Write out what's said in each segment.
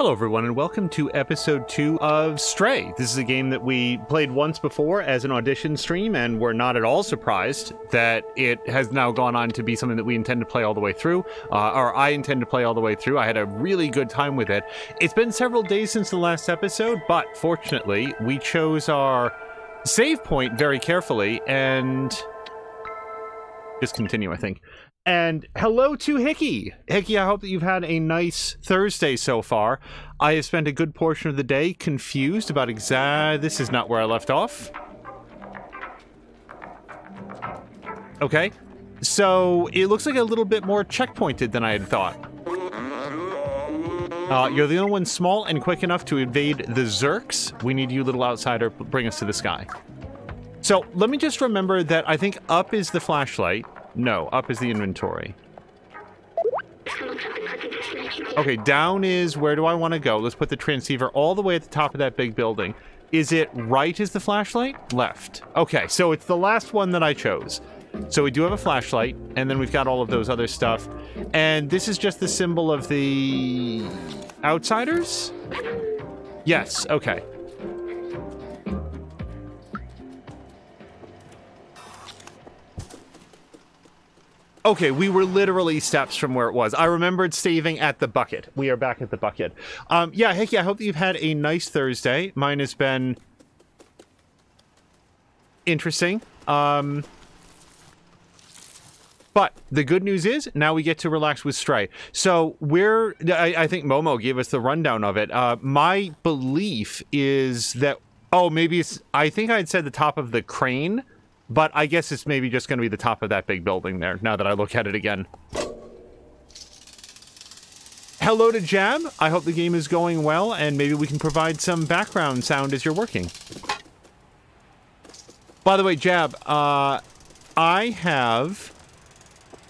Hello everyone and welcome to episode 2 of Stray. This is a game that we played once before as an audition stream, and we're not at all surprised that it has now gone on to be something that we intend to play all the way through, or I intend to play all the way through. I had a really good time with it. It's been several days since the last episode, but fortunately we chose our save point very carefully and just continue, I think. And hello to Hickey. Hickey, I hope that you've had a nice Thursday so far. I have spent a good portion of the day confused about this is not where I left off. Okay. So, it looks like a little bit more checkpointed than I had thought. You're the only one small and quick enough to evade the Zerks. We need you, little outsider, bring us to the sky. So, let me just remember that I think up is the flashlight. No, up is the inventory. Okay, down is where do I want to go? Let's put the transceiver all the way at the top of that big building. Is it right is the flashlight? Left. Okay, so it's the last one that I chose. So we do have a flashlight, and then we've got all of those other stuff. And this is just the symbol of the outsiders? Yes, okay. Okay, we were literally steps from where it was. I remembered saving at the bucket. We are back at the bucket. Yeah, Hickey, I hope that you've had a nice Thursday. Mine has been interesting. But the good news is, now we get to relax with Stray. So I think Momo gave us the rundown of it. My belief is that, maybe it's, I think I had said the top of the crane, but I guess it's maybe just going to be the top of that big building there, now that I look at it again. Hello to Jab. I hope the game is going well, and maybe we can provide some background sound as you're working. By the way, Jab, I have...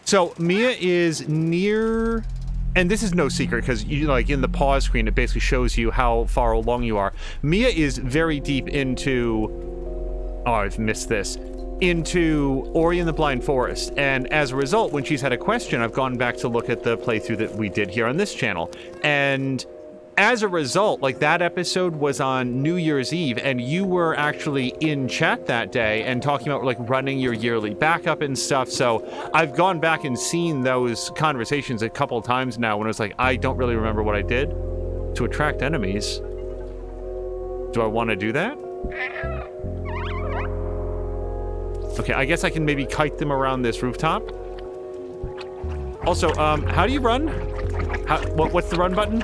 So, Mia is near... And this is no secret, because you like in the pause screen, it basically shows you how far along you are. Mia is very deep into... Oh, I've missed this. Into Ori and the Blind Forest, and as a result, when she's had a question, I've gone back to look at the playthrough that we did here on this channel, and as a result, like, that episode was on New Year's Eve, and you were actually in chat that day and talking about, like, running your yearly backup and stuff, so I've gone back and seen those conversations a couple of times now when I was like, I don't really remember what I did. To attract enemies. Do I want to do that? Okay, I guess I can maybe kite them around this rooftop. Also, how do you run? What's the run button?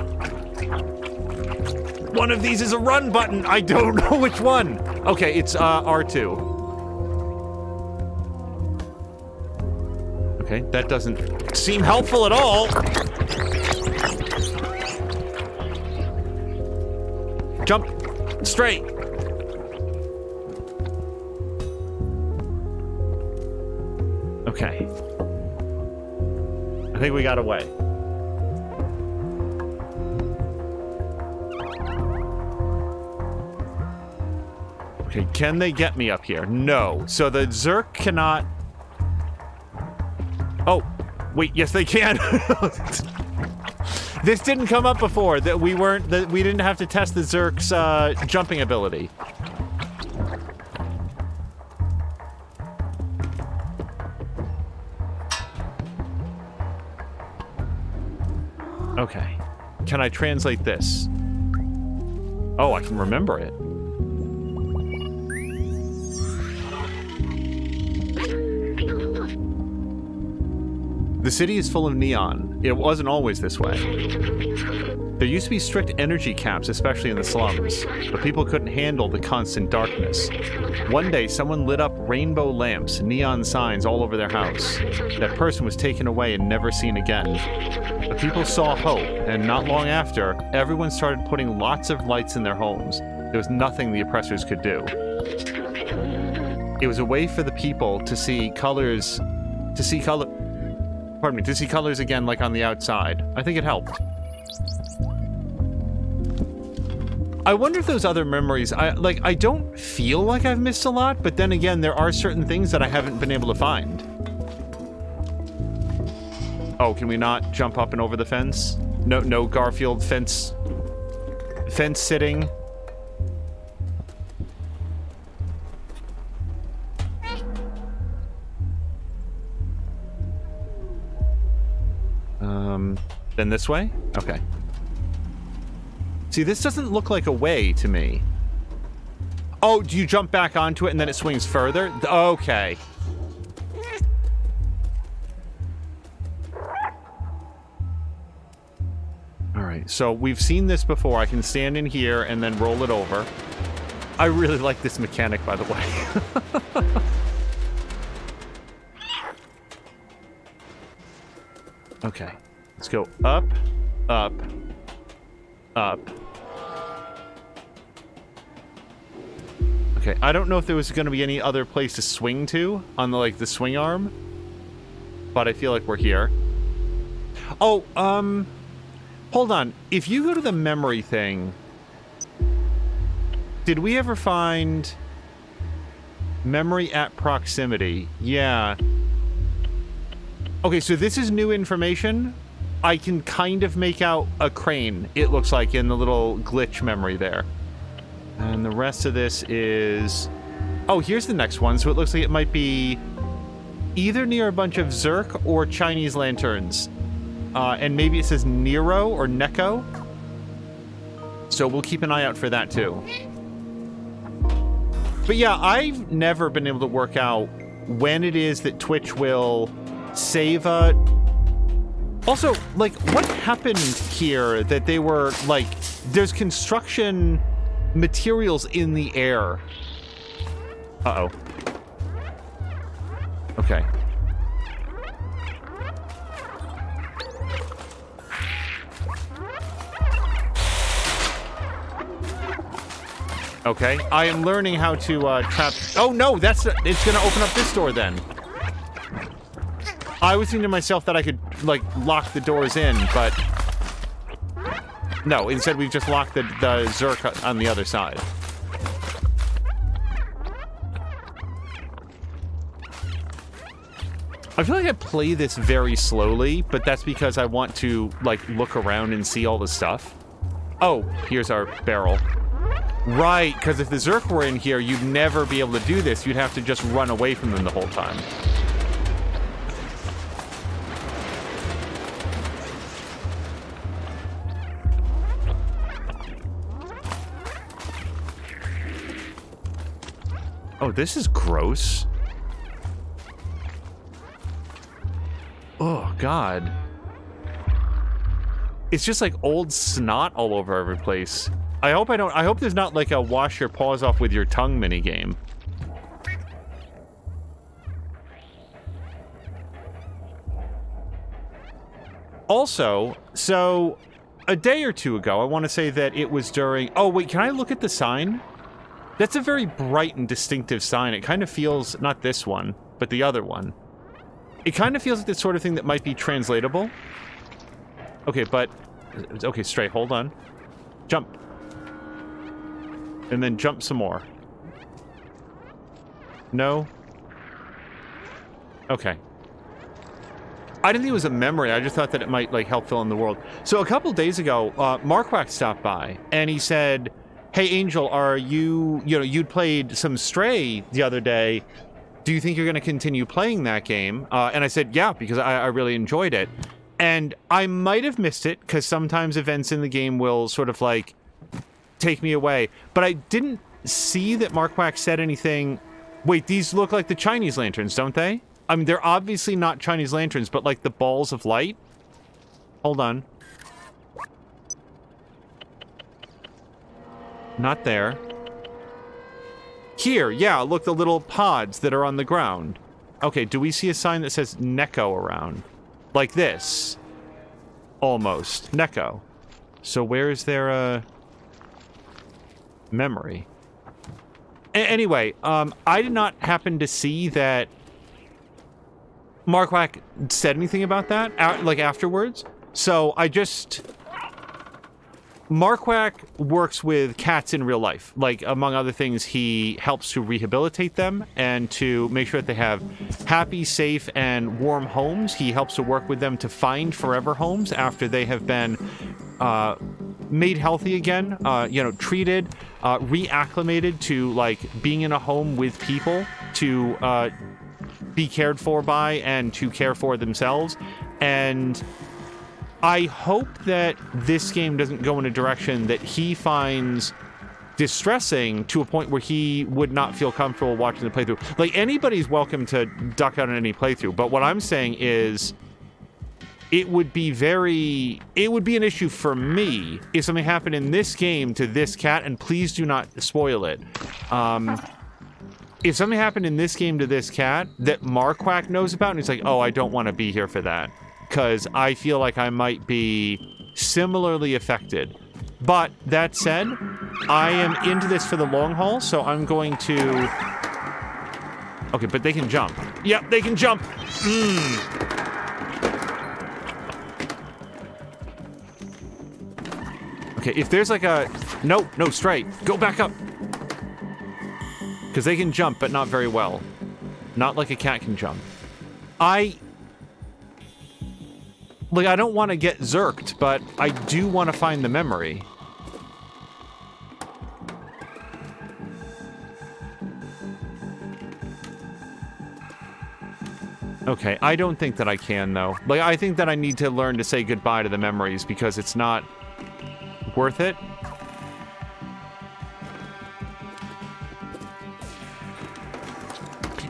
One of these is a run button! I don't know which one! Okay, it's, R2. Okay, that doesn't seem helpful at all! Jump! Straight! Okay. I think we got away. Okay, can they get me up here? No. So the Zerk cannot... Oh, wait, yes they can! This didn't come up before, that we didn't have to test the Zerk's, jumping ability. Okay. Can I translate this? Oh, I can remember it. The city is full of neon. It wasn't always this way. There used to be strict energy caps, especially in the slums, but people couldn't handle the constant darkness. One day, someone lit up rainbow lamps, neon signs all over their house. That person was taken away and never seen again. But people saw hope, and not long after, everyone started putting lots of lights in their homes. There was nothing the oppressors could do. It was a way for the people to see colors, to see colors again like on the outside. I think it helped. I wonder if those other memories, I don't feel like I've missed a lot, but then again, there are certain things that I haven't been able to find. Oh, can we not jump up and over the fence? No Garfield fence fence sitting. Then this way? Okay. See, this doesn't look like a way to me. Oh, do you jump back onto it and then it swings further? Okay. All right, so we've seen this before. I can stand in here and then roll it over. I really like this mechanic, by the way. Okay, let's go up, up, up. Okay, I don't know if there was going to be any other place to swing to on the, like, the swing arm, but I feel like we're here. Oh, hold on. If you go to the memory thing, did we ever find memory at proximity? Yeah. Okay, so this is new information. I can kind of make out a crane, it looks like, in the little glitch memory there. And the rest of this is... Oh, here's the next one. So it looks like it might be either near a bunch of Zerk or Chinese lanterns. And maybe it says Nero or Neko. So we'll keep an eye out for that, too. But yeah, I've never been able to work out when it is that Twitch will save a... Also, like, what happened here that they were, like, there's construction materials in the air. Uh-oh. Okay. Okay, I am learning how to trap... Oh, no, that's... It's gonna open up this door, then. I was thinking to myself that I could, like, lock the doors in, but... No, instead we've just locked the Zerk on the other side. I feel like I play this very slowly, but that's because I want to, like, look around and see all the stuff. Oh, here's our barrel. Right, because if the Zerk were in here, you'd never be able to do this. You'd have to just run away from them the whole time. Oh, this is gross. Oh, God. It's just like old snot all over every place. I hope there's not like a wash your paws off with your tongue minigame. Also, so a day or two ago, I want to say that it was during... Oh, wait, can I look at the sign? That's a very bright and distinctive sign. It kind of feels, not this one, but the other one. It kind of feels like the sort of thing that might be translatable. Okay, but... Okay, straight, hold on. Jump. And then jump some more. No? Okay. I didn't think it was a memory. I just thought that it might, like, help fill in the world. So a couple days ago, Marquak stopped by, and he said... Hey, Angel, are you know, you'd played some Stray the other day. Do you think you're going to continue playing that game? And I said, yeah, because I really enjoyed it. And I might have missed it, because sometimes events in the game will sort of, like, take me away. But I didn't see that Marquak said anything. Wait, these look like the Chinese lanterns, don't they? I mean, they're obviously not Chinese lanterns, but, like, the balls of light? Hold on. Not there. Here, yeah, look, the little pods that are on the ground. Okay, do we see a sign that says Neko around? Like this. Almost. Neko. So where is there a... memory? Anyway, I did not happen to see that Marquak said anything about that, like, afterwards. So I just... Marquak works with cats in real life. Like, among other things, he helps to rehabilitate them and to make sure that they have happy, safe, and warm homes. He helps to work with them to find forever homes after they have been made healthy again, you know, treated, reacclimated to, like, being in a home with people to be cared for by and to care for themselves. And I hope that this game doesn't go in a direction that he finds distressing to a point where he would not feel comfortable watching the playthrough. Like, anybody's welcome to duck out on any playthrough, but what I'm saying is it would be an issue for me if something happened in this game to this cat, and please do not spoil it. If something happened in this game to this cat that Marquardt knows about, and he's like, oh, I don't want to be here for that, because I feel like I might be similarly affected. But that said, I am into this for the long haul, so I'm going to... Okay, but they can jump. Yep, they can jump! Okay, if there's like a... No, straight. Go back up. Because they can jump, but not very well. Not like a cat can jump. Like, I don't want to get zerked, but I do want to find the memory. Okay, I don't think that I can, though. Like, I think that I need to learn to say goodbye to the memories, because it's not worth it.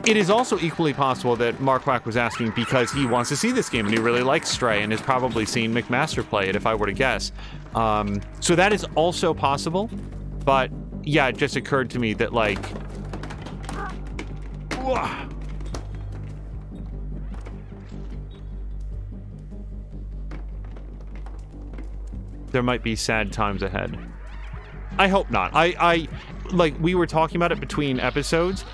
It is also equally possible that Marquardt was asking because he wants to see this game and he really likes Stray and has probably seen McMaster play it, if I were to guess. So that is also possible, but yeah, it just occurred to me that, like... there might be sad times ahead. I hope not. Like, we were talking about it between episodes.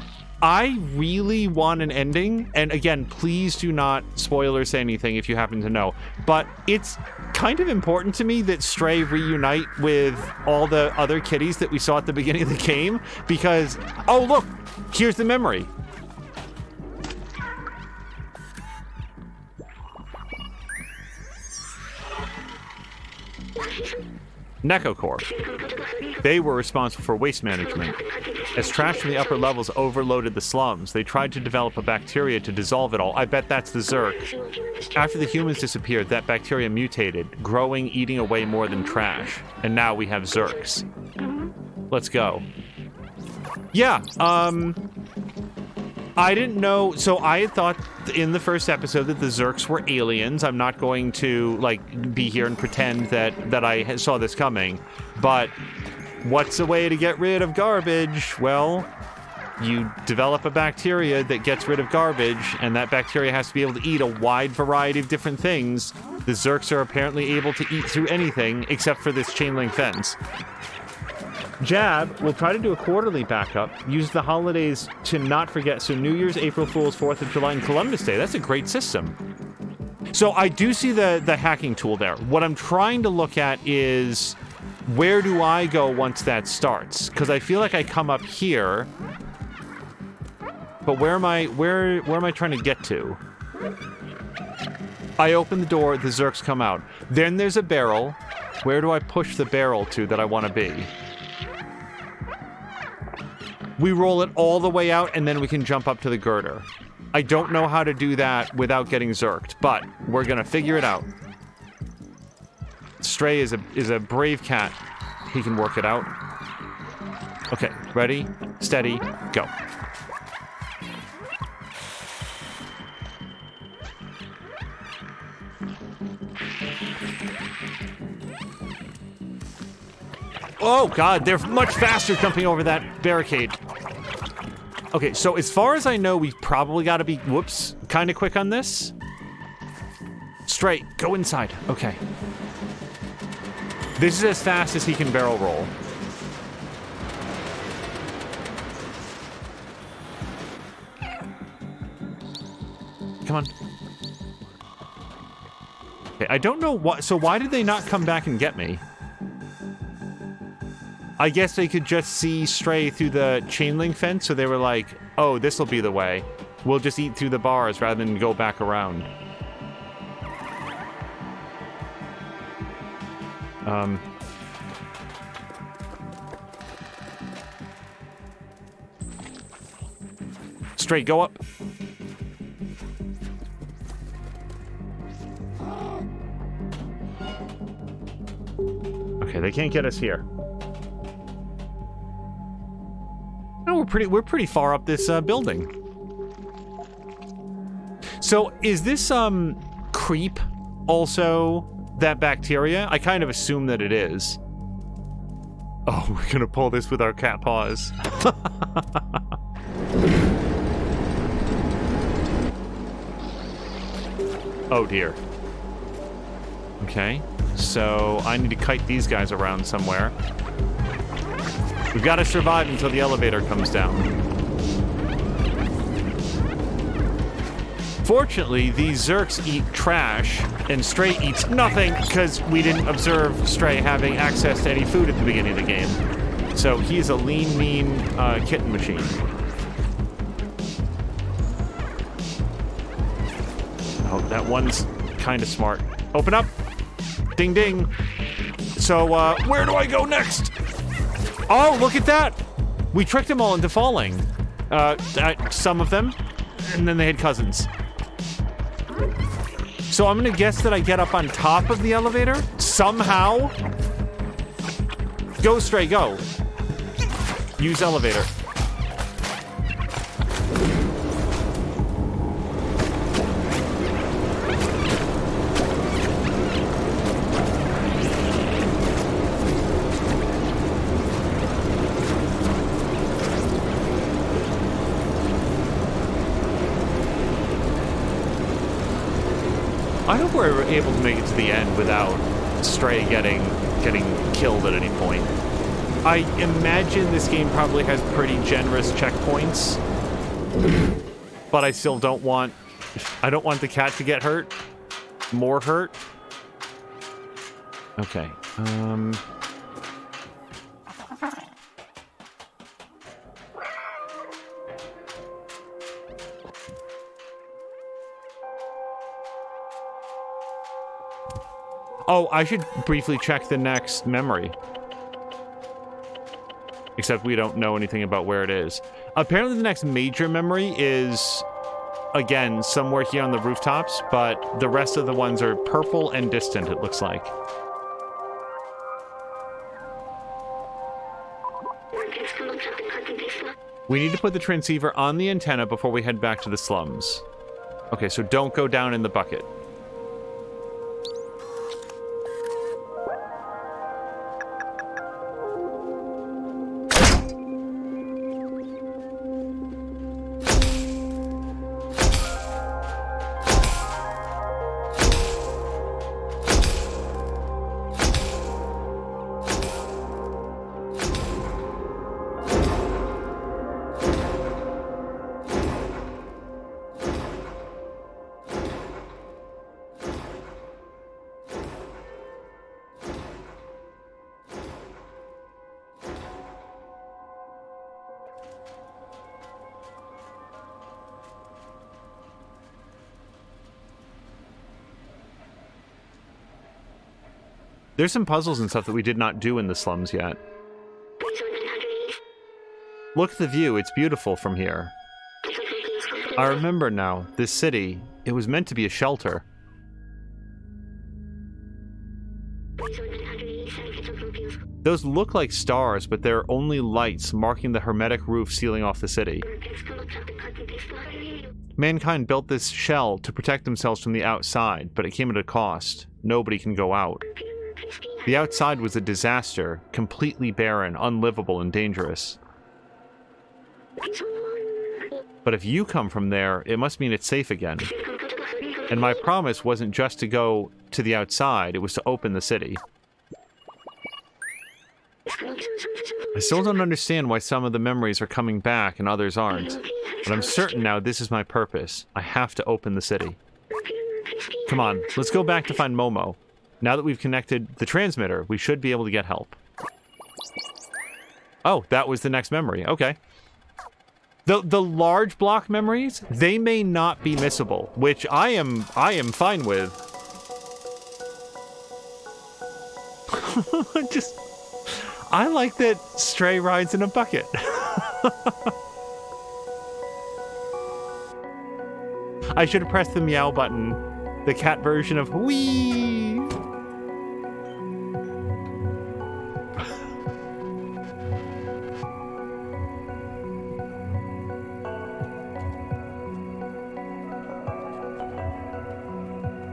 I really want an ending, and again, please do not spoil or say anything if you happen to know, but it's kind of important to me that Stray reunite with all the other kitties that we saw at the beginning of the game, because, oh look, here's the memory. Necocorp. They were responsible for waste management. As trash from the upper levels overloaded the slums, they tried to develop a bacteria to dissolve it all. I bet that's the Zerk. After the humans disappeared, that bacteria mutated, growing, eating away more than trash. And now we have Zerks. Let's go. Yeah, I didn't know, so I had thought in the first episode that the Zerks were aliens. I'm not going to, like, be here and pretend that I saw this coming, but what's a way to get rid of garbage? Well, you develop a bacteria that gets rid of garbage, and that bacteria has to be able to eat a wide variety of different things. The Zerks are apparently able to eat through anything except for this chain link fence. Jab will try to do a quarterly backup, use the holidays to not forget, so New Year's, April Fool's, 4th of July, and Columbus Day. That's a great system. So I do see the hacking tool there. What I'm trying to look at is, where do I go once that starts? Because I feel like I come up here, but where am I trying to get to? I open the door, the Zerks come out. Then there's a barrel. Where do I push the barrel to that I want to be? We roll it all the way out, and then we can jump up to the girder. I don't know how to do that without getting zerked, but we're gonna figure it out. Stray is a brave cat. He can work it out. Okay, ready, steady, go. Oh god, they're much faster jumping over that barricade. Okay, so as far as I know, we've probably got to be, whoops, kind of quick on this. Straight, go inside. Okay. This is as fast as he can barrel roll. Come on. Okay, I don't know what, so why did they not come back and get me? I guess they could just see Stray through the chain link fence, so they were like, oh, this'll be the way. We'll just eat through the bars rather than go back around. Straight, go up. Okay, they can't get us here. Oh, we're pretty far up this building. So, is this creep also that bacteria? I kind of assume that it is. Oh, we're gonna pull this with our cat paws. Oh dear. Okay, so I need to kite these guys around somewhere. We've got to survive until the elevator comes down. Fortunately, these Zerks eat trash, and Stray eats nothing, because we didn't observe Stray having access to any food at the beginning of the game. So he's a lean, mean kitten machine. Oh, that one's kind of smart. Open up! Ding, ding! So, where do I go next? Oh, look at that! We tricked them all into falling. Some of them, and then they had cousins. So I'm gonna guess that I get up on top of the elevator? Somehow? Go, Stray, go. Use elevator. I hope we're able to make it to the end without Stray getting killed at any point. I imagine this game probably has pretty generous checkpoints, but I still don't want the cat to get hurt. More hurt. Okay. Oh, I should briefly check the next memory. Except we don't know anything about where it is. Apparently the next major memory is, again, somewhere here on the rooftops, but the rest of the ones are purple and distant, it looks like. We need to put the transceiver on the antenna before we head back to the slums. Okay, so don't go down in the bucket. There's some puzzles and stuff that we did not do in the slums yet. Look at the view, it's beautiful from here. I remember now, this city, it was meant to be a shelter. Those look like stars, but they're only lights marking the hermetic roof sealing off the city. Mankind built this shell to protect themselves from the outside, but it came at a cost. Nobody can go out. The outside was a disaster, completely barren, unlivable, and dangerous. But if you come from there, it must mean it's safe again. And my promise wasn't just to go to the outside, it was to open the city. I still don't understand why some of the memories are coming back and others aren't. But I'm certain now this is my purpose. I have to open the city. Come on, let's go back to find Momo. Now that we've connected the transmitter, we should be able to get help. Oh, that was the next memory. Okay. The large block memories, they may not be missable, which I am fine with. I like that Stray rides in a bucket. I should have pressed the meow button. The cat version of wee.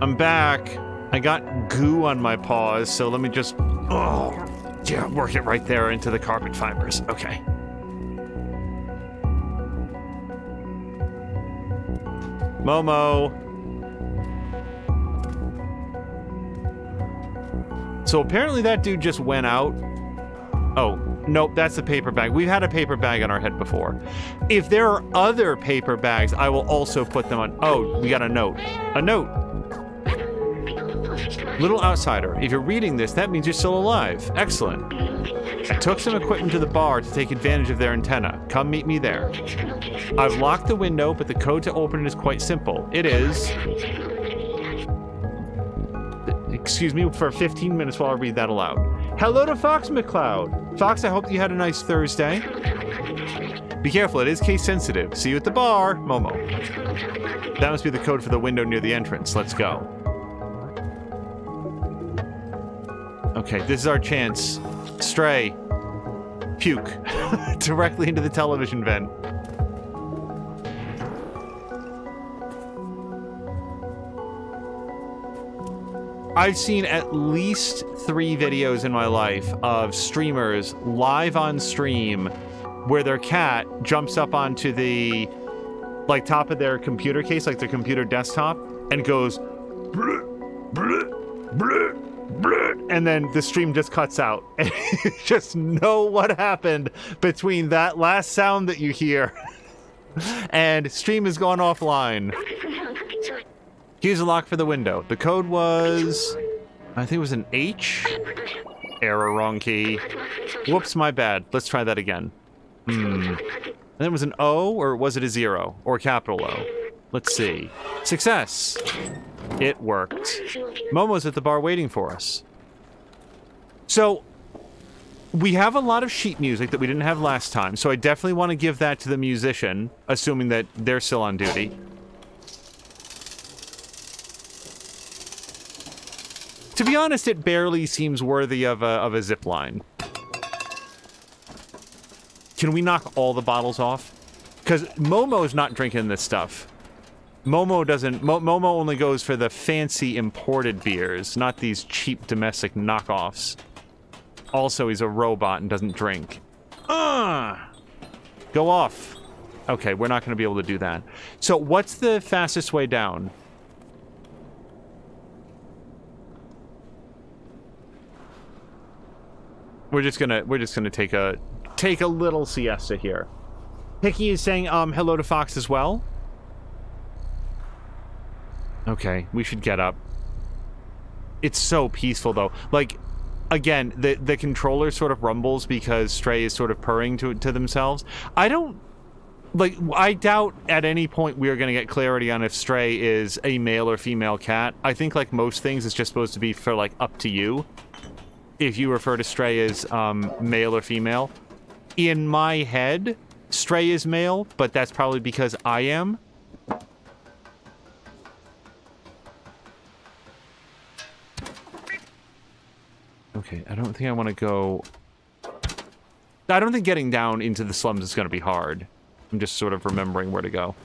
I'm back. I got goo on my paws, so let me just, oh, yeah, work it right there into the carpet fibers. Okay. Momo. So apparently that dude just went out. Oh, nope, that's a paper bag. We've had a paper bag on our head before. If there are other paper bags, I will also put them on. Oh, we got a note. A note. Little outsider, if you're reading this, that means you're still alive. Excellent. I took some equipment to the bar to take advantage of their antenna. Come meet me there. I've locked the window, but the code to open it is quite simple. It is... Excuse me for 15 minutes while I read that aloud. Hello to Fox McCloud. Fox, I hope you had a nice Thursday. Be careful, it is case sensitive. See you at the bar, Momo. That must be the code for the window near the entrance. Let's go. Okay, this is our chance. Stray. Puke. Directly into the television vent. I've seen at least 3 videos in my life of streamers live on stream where their cat jumps up onto the, like, top of their computer case, like their computer desktop, and goes, bleh, bleh, bleh. And then the stream just cuts out. And you just know what happened between that last sound that you hear and stream has gone offline. Here's a lock for the window. The code was... I think it was an H? Error, wrong key. Whoops, my bad. Let's try that again. And then it was an O, or was it a 0? Or capital O? Let's see. Success! It worked. Momo's at the bar waiting for us. So, we have a lot of sheet music that we didn't have last time, so I definitely want to give that to the musician, assuming that they're still on duty. To be honest, it barely seems worthy of a zip line. Can we knock all the bottles off? Because Momo's not drinking this stuff. Momo doesn't... Momo only goes for the fancy imported beers, not these cheap domestic knockoffs. Also, he's a robot and doesn't drink. Go off. Okay, we're not going to be able to do that. So, what's the fastest way down? We're just gonna take a little siesta here. Hickey is saying hello to Fox as well. Okay, we should get up. It's so peaceful though. Like, again, the controller sort of rumbles because Stray is sort of purring to themselves. I doubt at any point we are going to get clarity on if Stray is a male or female cat. I think, like most things, it's just supposed to be for, like, up to you. If you refer to Stray as male or female. In my head, Stray is male, but that's probably because I am. Okay, I don't think I want to go... I don't think getting down into the slums is going to be hard. I'm just sort of remembering where to go.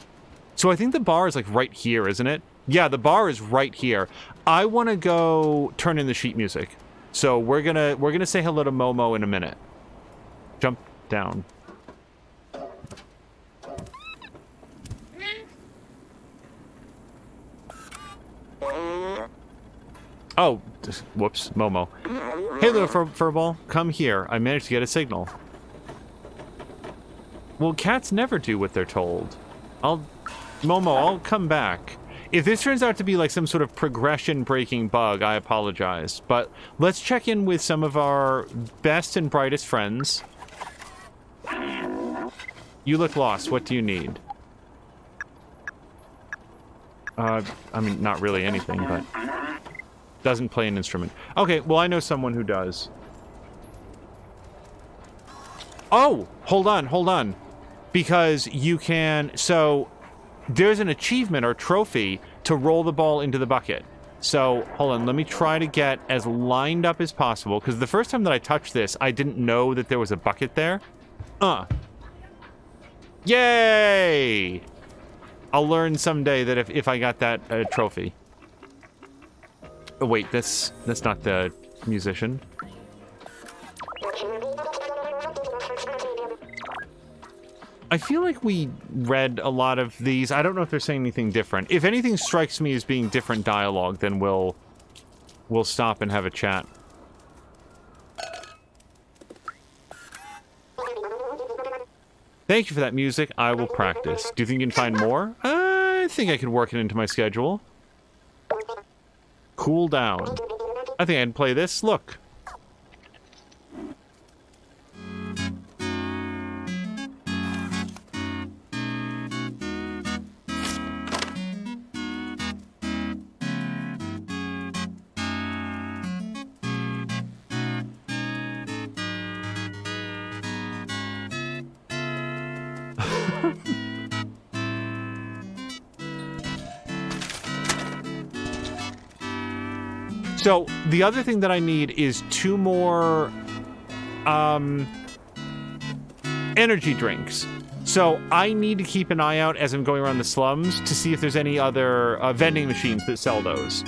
So I think the bar is, like, right here, isn't it? Yeah, the bar is right here. I want to go turn in the sheet music. So we're gonna say hello to Momo in a minute. Jump down. Oh, whoops, Momo. Hey, little furball, come here. I managed to get a signal. Well, cats never do what they're told. Momo, I'll come back. If this turns out to be like some sort of progression-breaking bug, I apologize. But let's check in with some of our best and brightest friends. You look lost. What do you need? I mean, not really anything, but... Doesn't play an instrument. Okay, well, I know someone who does. Oh! Hold on. Because you can... So... there's an achievement or trophy to roll the ball into the bucket. So, hold on, let me try to get as lined up as possible, because the first time that I touched this, I didn't know that there was a bucket there. Yay! I'll learn someday that if I got that trophy. Oh, wait, that's not the musician. I feel like we read a lot of these. I don't know if they're saying anything different. If anything strikes me as being different dialogue, then we'll stop and have a chat. Thank you for that music. I will practice. Do you think you can find more? I think I could work it into my schedule. Cool down. I think I can play this. Look. So, the other thing that I need is 2 more, energy drinks. So, I need to keep an eye out as I'm going around the slums to see if there's any other vending machines that sell those.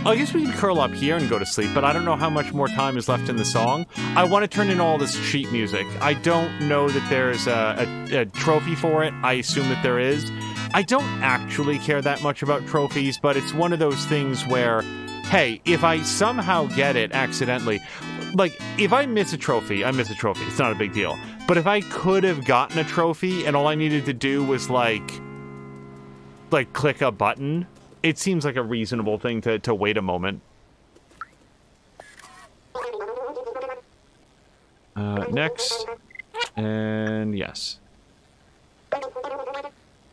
I guess we can curl up here and go to sleep, but I don't know how much more time is left in the song. I want to turn in all this sheet music. I don't know that there's a trophy for it. I assume that there is. I don't actually care that much about trophies, but it's one of those things where, hey, if I somehow get it accidentally, like, if I miss a trophy, I miss a trophy. It's not a big deal. But if I could have gotten a trophy and all I needed to do was, like click a button, it seems like a reasonable thing to wait a moment. Next. And yes.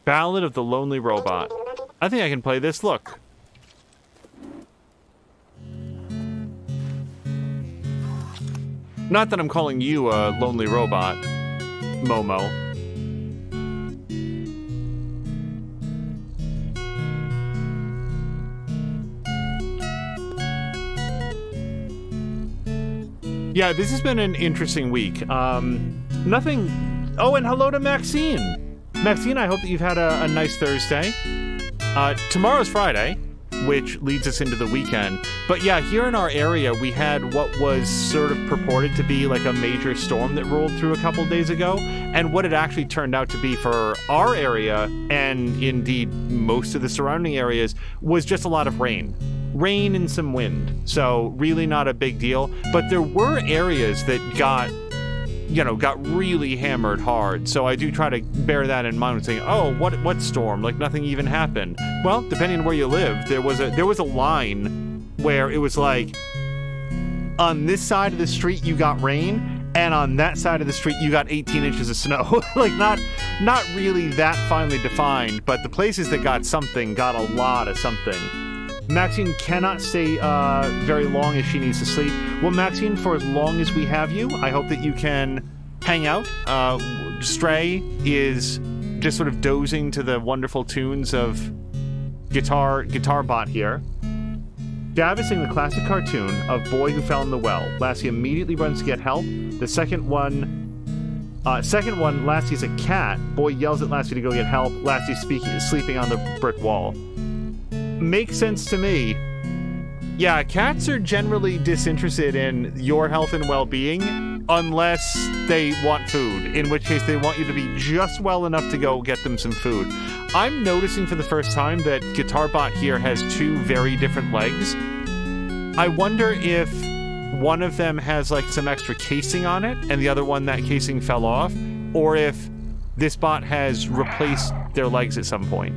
Ballad of the Lonely Robot. I think I can play this. Look. Not that I'm calling you a lonely robot, Momo. Yeah, this has been an interesting week. Nothing... Oh, and hello to Maxine! Maxine, I hope that you've had a nice Thursday. Tomorrow's Friday, which leads us into the weekend. But yeah, here in our area, we had what was sort of purported to be like a major storm that rolled through a couple days ago. And what it actually turned out to be for our area, and indeed most of the surrounding areas, was just a lot of rain. Rain and some wind, so really not a big deal. But there were areas that got really hammered hard. So I do try to bear that in mind and saying, oh, what storm? Like nothing even happened. Well, depending on where you live, there was a line where it was like, on this side of the street you got rain, and on that side of the street you got 18 inches of snow. Like not really that finely defined, but the places that got something got a lot of something. Maxine cannot stay very long as she needs to sleep. Well, Maxine, for as long as we have you, I hope that you can hang out. Stray is just sort of dozing to the wonderful tunes of Guitar Bot here. Dav is singing the classic cartoon of Boy Who Fell in the Well. Lassie immediately runs to get help. The second one, Lassie's a cat. Boy yells at Lassie to go get help. Lassie sleeping on the brick wall. Makes sense to me. Yeah, cats are generally disinterested in your health and well-being unless they want food, in which case they want you to be just well enough to go get them some food. I'm noticing for the first time that GuitarBot here has 2 very different legs. I wonder if one of them has like some extra casing on it and the other one, that casing fell off, or if this bot has replaced their legs at some point.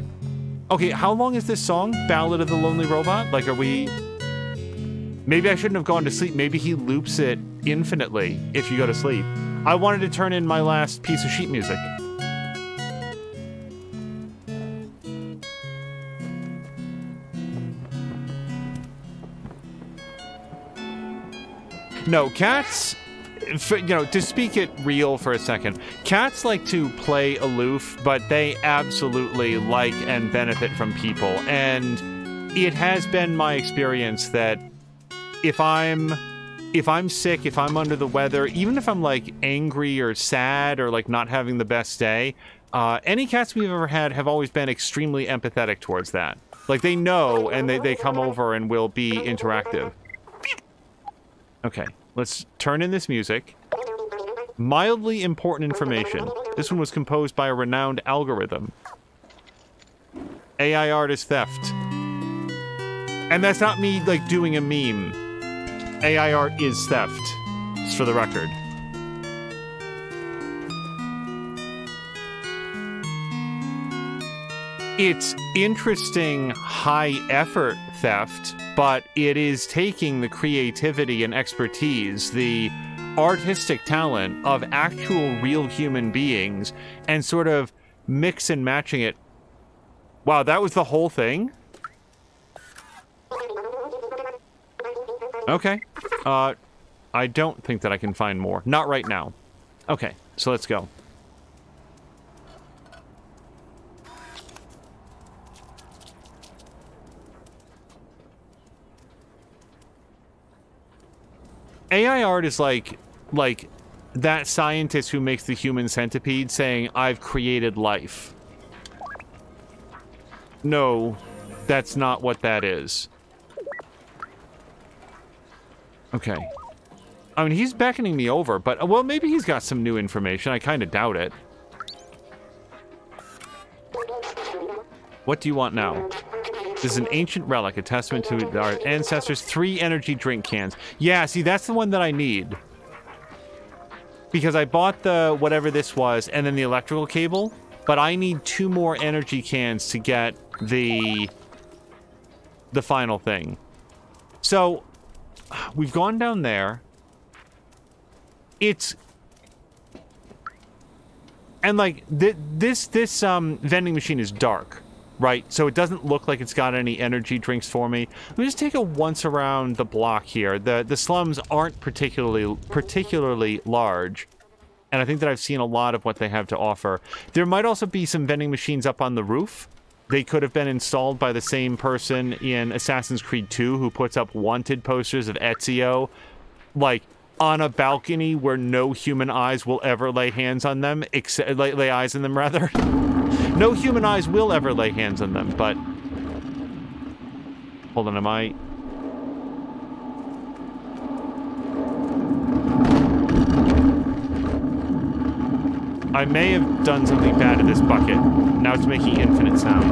Okay, how long is this song? Ballad of the Lonely Robot? Like, are we... Maybe I shouldn't have gone to sleep. Maybe he loops it infinitely if you go to sleep. I wanted to turn in my last piece of sheet music. No, cats... you know, to speak it real for a second, cats like to play aloof, but they absolutely like and benefit from people. And it has been my experience that if I'm sick, if I'm under the weather, even if I'm like angry or sad or like not having the best day, any cats we've ever had have always been extremely empathetic towards that. Like they know, and they come over and will be interactive. Okay, let's turn in this music. Mildly important information. This one was composed by a renowned algorithm. AI art is theft. And that's not me, like, doing a meme. AI art is theft. Just for the record. It's interesting high-effort theft, but it is taking the creativity and expertise, the artistic talent of actual real human beings, and sort of mix and matching it. Wow, that was the whole thing? Okay. I don't think that I can find more. Not right now. Okay, so let's go. AI art is like that scientist who makes the human centipede saying, "I've created life." No, that's not what that is. Okay. I mean, he's beckoning me over, but, well, maybe he's got some new information. I kind of doubt it. What do you want now? This is an ancient relic, a testament to our ancestors. 3 energy drink cans. Yeah, see, that's the one that I need. Because I bought the whatever this was, and then the electrical cable, but I need 2 more energy cans to get the final thing. So, we've gone down there. It's... And, like, this vending machine is dark. Right, so it doesn't look like it's got any energy drinks for me. Let me just take a once around the block here. The slums aren't particularly large, and I think that I've seen a lot of what they have to offer. There might also be some vending machines up on the roof. They could have been installed by the same person in Assassin's Creed 2 who puts up wanted posters of Ezio, like, on a balcony where no human eyes will ever lay hands on them, lay eyes on them, rather. No human eyes will ever lay hands on them, but... Hold on, am I... I may have done something bad to this bucket. Now it's making infinite sound.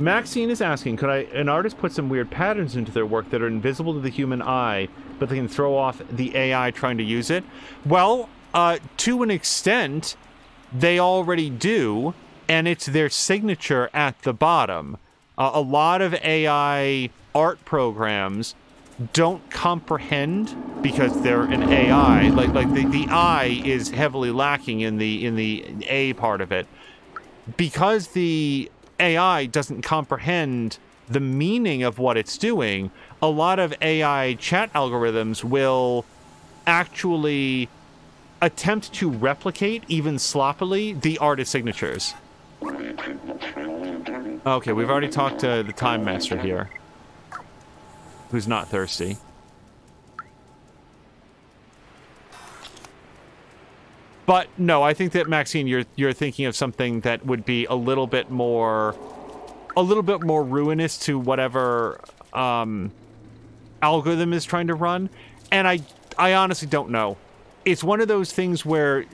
Maxine is asking, could an artist put some weird patterns into their work that are invisible to the human eye, but they can throw off the AI trying to use it? Well, to an extent... They already do, and it's their signature at the bottom. A lot of AI art programs don't comprehend because they're an AI. Like the I is heavily lacking in the A part of it. Because the AI doesn't comprehend the meaning of what it's doing, a lot of AI chat algorithms will actually attempt to replicate, even sloppily, the artist signatures. Okay, we've already talked to the Time Master here, who's not thirsty. But no, I think that, Maxine, you're thinking of something that would be a little bit more ruinous to whatever algorithm is trying to run, and I honestly don't know. It's one of those things where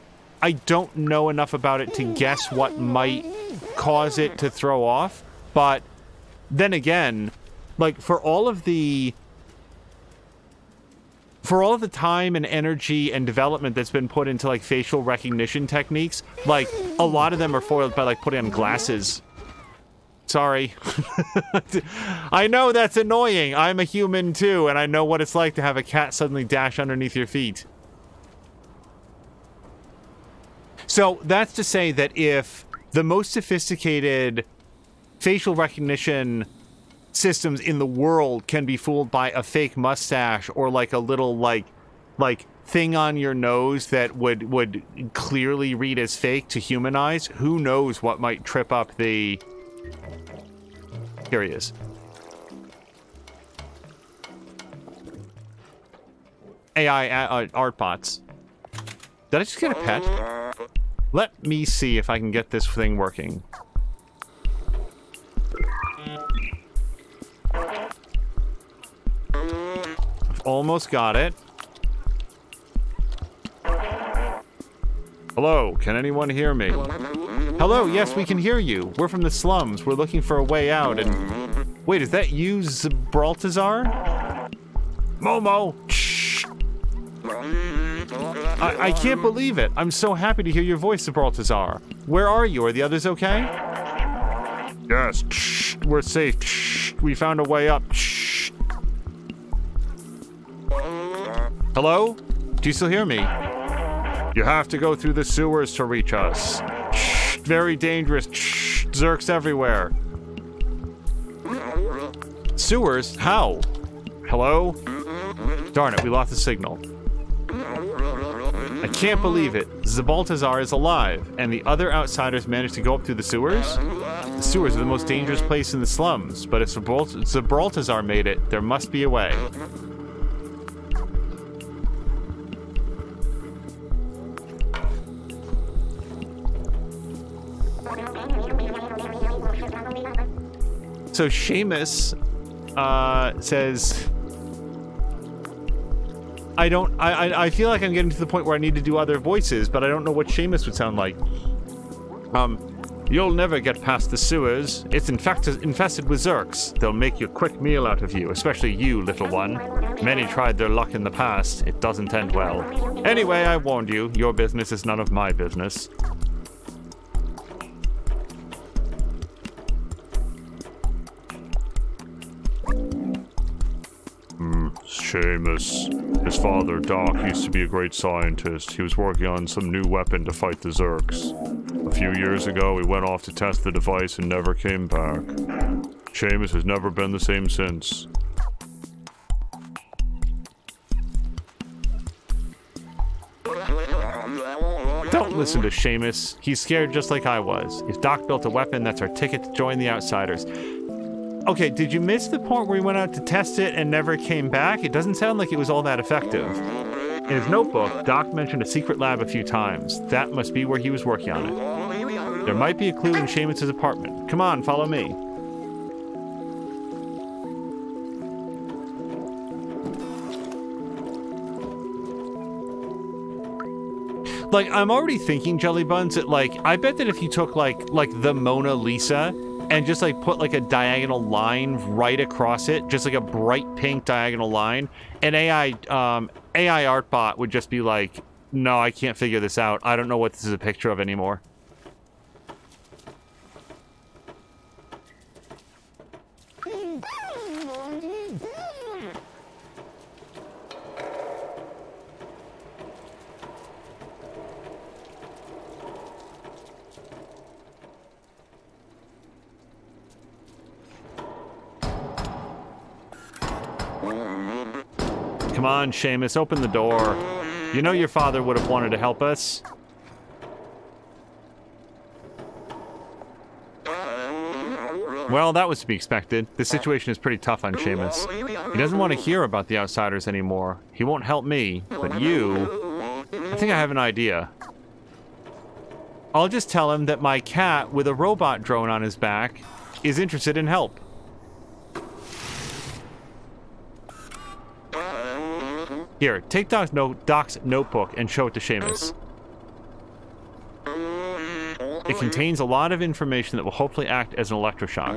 I don't know enough about it to guess what might cause it to throw off. But then again, like, for all of the time and energy and development that's been put into, like, facial recognition techniques, like, a lot of them are foiled by, like, putting on glasses. Sorry. I know that's annoying. I'm a human too, and I know what it's like to have a cat suddenly dash underneath your feet. So that's to say that if the most sophisticated facial recognition systems in the world can be fooled by a fake mustache or like a little like thing on your nose that would clearly read as fake to humanize. Who knows what might trip up the... Here he is. AI art bots. Did I just get a pet? Let me see if I can get this thing working. I've almost got it. Hello, can anyone hear me? Hello, yes, we can hear you. We're from the slums. We're looking for a way out and... Wait, is that you, Gibraltar? Momo! Shh! I can't believe it. I'm so happy to hear your voice, Gibraltar. Where are you? Are the others okay? Yes, shh, we're safe. Shh, we found a way up. Shh. Hello? Do you still hear me? You have to go through the sewers to reach us. Shh, very dangerous. Shh, Zerks everywhere. Sewers? How? Hello? Darn it, we lost the signal. I can't believe it. Zabaltazar is alive, and the other outsiders managed to go up through the sewers? The sewers are the most dangerous place in the slums, but if Zabaltazar made it, there must be a way. So Seamus says, I feel like I'm getting to the point where I need to do other voices, but I don't know what Seamus would sound like. You'll never get past the sewers. It's infested with Zerks. They'll make you a quick meal out of you, especially you, little one. Many tried their luck in the past. It doesn't end well. Anyway, I warned you. Your business is none of my business. Seamus. His father, Doc, used to be a great scientist. He was working on some new weapon to fight the Zerks. A few years ago, he went off to test the device and never came back. Seamus has never been the same since. Don't listen to Seamus. He's scared just like I was. If Doc built a weapon, that's our ticket to join the Outsiders. Okay, did you miss the point where he went out to test it and never came back? It doesn't sound like it was all that effective. In his notebook, Doc mentioned a secret lab a few times. That must be where he was working on it. There might be a clue in Seamus' apartment. Come on, follow me. Like, I'm already thinking, Jelly Buns, that, like, I bet that if you took, like the Mona Lisa and just, like, put, like, a diagonal line right across it, just, like, a bright pink diagonal line, an AI art bot would just be like, no, I can't figure this out. I don't know what this is a picture of anymore. Come on, Seamus, open the door. You know your father would have wanted to help us. Well, that was to be expected. The situation is pretty tough on Seamus. He doesn't want to hear about the Outsiders anymore. He won't help me, but you... I think I have an idea. I'll just tell him that my cat with a robot drone on his back is interested in help. Here, take Doc's notebook and show it to Seamus. It contains a lot of information that will hopefully act as an electroshock.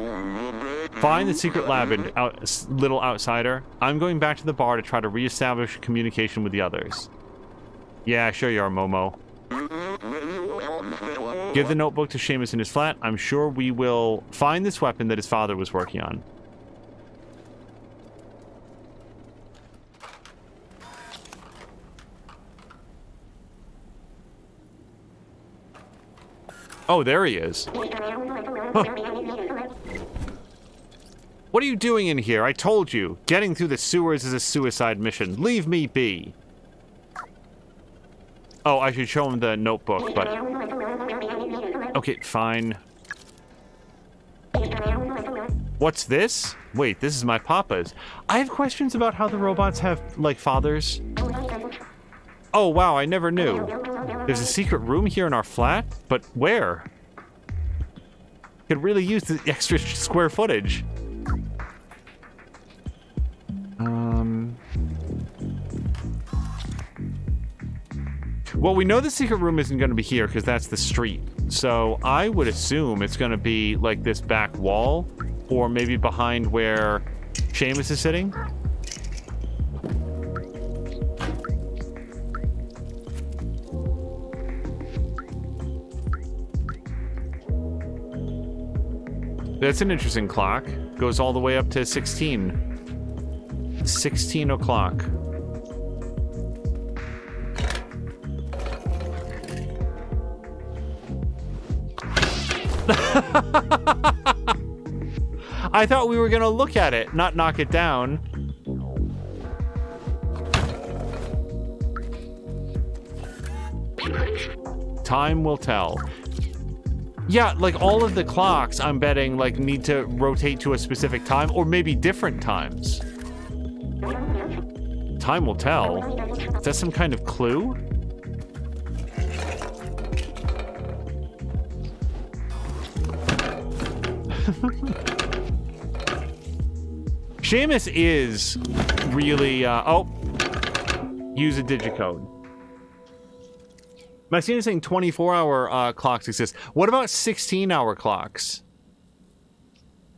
Find the secret lab in Little Outsider. I'm going back to the bar to try to reestablish communication with the others. Yeah, sure you are, Momo. Give the notebook to Seamus in his flat. I'm sure we will find this weapon that his father was working on. Oh, there he is. Huh. What are you doing in here? I told you. Getting through the sewers is a suicide mission. Leave me be. Oh, I should show him the notebook, but... Okay, fine. What's this? Wait, this is my papa's. I have questions about how the robots have, like, fathers. Oh, wow, I never knew. There's a secret room here in our flat? But where? Could really use the extra square footage. Well, we know the secret room isn't going to be here because that's the street. So I would assume it's going to be like this back wall, or maybe behind where Seamus is sitting. That's an interesting clock. Goes all the way up to 16. 16 o'clock. I thought we were gonna look at it, not knock it down. Time will tell. Yeah, like all of the clocks, I'm betting, like, need to rotate to a specific time, or maybe different times. Time will tell. Is that some kind of clue? Seamus is really, oh, use a digicode. Maxine is saying 24-hour clocks exist. What about 16-hour clocks?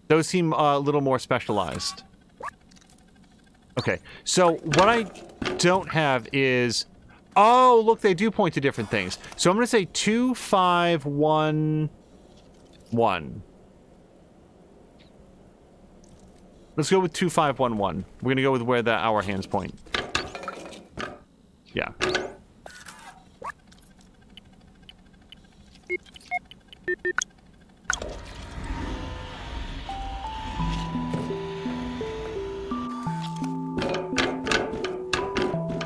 Those seem a little more specialized. Okay, so what I don't have is... Oh, look, they do point to different things. So I'm going to say 2511. Let's go with 2511. We're going to go with where the hour hands point. Yeah.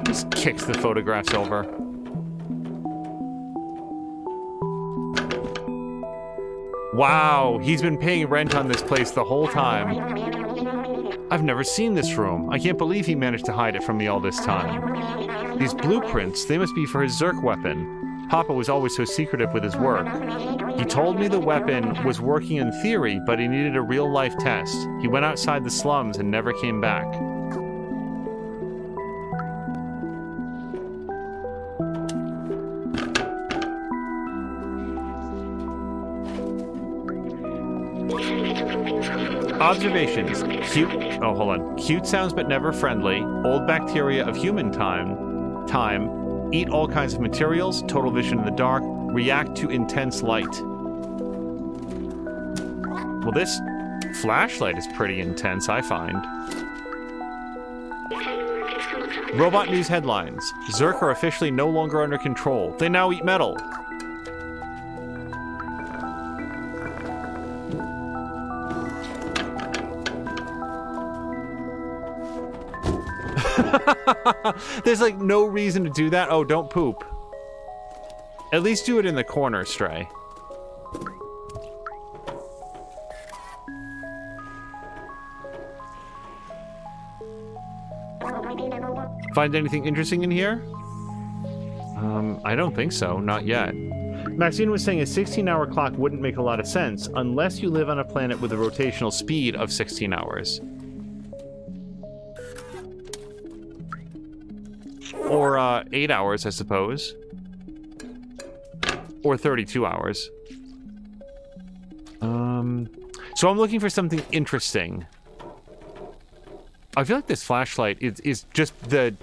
Just kicks the photographs over. Wow, he's been paying rent on this place the whole time. I've never seen this room. I can't believe he managed to hide it from me all this time. These blueprints, they must be for his Zerk weapon. Papa was always so secretive with his work. He told me the weapon was working in theory, but he needed a real-life test. He went outside the slums and never came back. Observations. Cute. Oh, hold on. Cute sounds but never friendly. Old bacteria of human time. Eat all kinds of materials. Total vision in the dark. React to intense light. Well, this flashlight is pretty intense, I find. Robot news headlines. Zerk are officially no longer under control. They now eat metal. There's like no reason to do that. Oh, don't poop. At least do it in the corner, Stray. Find anything interesting in here? I don't think so. Not yet. Maxine was saying a 16-hour clock wouldn't make a lot of sense unless you live on a planet with a rotational speed of 16 hours. Or 8 hours, I suppose. Or 32 hours. So I'm looking for something interesting. I feel like this flashlight is just the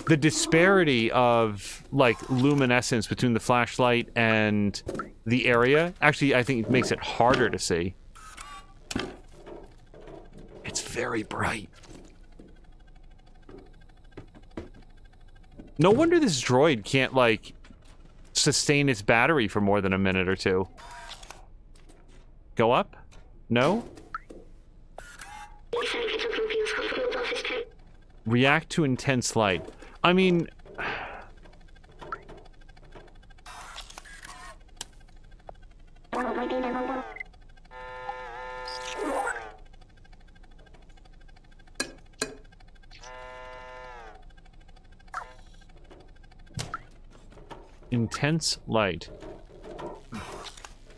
disparity of, like, luminescence between the flashlight and the area. Actually, I think it makes it harder to see. It's very bright. No wonder this droid can't, like, sustain its battery for more than a minute or two. Go up? No? React to intense light. I mean... Intense light.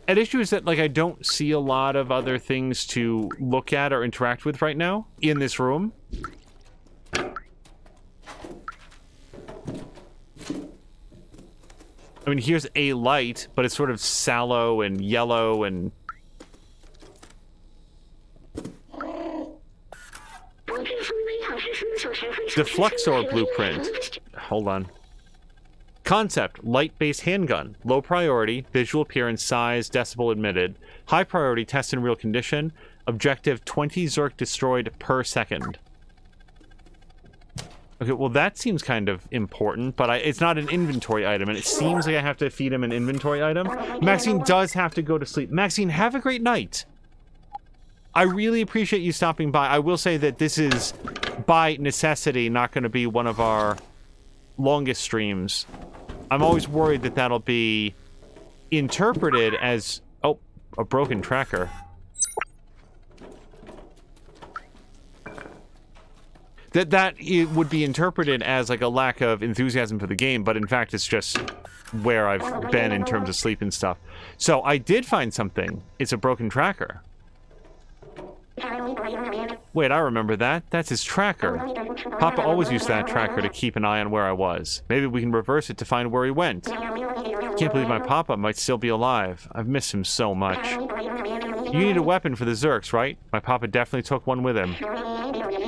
An issue is that, like, I don't see a lot of other things to look at or interact with right now in this room. I mean, here's a light, but it's sort of sallow and yellow and... The Fluxor blueprint. Hold on. Concept, light-based handgun. Low priority, visual appearance, size, decibel admitted. High priority, test in real condition. Objective, 20 Zerk destroyed per second. Okay, well that seems kind of important, but it's not an inventory item, and it seems like I have to feed him an inventory item. Maxine does have to go to sleep. Maxine, have a great night. I really appreciate you stopping by. I will say that this is, by necessity, not going to be one of our longest streams. I'm always worried that that'll be interpreted as... Oh, a broken tracker. That it would be interpreted as like a lack of enthusiasm for the game, but in fact it's just where I've been in terms of sleep and stuff. So I did find something. It's a broken tracker. Wait, I remember that. That's his tracker. Papa always used that tracker to keep an eye on where I was. Maybe we can reverse it to find where he went. Can't believe my Papa might still be alive. I've missed him so much. You need a weapon for the Zerks, right? My Papa definitely took one with him.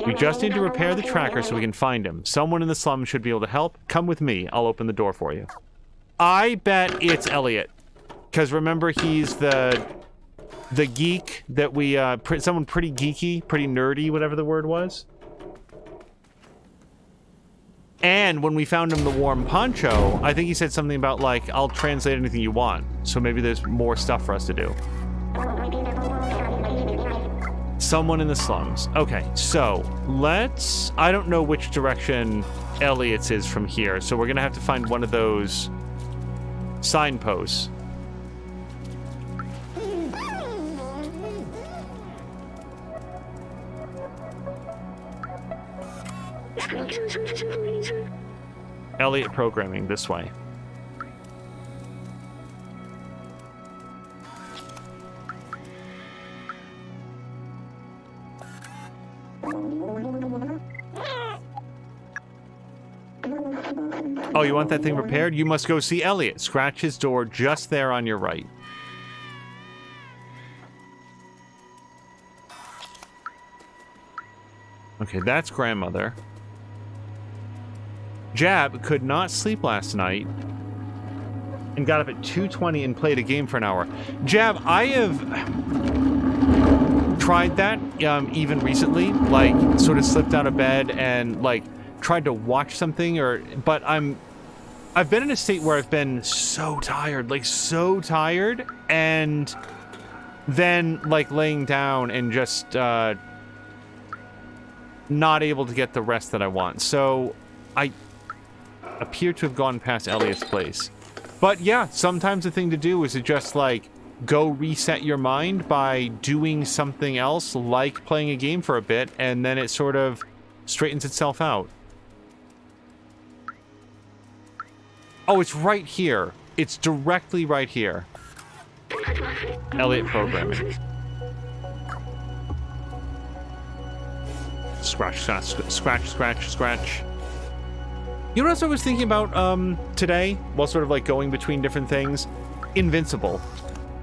We just need to repair the tracker so we can find him. Someone in the slum should be able to help. Come with me. I'll open the door for you. I bet it's Elliot. Because remember, he's the geek that we, someone pretty geeky, pretty nerdy, whatever the word was. And when we found him the warm poncho, I think he said something about, like, I'll translate anything you want. So maybe there's more stuff for us to do. Someone in the slums. Okay, so let's... I don't know which direction Elliot's is from here, so we're gonna have to find one of those signposts. Elliot programming, this way. Oh, you want that thing repaired? You must go see Elliot. Scratch his door just there on your right. Okay, that's grandmother. Jab could not sleep last night and got up at 2:20 and played a game for an hour. Jab, I have tried that even recently, like sort of slipped out of bed and like tried to watch something, but I've been in a state where I've been so tired, like so tired, and then like laying down and just not able to get the rest that I want. So I appear to have gone past Elliot's place. But yeah, sometimes the thing to do is to just like go reset your mind by doing something else, like playing a game for a bit, and then it sort of straightens itself out. Oh, it's right here. It's directly right here. Elliot programming. Scratch, scratch, scratch, scratch, scratch. You know what else I was thinking about today, while sort of like going between different things? Invincible.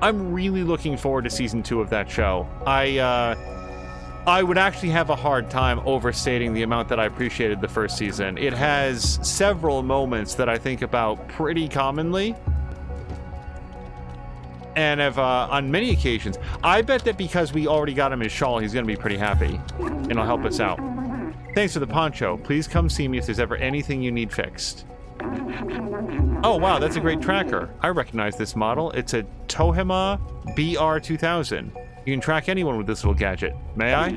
I'm really looking forward to season 2 of that show. I would actually have a hard time overstating the amount that I appreciated the first season. It has several moments that I think about pretty commonly. And have, on many occasions, I bet that because we already got him his shawl, he's going to be pretty happy. And he'll help us out. Thanks for the poncho. Please come see me if there's ever anything you need fixed. Oh, wow, that's a great tracker. I recognize this model. It's a Tohima BR2000. You can track anyone with this little gadget. May I?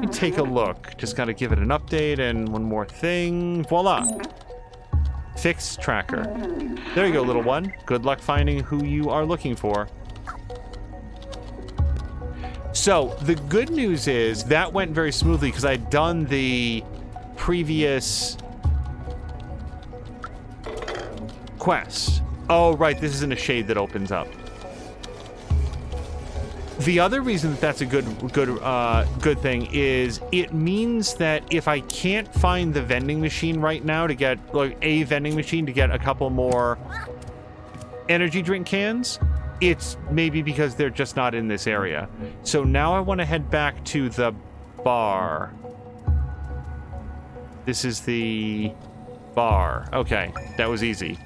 me take a look. Just gotta give it an update and one more thing. Voila. Fix tracker. There you go, little one. Good luck finding who you are looking for. So, the good news is that went very smoothly because I'd done the previous quest. Oh, right, this isn't a shade that opens up. The other reason that that's a good thing is it means that if I can't find the vending machine right now to get, like, a vending machine to get a couple more energy drink cans, it's maybe because they're just not in this area. So now I want to head back to the bar. This is the bar. Okay, that was easy.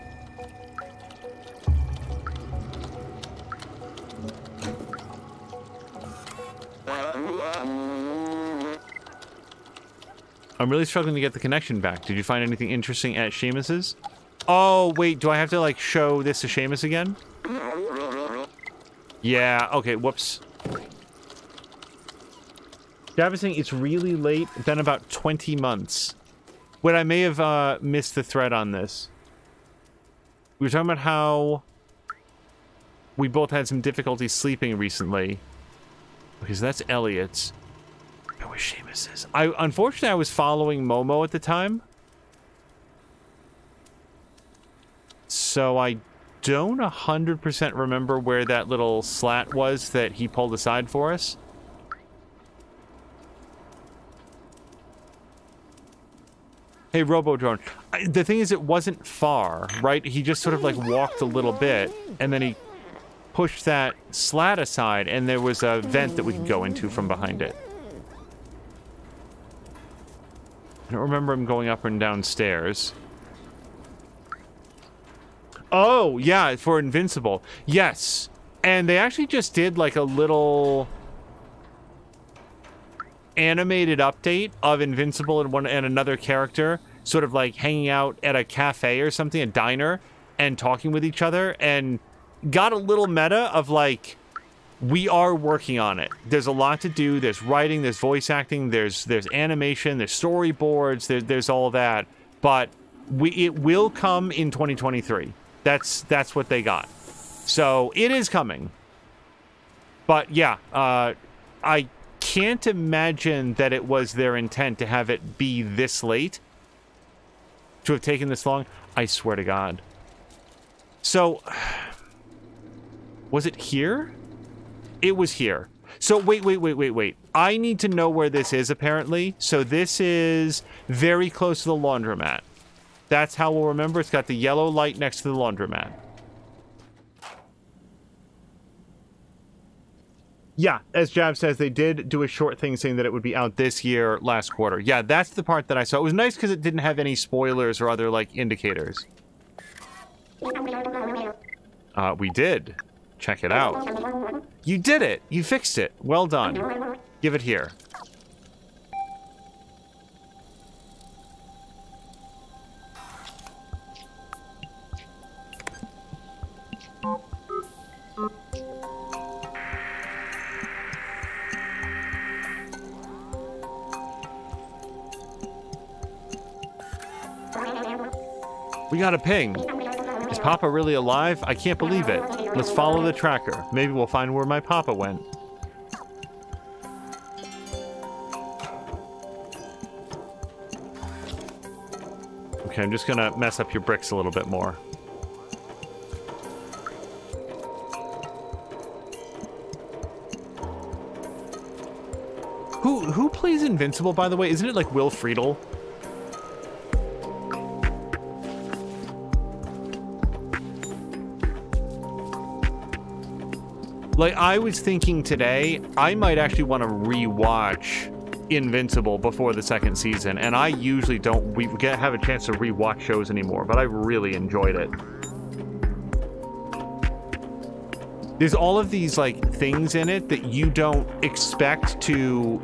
I'm really struggling to get the connection back. Did you find anything interesting at Seamus's? Oh, wait, do I have to, like, show this to Seamus again? Yeah, okay, whoops. Jav is saying it's really late, then about 20 months. Wait, I may have missed the thread on this. We were talking about how we both had some difficulty sleeping recently. Because that's Elliot's. I wish Seamus's. Unfortunately, I was following Momo at the time. So I don't 100% remember where that little slat was that he pulled aside for us. Hey, Robodrone. The thing is, it wasn't far, right? He just sort of, like, walked a little bit, and then he pushed that slat aside, and there was a vent that we could go into from behind it. I don't remember him going up and down stairs. Oh, yeah, for Invincible. Yes. And they actually just did, like, a little animated update of Invincible and another character sort of, like, hanging out at a cafe or something, a diner, and talking with each other, and got a little meta of, like, we are working on it. There's a lot to do. There's writing, there's voice acting, there's animation, there's storyboards, there's all that. But it will come in 2023. That's what they got. So it is coming. But yeah, I can't imagine that it was their intent to have it be this late. To have taken this long. I swear to God. So, was it here? It was here. So, wait. I need to know where this is, apparently. So this is very close to the laundromat. That's how we'll remember. It's got the yellow light next to the laundromat. Yeah, as Jav says, they did do a short thing saying that it would be out this year, last quarter. Yeah, that's the part that I saw. It was nice because it didn't have any spoilers or other, like, indicators. We did. Check it out. You did it! You fixed it. Well done. Give it here. We got a ping. Is Papa really alive? I can't believe it. Let's follow the tracker. Maybe we'll find where my Papa went. Okay, I'm just gonna mess up your bricks a little bit more. Who plays Invincible, by the way? Isn't it like Will Friedle? Like, I was thinking today, I might actually want to rewatch Invincible before the second season, and I usually don't have a chance to rewatch shows anymore, but I really enjoyed it. There's all of these, like, things in it that you don't expect to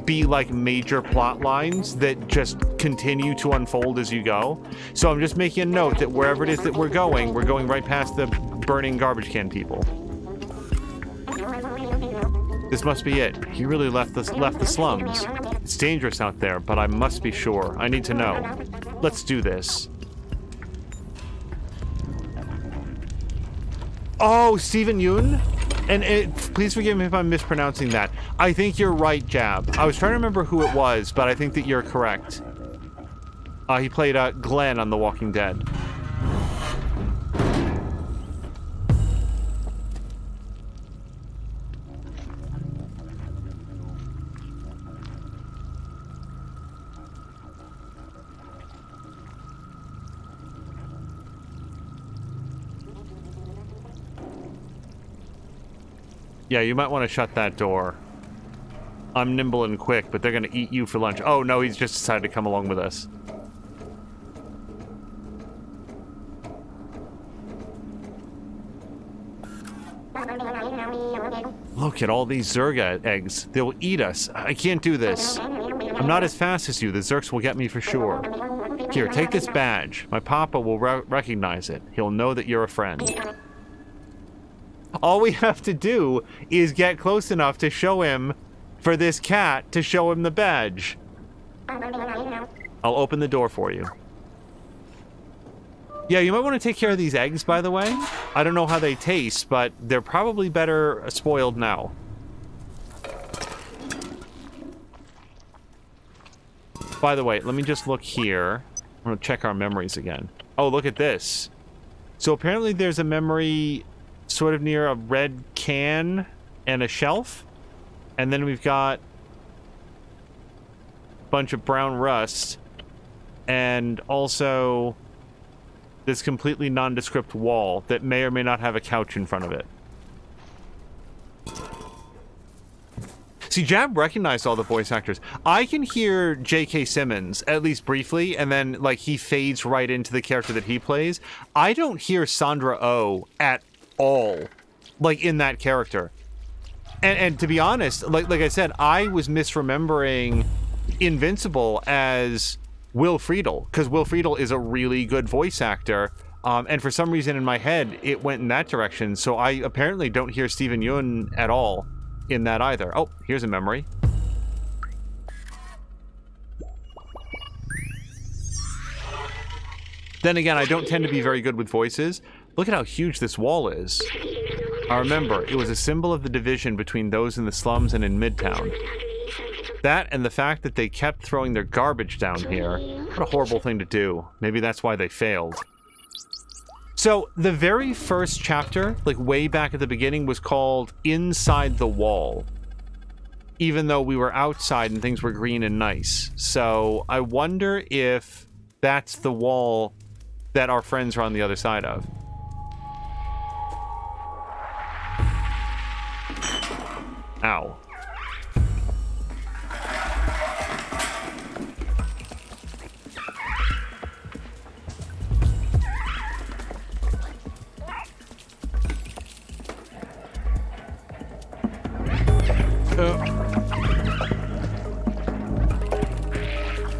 be, like, major plot lines that just continue to unfold as you go. So I'm just making a note that wherever it is that we're going right past the burning garbage can people. This must be it. He really left the slums. It's dangerous out there, but I must be sure. I need to know. Let's do this. Oh, Stephen Yoon? And please forgive me if I'm mispronouncing that. I think you're right, Jab. I was trying to remember who it was, but I think that you're correct. He played Glenn on The Walking Dead. Yeah, you might want to shut that door. I'm nimble and quick, but they're going to eat you for lunch. Oh, no, he's just decided to come along with us. Look at all these Zerga eggs. They'll eat us. I can't do this. I'm not as fast as you. The Zerks will get me for sure. Here, take this badge. My papa will recognize it. He'll know that you're a friend. All we have to do is get close enough to show him, for this cat, to show him the badge. I'll open the door for you. Yeah, you might want to take care of these eggs, by the way. I don't know how they taste, but they're probably better spoiled now. By the way, let me just look here. I'm going to check our memories again. Oh, look at this. So apparently there's a memory sort of near a red can and a shelf. And then we've got a bunch of brown rust. And also this completely nondescript wall that may or may not have a couch in front of it. See, Jab recognized all the voice actors. I can hear J.K. Simmons, at least briefly, and then, like, he fades right into the character that he plays. I don't hear Sandra Oh at all, like, in that character. And to be honest, like I said, I was misremembering Invincible as Will Friedle, because Will Friedle is a really good voice actor, and for some reason in my head, it went in that direction, so I apparently don't hear Stephen Yeun at all in that either. Oh, here's a memory. Then again, I don't tend to be very good with voices. Look at how huge this wall is. I remember, it was a symbol of the division between those in the slums and in Midtown. That and the fact that they kept throwing their garbage down here. What a horrible thing to do. Maybe that's why they failed. So, the very first chapter, like way back at the beginning, was called Inside the Wall. Even though we were outside and things were green and nice. So, I wonder if that's the wall that our friends are on the other side of. Ow.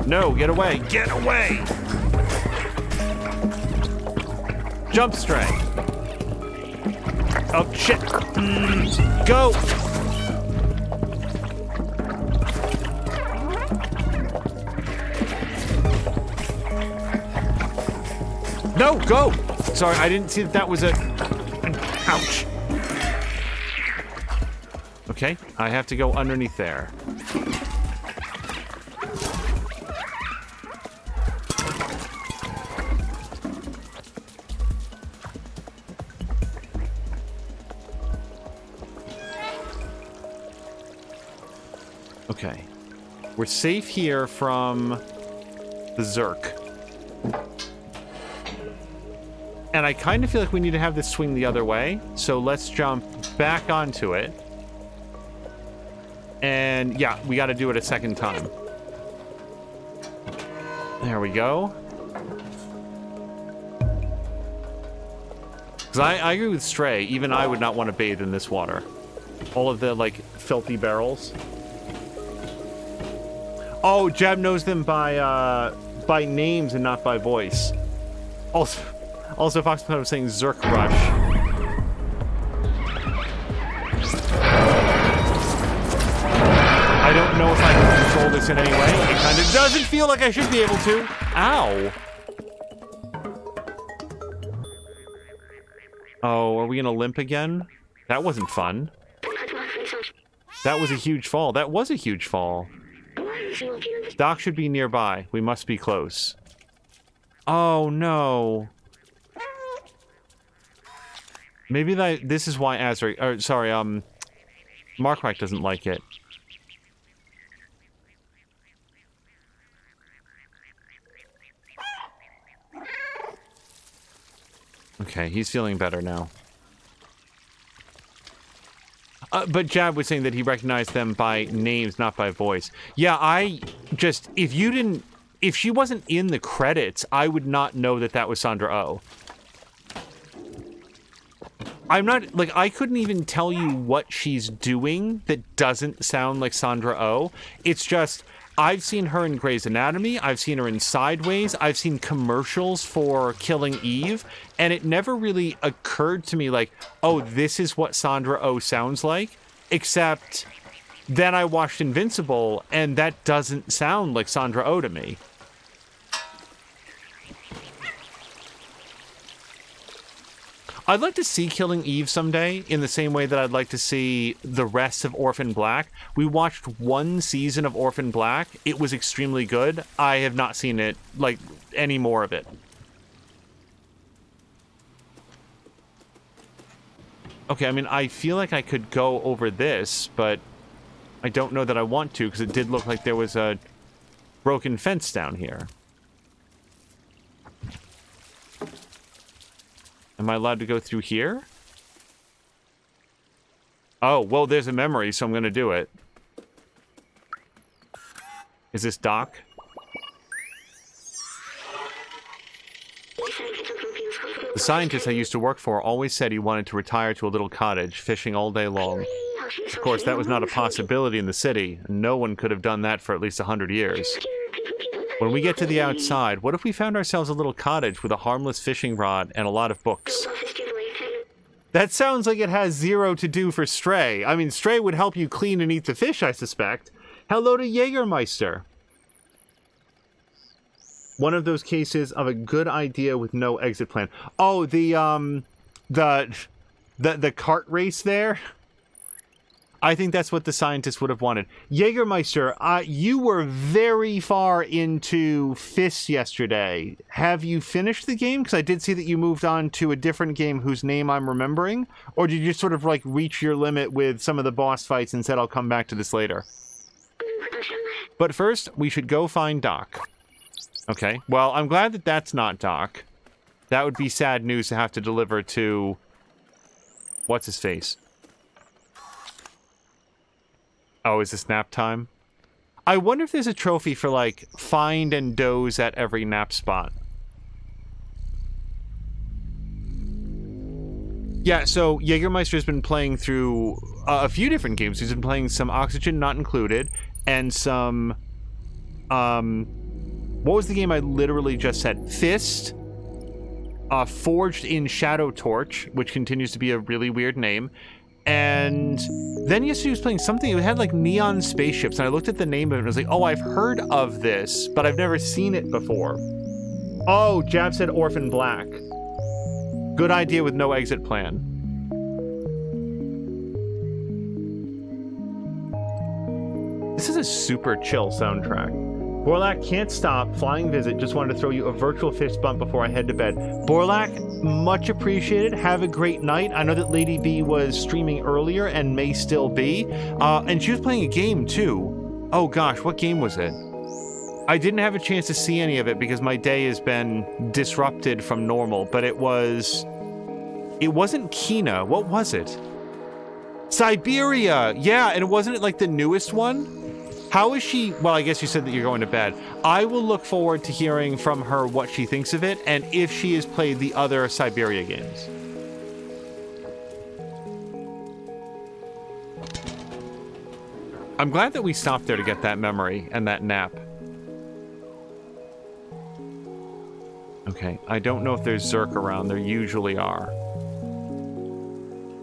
No, get away! Get away! Jump stray. Oh, shit. Go! No, go! Sorry, I didn't see that that was a... Ouch. Okay, I have to go underneath there. Okay. We're safe here from the Zerk. And I kind of feel like we need to have this swing the other way. So let's jump back onto it. And yeah, we got to do it a second time. There we go. Because I agree with Stray. Even I would not want to bathe in this water. All of the, like, filthy barrels. Oh, Jab knows them by names and not by voice. Also Fox was saying Zerk Rush. listen anyway. It kind of doesn't feel like I should be able to. Ow. Oh, are we gonna limp again? That wasn't fun. That was a huge fall. That was a huge fall. Doc should be nearby. We must be close. Oh, no. Maybe this is why Azri... Or, sorry, Markwhack doesn't like it. Okay, he's feeling better now. But Jab was saying that he recognized them by names, not by voice. Yeah, if she wasn't in the credits, I would not know that that was Sandra Oh. I'm not, like, I couldn't even tell you what she's doing that doesn't sound like Sandra Oh. It's just, I've seen her in Grey's Anatomy, I've seen her in Sideways, I've seen commercials for Killing Eve, and it never really occurred to me like, oh, this is what Sandra Oh sounds like, except then I watched Invincible, and that doesn't sound like Sandra Oh to me. I'd like to see Killing Eve someday in the same way that I'd like to see the rest of Orphan Black. We watched one season of Orphan Black. It was extremely good. I have not seen it, like, any more of it. Okay, I mean, I feel like I could go over this, but I don't know that I want to, because it did look like there was a broken fence down here. Am I allowed to go through here? Oh, well, there's a memory, so I'm going to do it. Is this Doc? The scientist I used to work for always said he wanted to retire to a little cottage, fishing all day long. Of course, that was not a possibility in the city. No one could have done that for at least 100 years. When we get to the outside, what if we found ourselves a little cottage with a harmless fishing rod and a lot of books? That sounds like it has zero to do for Stray. I mean, Stray would help you clean and eat the fish, I suspect. Hello to Jägermeister. One of those cases of a good idea with no exit plan. Oh, the cart race there? I think that's what the scientists would have wanted. Jägermeister, you were very far into Fist yesterday. Have you finished the game? Because I did see that you moved on to a different game whose name I'm remembering. Or did you just sort of, like, reach your limit with some of the boss fights and said, I'll come back to this later? But first, we should go find Doc. Okay, well, I'm glad that that's not Doc. That would be sad news to have to deliver to... What's-his-face? Oh, is this nap time? I wonder if there's a trophy for, like, find and doze at every nap spot. Yeah, so Jägermeister's been playing through a few different games. He's been playing some Oxygen Not Included, and some, what was the game I literally just said? Fist, Forged in Shadow Torch, which continues to be a really weird name, and then yesterday he was playing something, it had like neon spaceships, and I looked at the name of it and I was like, oh, I've heard of this, but I've never seen it before. Oh, Jab said Orphan Black. Good idea with no exit plan. This is a super chill soundtrack. Borlak, can't stop. Flying visit. Just wanted to throw you a virtual fist bump before I head to bed. Borlak, much appreciated. Have a great night. I know that Lady B was streaming earlier and may still be. And she was playing a game too. Oh gosh, what game was it? I didn't have a chance to see any of it because my day has been disrupted from normal, but it wasn't Kina. What was it? Siberia! Yeah, and wasn't it like the newest one? How is she? Well, I guess you said that you're going to bed. I will look forward to hearing from her what she thinks of it and if she has played the other Siberia games. I'm glad that we stopped there to get that memory and that nap. Okay, I don't know if there's Zerk around. There usually are.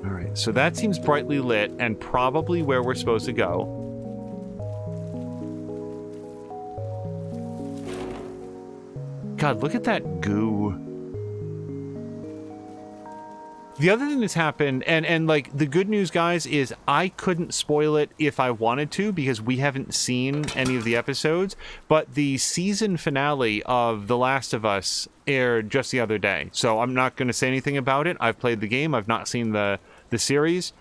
Alright, so that seems brightly lit and probably where we're supposed to go. God, look at that goo. The other thing that's happened, and like the good news, guys, is I couldn't spoil it if I wanted to because we haven't seen any of the episodes, but the season finale of The Last of Us aired just the other day. So I'm not going to say anything about it. I've played the game. I've not seen the series.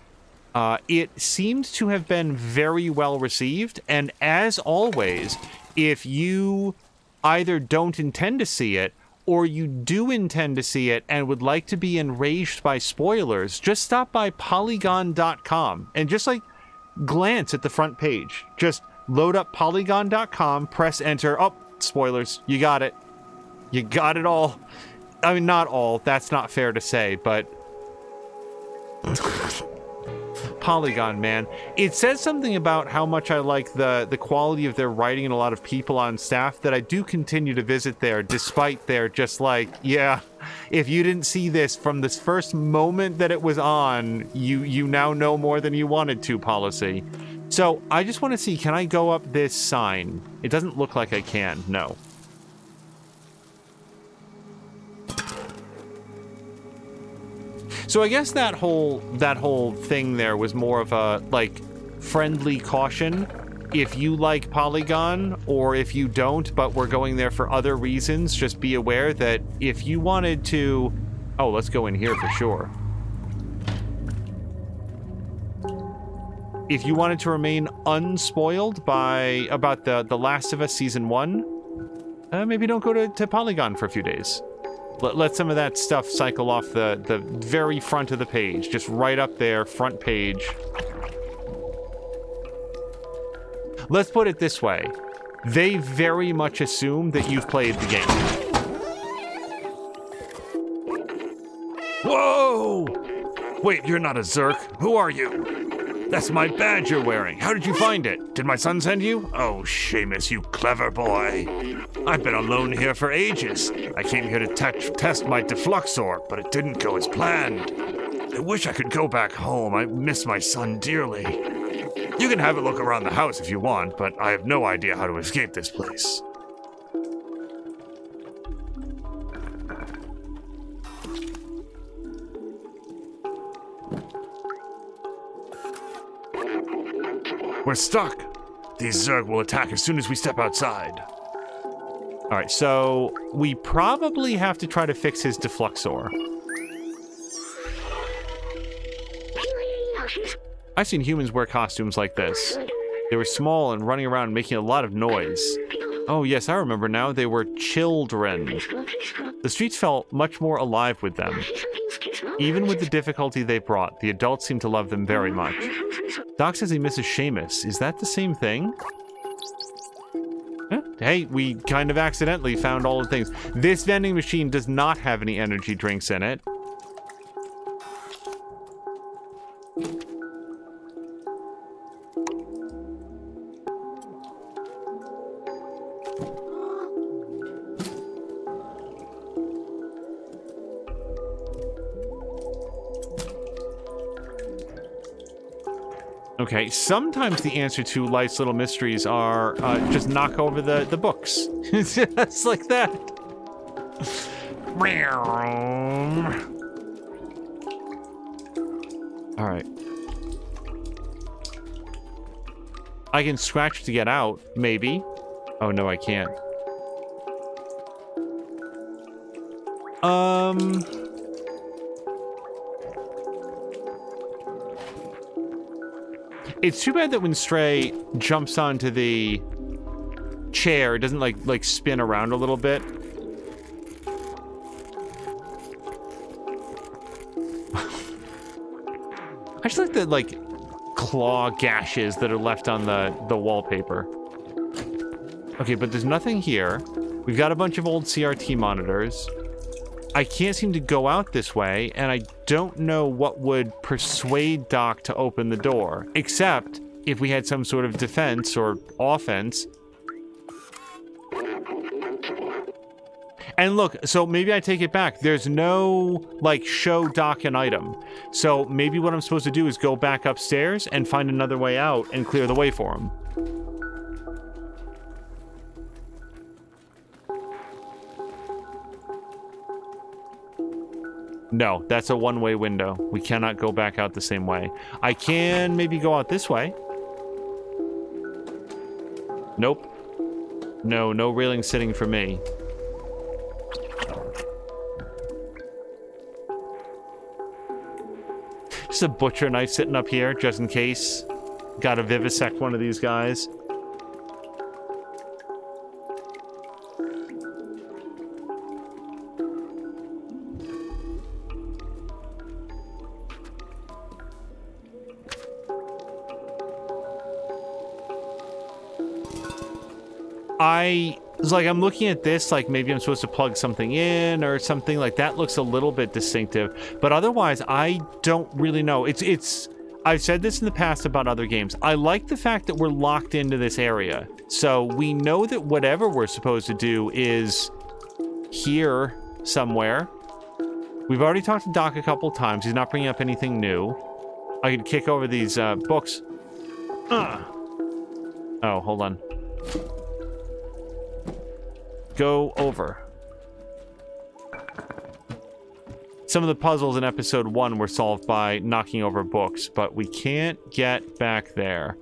It seemed to have been very well received, and as always, if you either don't intend to see it or you do intend to see it and would like to be enraged by spoilers, just stop by polygon.com and just like glance at the front page. Just load up polygon.com, press enter. Oh, spoilers. You got it. You got it all. I mean, not all. That's not fair to say, but Polygon, man. It says something about how much I like the quality of their writing and a lot of people on staff that I do continue to visit there, despite their just like, yeah, if you didn't see this from this first moment that it was on, you now know more than you wanted to policy. So I just want to see, can I go up this sign? It doesn't look like I can, no. So I guess that whole thing there was more of a, like, friendly caution. If you like Polygon, or if you don't, but we're going there for other reasons, just be aware that if you wanted to... Oh, let's go in here for sure. If you wanted to remain unspoiled by about the Last of Us Season 1, maybe don't go to Polygon for a few days. Let some of that stuff cycle off the very front of the page. Just right up there, front page. Let's put it this way. They very much assume that you've played the game. Whoa! Wait, you're not a Zerk. Who are you? That's my badge you're wearing. How did you find it? Did my son send you? Oh, Seamus, you clever boy. I've been alone here for ages. I came here to test my defluxor, but it didn't go as planned. I wish I could go back home. I miss my son dearly. You can have a look around the house if you want, but I have no idea how to escape this place. We're stuck. These Zerg will attack as soon as we step outside. All right, so we probably have to try to fix his defluxor. I've seen humans wear costumes like this. They were small and running around making a lot of noise. Oh yes, I remember now. They were children. The streets felt much more alive with them. Even with the difficulty they brought, the adults seemed to love them very much. Doc says he misses Seamus. Is that the same thing? Hey, we kind of accidentally found all the things. This vending machine does not have any energy drinks in it. Okay, sometimes the answer to life's little mysteries are just knock over the books. Just like that. All right. I can scratch to get out, maybe. Oh, no, I can't. It's too bad that when Stray jumps onto the chair, it doesn't like spin around a little bit. I just like the claw gashes that are left on the wallpaper. Okay, but there's nothing here. We've got a bunch of old CRT monitors. I can't seem to go out this way, and I don't know what would persuade Doc to open the door, except if we had some sort of defense or offense. And look, so maybe I take it back. There's no, show Doc an item. So maybe what I'm supposed to do is go back upstairs and find another way out and clear the way for him. No, that's a one-way window. We cannot go back out the same way. I can maybe go out this way. Nope. No, no railing sitting for me. Just a butcher knife sitting up here, just in case. Gotta vivisect one of these guys. I'm looking at this, like maybe I'm supposed to plug something in or something like that. Looks a little bit distinctive, but otherwise I don't really know. I've said this in the past about other games. I like the fact that we're locked into this area. So we know that whatever we're supposed to do is here somewhere. We've already talked to Doc a couple times. He's not bringing up anything new. I could kick over these books. Oh, hold on. Go over. Some of the puzzles in episode 1 were solved by knocking over books, but we can't get back there.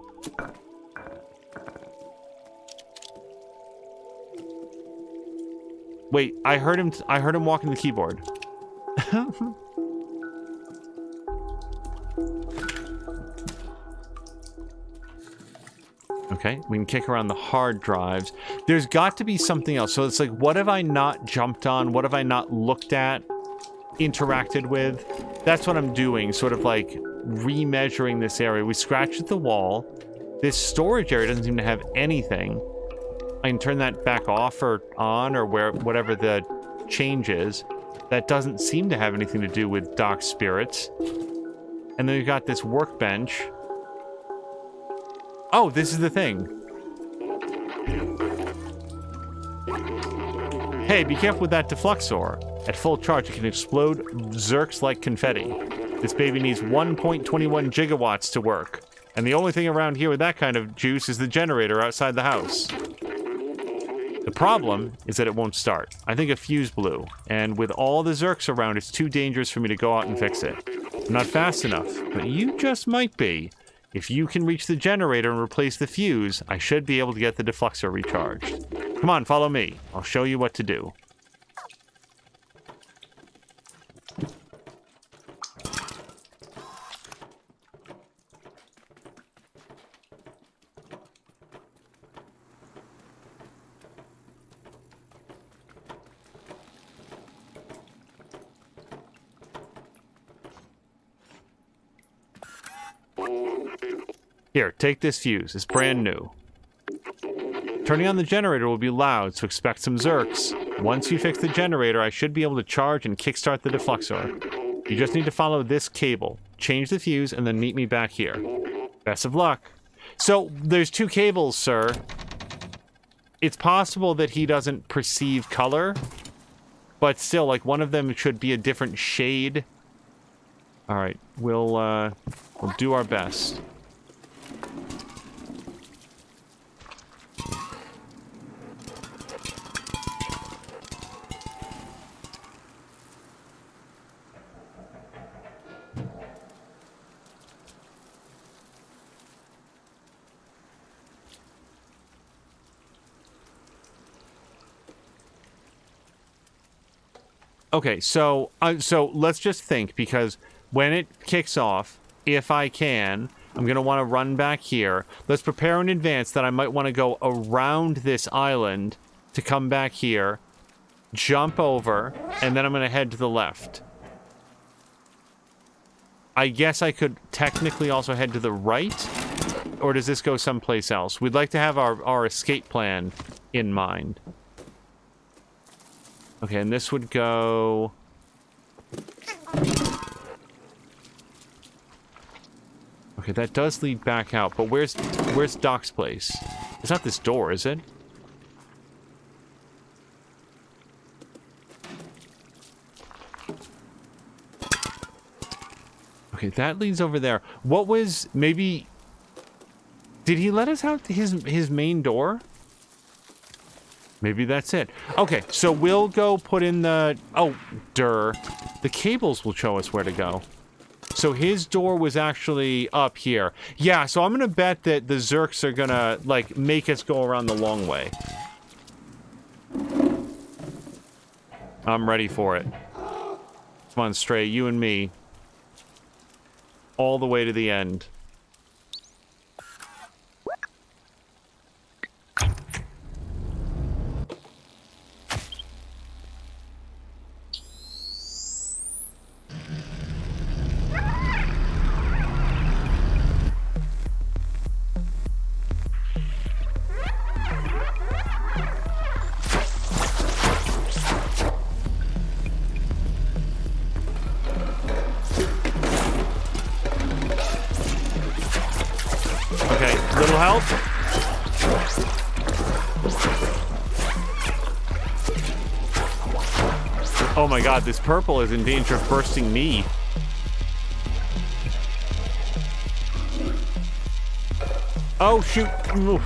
Wait, I heard him walking the keyboard. Okay, we can kick around the hard drives. There's got to be something else. So it's like, what have I not jumped on? What have I not looked at, interacted with? That's what I'm doing, sort of like remeasuring this area. We scratched at the wall. This storage area doesn't seem to have anything. I can turn that back off or on or whatever the change is. That doesn't seem to have anything to do with Doc's spirits. And then we've got this workbench. Oh, this is the thing. Hey, be careful with that defluxor. At full charge, it can explode zerks like confetti. This baby needs 1.21 gigawatts to work. And the only thing around here with that kind of juice is the generator outside the house. The problem is that it won't start. I think a fuse blew. And with all the zerks around, it's too dangerous for me to go out and fix it. I'm not fast enough, but you just might be. If you can reach the generator and replace the fuse, I should be able to get the defluxor recharged. Come on, follow me. I'll show you what to do. Here, take this fuse. It's brand new. Turning on the generator will be loud, so expect some zerks. Once you fix the generator, I should be able to charge and kickstart the defluxor. You just need to follow this cable. Change the fuse, and then meet me back here. Best of luck. So, there's 2 cables, sir. It's possible that he doesn't perceive color, but still, like, one of them should be a different shade. Alright, we'll do our best. Okay, so let's just think, because when it kicks off, if I can, I'm going to want to run back here. Let's prepare in advance that I might want to go around this island to come back here, jump over, and then I'm going to head to the left. I guess I could technically also head to the right, or does this go someplace else? We'd like to have our escape plan in mind. Okay, and this would go... Okay, that does lead back out, but where's Doc's place? It's not this door, is it? Okay, that leads over there. What was... maybe... Did he let us out his main door? Maybe that's it. Okay, so we'll go put in the... Oh, the cables will show us where to go. So his door was actually up here. Yeah, so I'm gonna bet that the Zerks are gonna, like, make us go around the long way. I'm ready for it. Come on, Stray, you and me. All the way to the end. Help. Oh my god, this purple is in danger of bursting me. Oh shoot. Oof.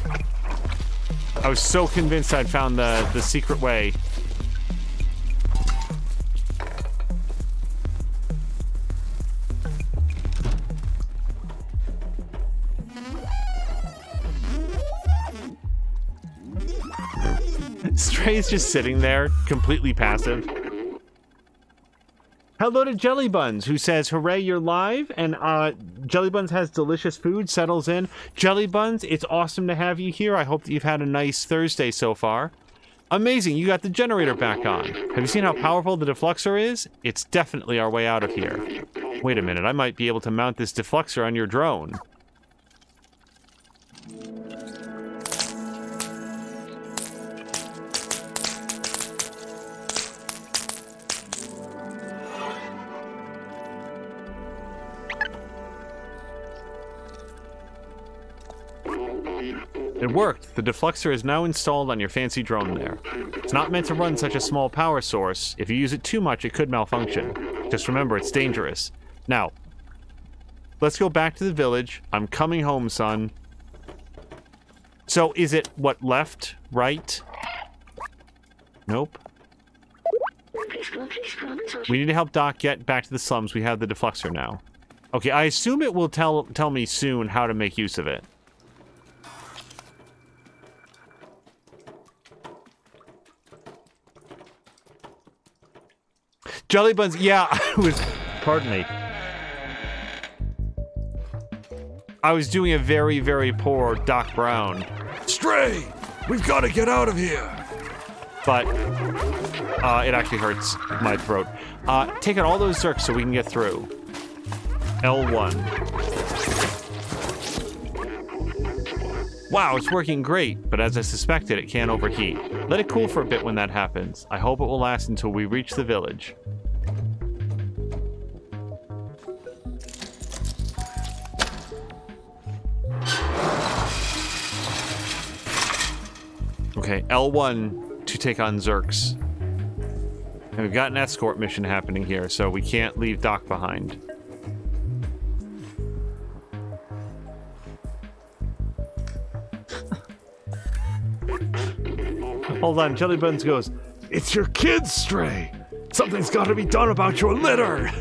I was so convinced I'd found the secret way. Stray's just sitting there, completely passive. Hello to Jelly Buns, who says, hooray, you're live, and Jelly Buns has delicious food, settles in. Jelly Buns, it's awesome to have you here. I hope that you've had a nice Thursday so far. Amazing, you got the generator back on. Have you seen how powerful the defluxer is? It's definitely our way out of here. Wait a minute, I might be able to mount this defluxer on your drone. It worked. The defluxer is now installed on your fancy drone there. It's not meant to run such a small power source. If you use it too much, it could malfunction. Just remember, it's dangerous. Now, let's go back to the village. I'm coming home, son. So, is it, what, left? Right? Nope. We need to help Doc get back to the slums. We have the defluxer now. Okay, I assume it will tell me soon how to make use of it. Jelly Buns, yeah, pardon me. I was doing a very, very poor Doc Brown. Stray! We've got to get out of here! But, it actually hurts my throat. Take out all those Zerks so we can get through. L1. Wow, it's working great, but as I suspected, it can overheat. Let it cool for a bit when that happens. I hope it will last until we reach the village. Okay, L1 to take on Zerks. And we've got an escort mission happening here, so we can't leave Doc behind. Hold on, Jelly Buns goes, "It's your kids, Stray! Something's got to be done about your litter!"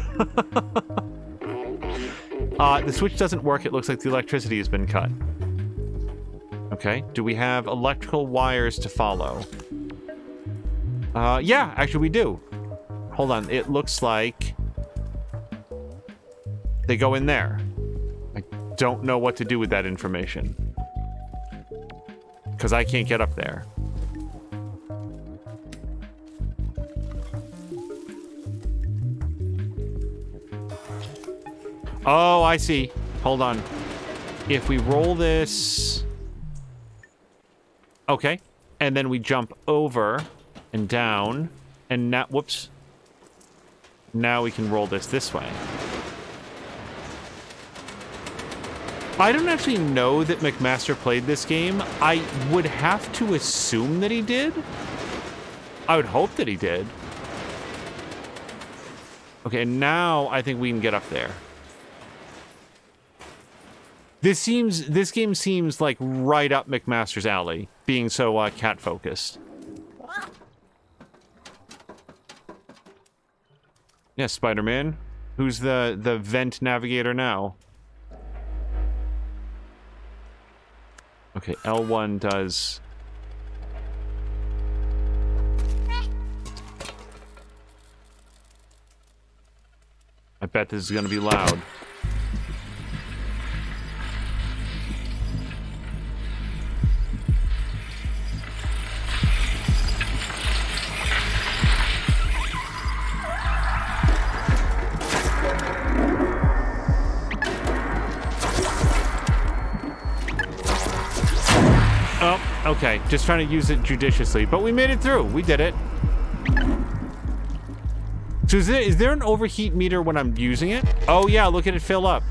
The switch doesn't work. It looks like the electricity has been cut. Okay, do we have electrical wires to follow? Yeah, actually we do. Hold on, it looks like they go in there. I don't know what to do with that information. Because I can't get up there. Oh, I see. Hold on. If we roll this... Okay. And then we jump over and down. And now... Whoops. Now we can roll this way. I don't actually know that McMaster played this game. I would have to assume that he did. I would hope that he did. Okay, now I think we can get up there. This game seems like right up McMaster's alley, being so cat-focused. Yes, Spider-Man. Who's the vent navigator now? Okay, L1 does... I bet this is going to be loud. Oh, okay. Just trying to use it judiciously. But we made it through. We did it. So is there an overheat meter when I'm using it? Oh, yeah. Look at it fill up.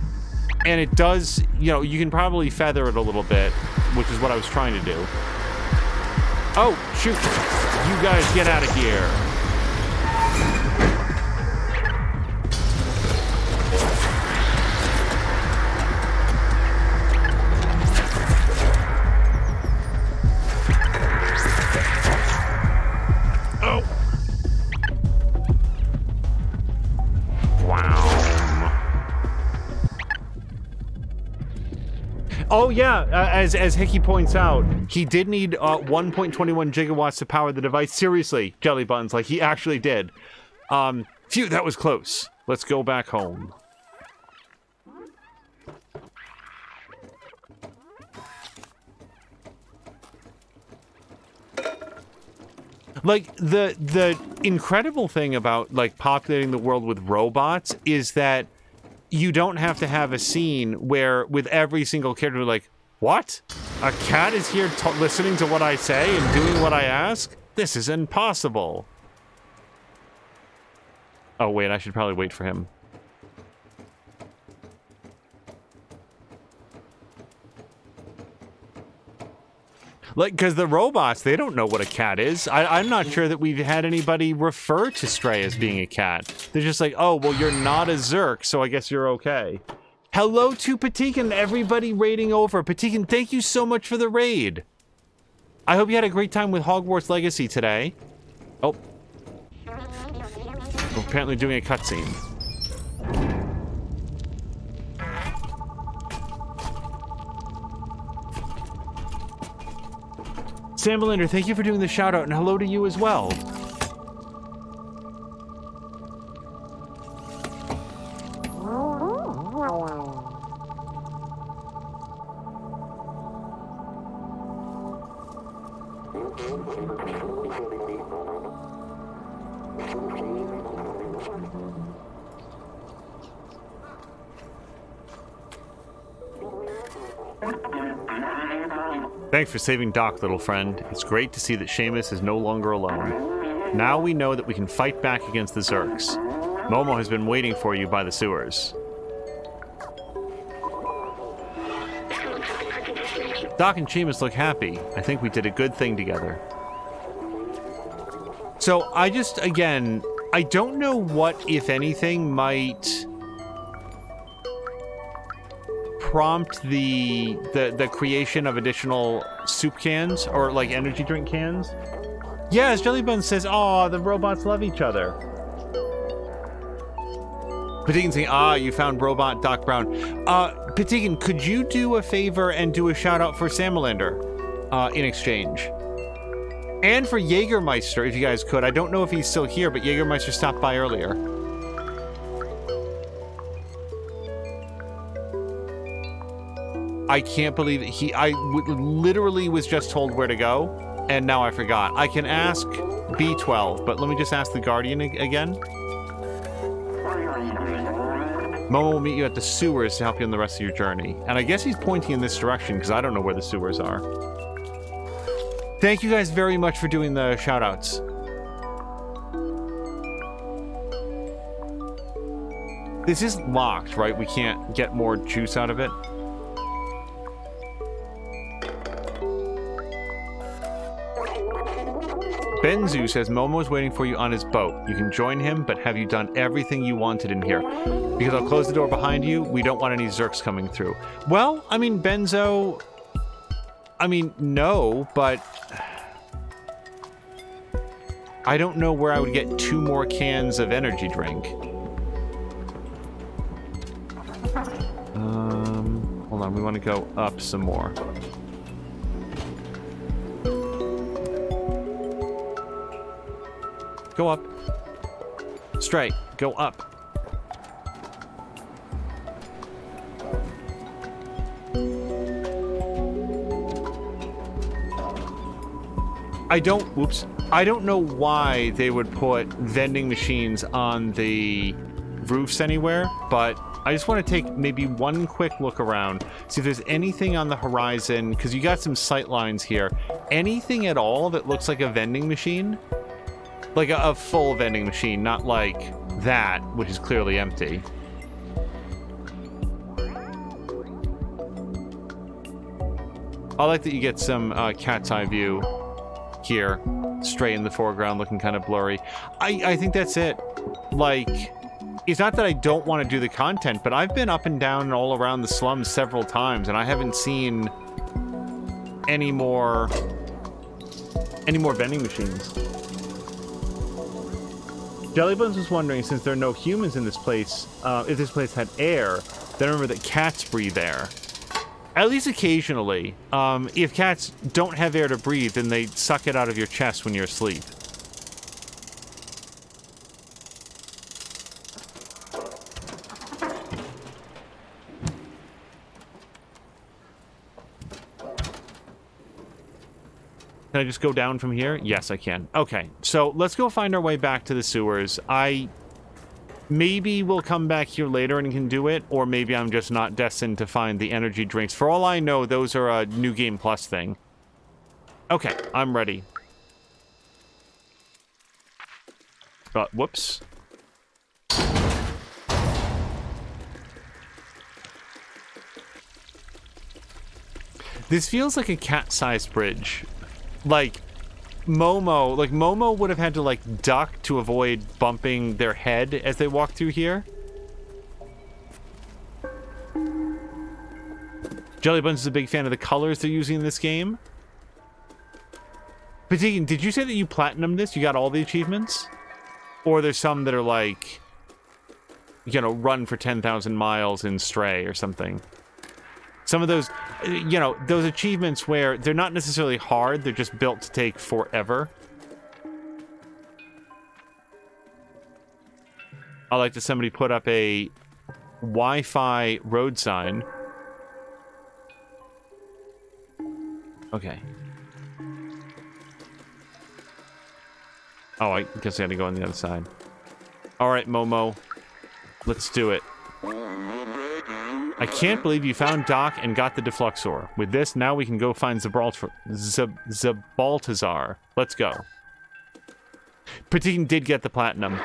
And it does, you know, you can probably feather it a little bit, which is what I was trying to do. Oh, shoot. You guys get out of here. Oh yeah, as Hickey points out, he did need 1.21 gigawatts to power the device. Seriously, Jelly Buns, like he actually did. Phew, that was close. Let's go back home. Like the incredible thing about like populating the world with robots is that you don't have to have a scene where with every single character like, what? A cat is here listening to what I say and doing what I ask? This is impossible. Oh wait, I should probably wait for him. Like, because the robots, they don't know what a cat is. I'm not sure that we've had anybody refer to Stray as being a cat. They're just like, oh, well, you're not a Zerk, so I guess you're okay. Hello to Patikin, everybody raiding over. Patikin, thank you so much for the raid. I hope you had a great time with Hogwarts Legacy today. Oh. We're apparently doing a cutscene. Sam Melinda, thank you for doing the shout out, and hello to you as well. Thanks for saving Doc, little friend. It's great to see that Seamus is no longer alone. Now we know that we can fight back against the Zerks. Momo has been waiting for you by the sewers. Doc and Seamus look happy. I think we did a good thing together. So I just, again, I don't know what, if anything, might prompt the creation of additional soup cans or like energy drink cans. Yeah, as Jellybun says, oh, the robots love each other. Patikin saying, ah, you found robot Doc Brown. Patikin, could you do a favor and do a shout out for Samalander in exchange? And for Jägermeister, if you guys could. I don't know if he's still here, but Jägermeister stopped by earlier. I can't believe it. I literally was just told where to go, and now I forgot. I can ask B12, but let me just ask the Guardian again. Momo will meet you at the sewers to help you on the rest of your journey. And I guess he's pointing in this direction, because I don't know where the sewers are. Thank you guys very much for doing the shout-outs. This is locked, right? We can't get more juice out of it. Benzu says Momo's waiting for you on his boat. You can join him, but have you done everything you wanted in here? Because I'll close the door behind you. We don't want any Zerks coming through. Well, I mean, Benzo... I mean, no, but... I don't know where I would get 2 more cans of energy drink. hold on. We want to go up some more. Go up. Straight. Go up. I don't know why they would put vending machines on the roofs anywhere, but I just want to take maybe one quick look around, see if there's anything on the horizon, because you got some sight lines here. Anything at all that looks like a vending machine? Like a full vending machine, not like that, which is clearly empty. I like that you get some cat's eye view here, straight in the foreground, looking kind of blurry. I think that's it. Like, it's not that I don't want to do the content, but I've been up and down and all around the slums several times, and I haven't seen any more vending machines. Jellybuns was wondering, since there are no humans in this place, if this place had air. Then remember that cats breathe air. At least occasionally. If cats don't have air to breathe, then they suck it out of your chest when you're asleep. Can I just go down from here? Yes, I can. Okay, so let's go find our way back to the sewers. Maybe we'll come back here later and can do it, or maybe I'm just not destined to find the energy drinks. For all I know, those are a New Game Plus thing. Okay, I'm ready. Whoops. This feels like a cat-sized bridge. Like Momo would have had to, like, duck to avoid bumping their head as they walk through here. Jellybuns is a big fan of the colors they're using in this game. Patigan, did you say that you platinumed this? You got all the achievements? Or there's some that are like, you know, run for 10,000 miles in Stray or something. Some of those, you know, those achievements where they're not necessarily hard, they're just built to take forever. I like that somebody put up a Wi-Fi road sign. Okay. Oh, I guess I had to go on the other side. Alright, Momo. Let's do it. I can't believe you found Doc and got the defluxor. With this, now we can go find Zabaltazar. Let's go. Patikin did get the platinum.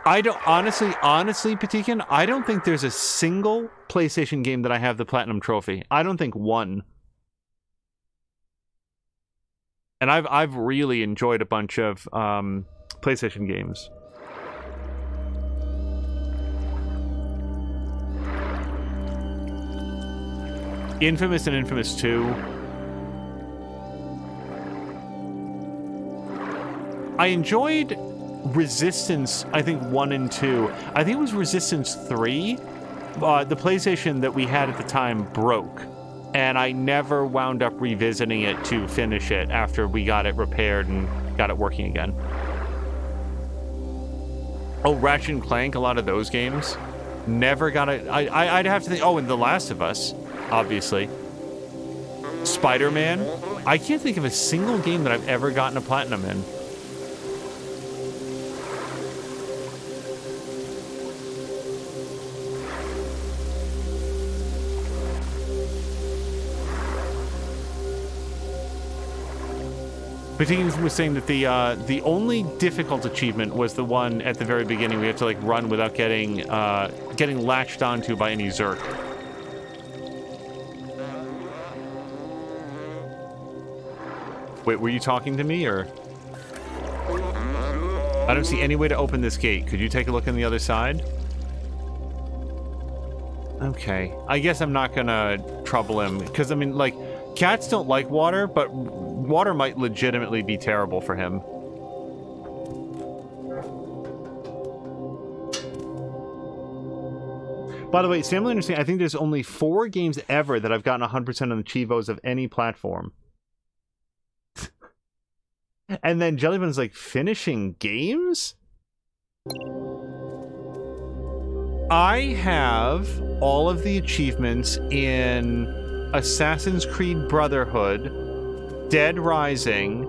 I don't... Honestly, Patikin, I don't think there's a single PlayStation game that I have the platinum trophy. I don't think one. And I've really enjoyed a bunch of PlayStation games. Infamous and Infamous 2. I enjoyed Resistance, I think 1 and 2. I think it was Resistance 3. The PlayStation that we had at the time broke. And I never wound up revisiting it to finish it after we got it repaired and got it working again. Oh, Ratchet and Clank, a lot of those games. Never got it. I'd have to think, oh, and The Last of Us, obviously. Spider-Man. I can't think of a single game that I've ever gotten a platinum in. Patikin was saying that the only difficult achievement was the one at the very beginning. We have to like run without getting latched onto by any Zerk. Wait, were you talking to me or? I don't see any way to open this gate. Could you take a look on the other side? Okay, I guess I'm not gonna trouble him because I mean, like, cats don't like water, but water might legitimately be terrible for him. By the way, Family Understand, I think there's only 4 games ever that I've gotten 100% on the Chivos of any platform. And then Jellybun's like, finishing games? I have all of the achievements in Assassin's Creed Brotherhood, Dead Rising,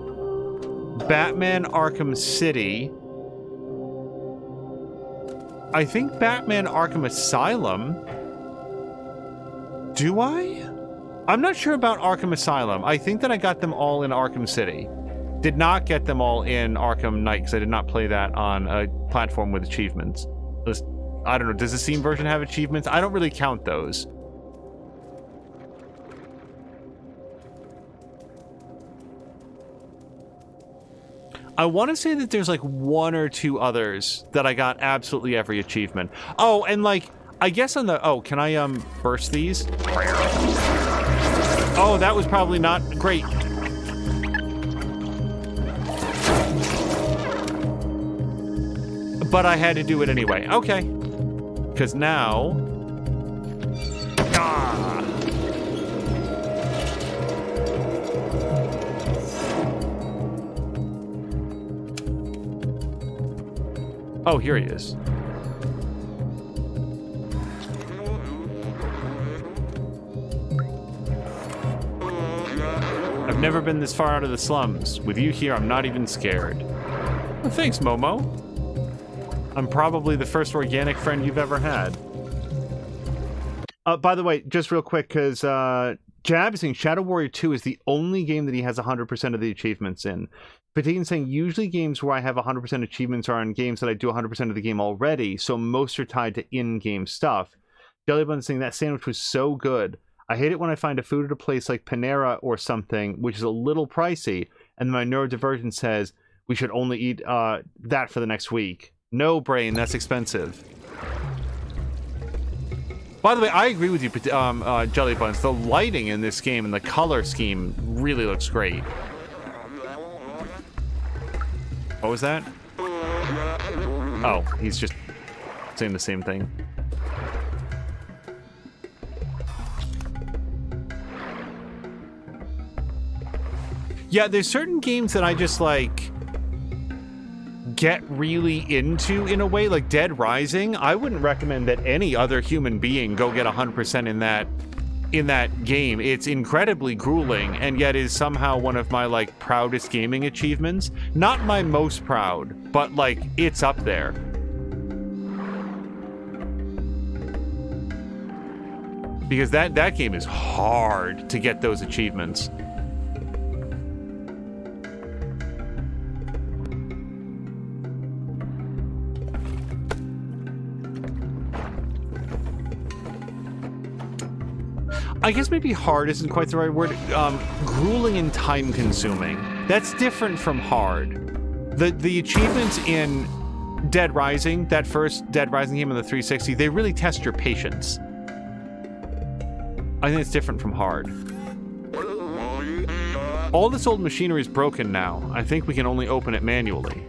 Batman Arkham City, I think Batman Arkham Asylum. Do I? I'm not sure about Arkham Asylum. I think that I got them all in Arkham City. Did not get them all in Arkham Knight, because I did not play that on a platform with achievements. I don't know, does the Steam version have achievements? I don't really count those. I want to say that there's like 1 or 2 others that I got absolutely every achievement. Oh, and like, I guess on the... Oh, can I, burst these? Oh, that was probably not great. But I had to do it anyway. Okay. Because now... Ah! Oh, here he is. I've never been this far out of the slums. With you here, I'm not even scared. Well, thanks, Momo. I'm probably the first organic friend you've ever had. By the way, just real quick, because Jab is saying Shadow Warrior 2 is the only game that he has 100% of the achievements in. Patine's saying, usually games where I have 100% achievements are in games that I do 100% of the game already, so most are tied to in-game stuff. Jellybun's saying, that sandwich was so good. I hate it when I find a food at a place like Panera or something, which is a little pricey, and my neurodivergent says, we should only eat that for the next week. No, Brain, that's expensive. By the way, I agree with you, Jellybuns. The lighting in this game and the color scheme really looks great. What was that? Oh, he's just saying the same thing. Yeah, there's certain games that I just, like, get really into in a way, like Dead Rising. I wouldn't recommend that any other human being go get 100% in that game. It's incredibly grueling, and yet is somehow one of my, like, proudest gaming achievements. Not my most proud, but, like, it's up there. Because that game is hard to get those achievements. I guess maybe hard isn't quite the right word. Grueling and time-consuming. That's different from hard. The achievements in Dead Rising, that first Dead Rising game on the 360, they really test your patience. I think it's different from hard. All this old machinery is broken now. I think we can only open it manually.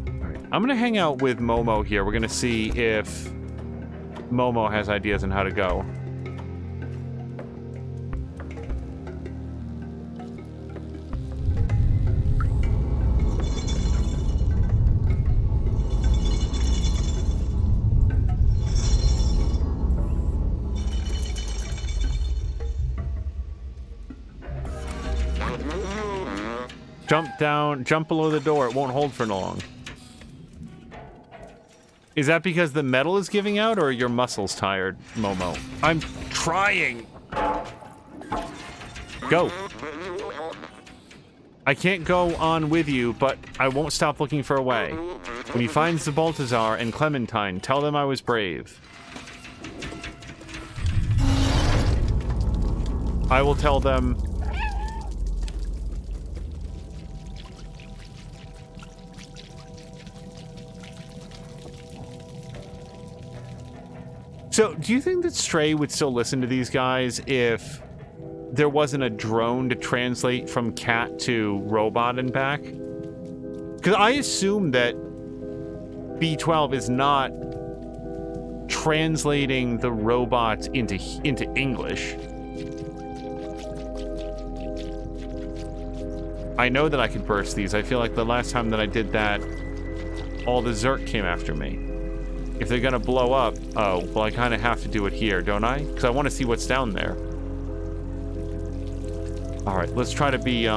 All right. I'm gonna hang out with Momo here. We're gonna see if Momo has ideas on how to go. Jump down, jump below the door. It won't hold for long. Is that because the metal is giving out, or are your muscles tired, Momo? I'm trying. Go. I can't go on with you, but I won't stop looking for a way. When you find Zabaltazar and Clementine, tell them I was brave. I will tell them... So, do you think that Stray would still listen to these guys if there wasn't a drone to translate from cat to robot and back? Because I assume that B12 is not translating the robots into English. I know that I could burst these. I feel like the last time that I did that, all the Zerk came after me. If they're gonna blow up, oh, well, I kind of have to do it here, don't I? Because I want to see what's down there. All right, let's try to be,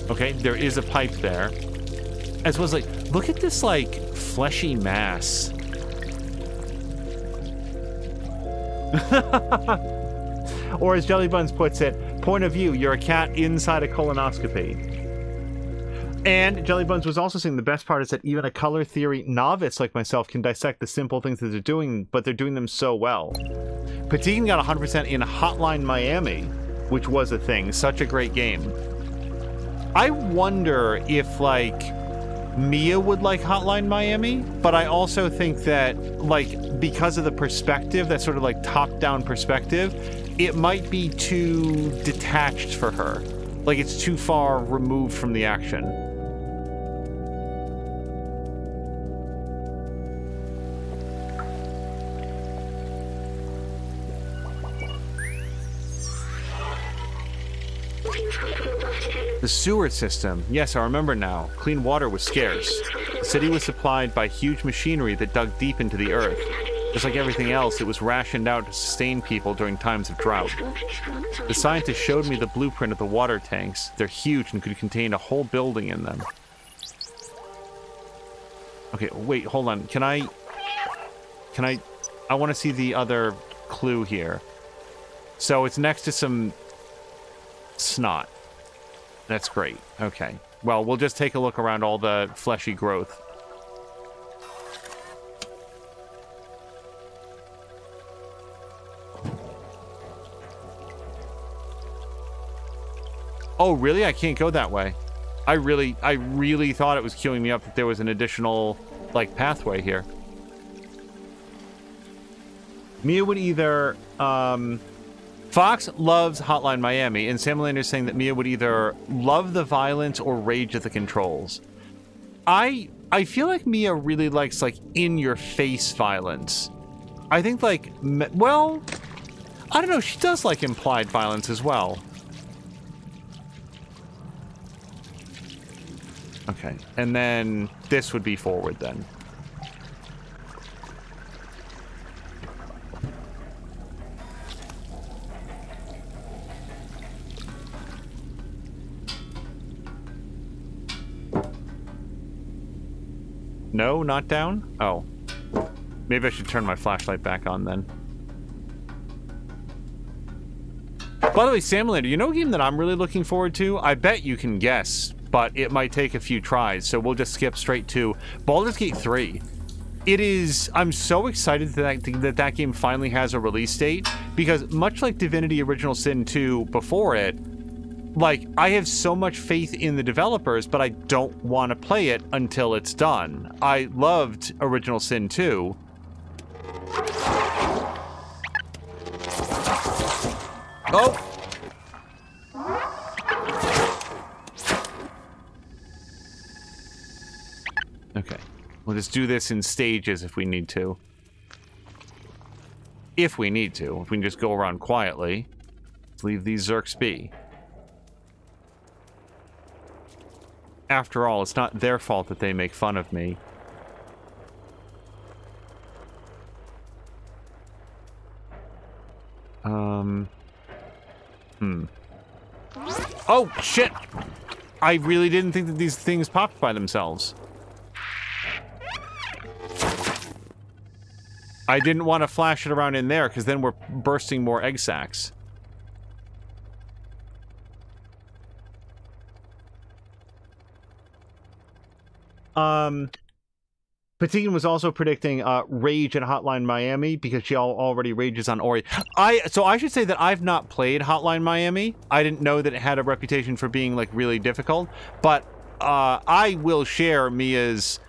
Okay, there is a pipe there. As well as, like, look at this, like, fleshy mass. Or as Jelly Buns puts it, point of view, you're a cat inside a colonoscopy. And Jelly Buns was also saying the best part is that even a color theory novice like myself can dissect the simple things that they're doing, but they're doing them so well. Patine got 100% in Hotline Miami, which was a thing. Such a great game. I wonder if, like, Mia would like Hotline Miami, but I also think that, like, because of the perspective, that sort of, like, top-down perspective, it might be too detached for her. Like, it's too far removed from the action. The sewer system. Yes, I remember now. Clean water was scarce. The city was supplied by huge machinery that dug deep into the earth. Just like everything else, it was rationed out to sustain people during times of drought. The scientist showed me the blueprint of the water tanks. They're huge and could contain a whole building in them. Okay, wait, hold on. I want to see the other clue here. So it's next to some snot. That's great. Okay. Well, we'll just take a look around all the fleshy growth. Oh, really? I can't go that way. I really thought it was queuing me up that there was an additional, like, pathway here. Mia would either, Fox loves Hotline Miami, and Sam Lander's saying that Mia would either love the violence or rage at the controls. I feel like Mia really likes, like, in-your-face violence. I think, like, well, I don't know, she does like implied violence as well. Okay, and then this would be forward then. No, not down? Oh. Maybe I should turn my flashlight back on then. By the way, Samlander, you know a game that I'm really looking forward to? I bet you can guess, but it might take a few tries, so we'll just skip straight to Baldur's Gate 3. It is... I'm so excited that game finally has a release date, because much like Divinity Original Sin 2 before it, like, I have so much faith in the developers, but I don't want to play it until it's done. I loved Original Sin 2. Oh! Okay. We'll just do this in stages if we need to. If we need to. If we can just go around quietly. Let's leave these Zerks be. After all, it's not their fault that they make fun of me. Oh, shit! I really didn't think that these things popped by themselves. I didn't want to flash it around in there, because then we're bursting more egg sacs. Patine was also predicting Rage at Hotline Miami because she already rages on Ori. So I should say that I've not played Hotline Miami. I didn't know that it had a reputation for being, like, really difficult. But I will share Mia's...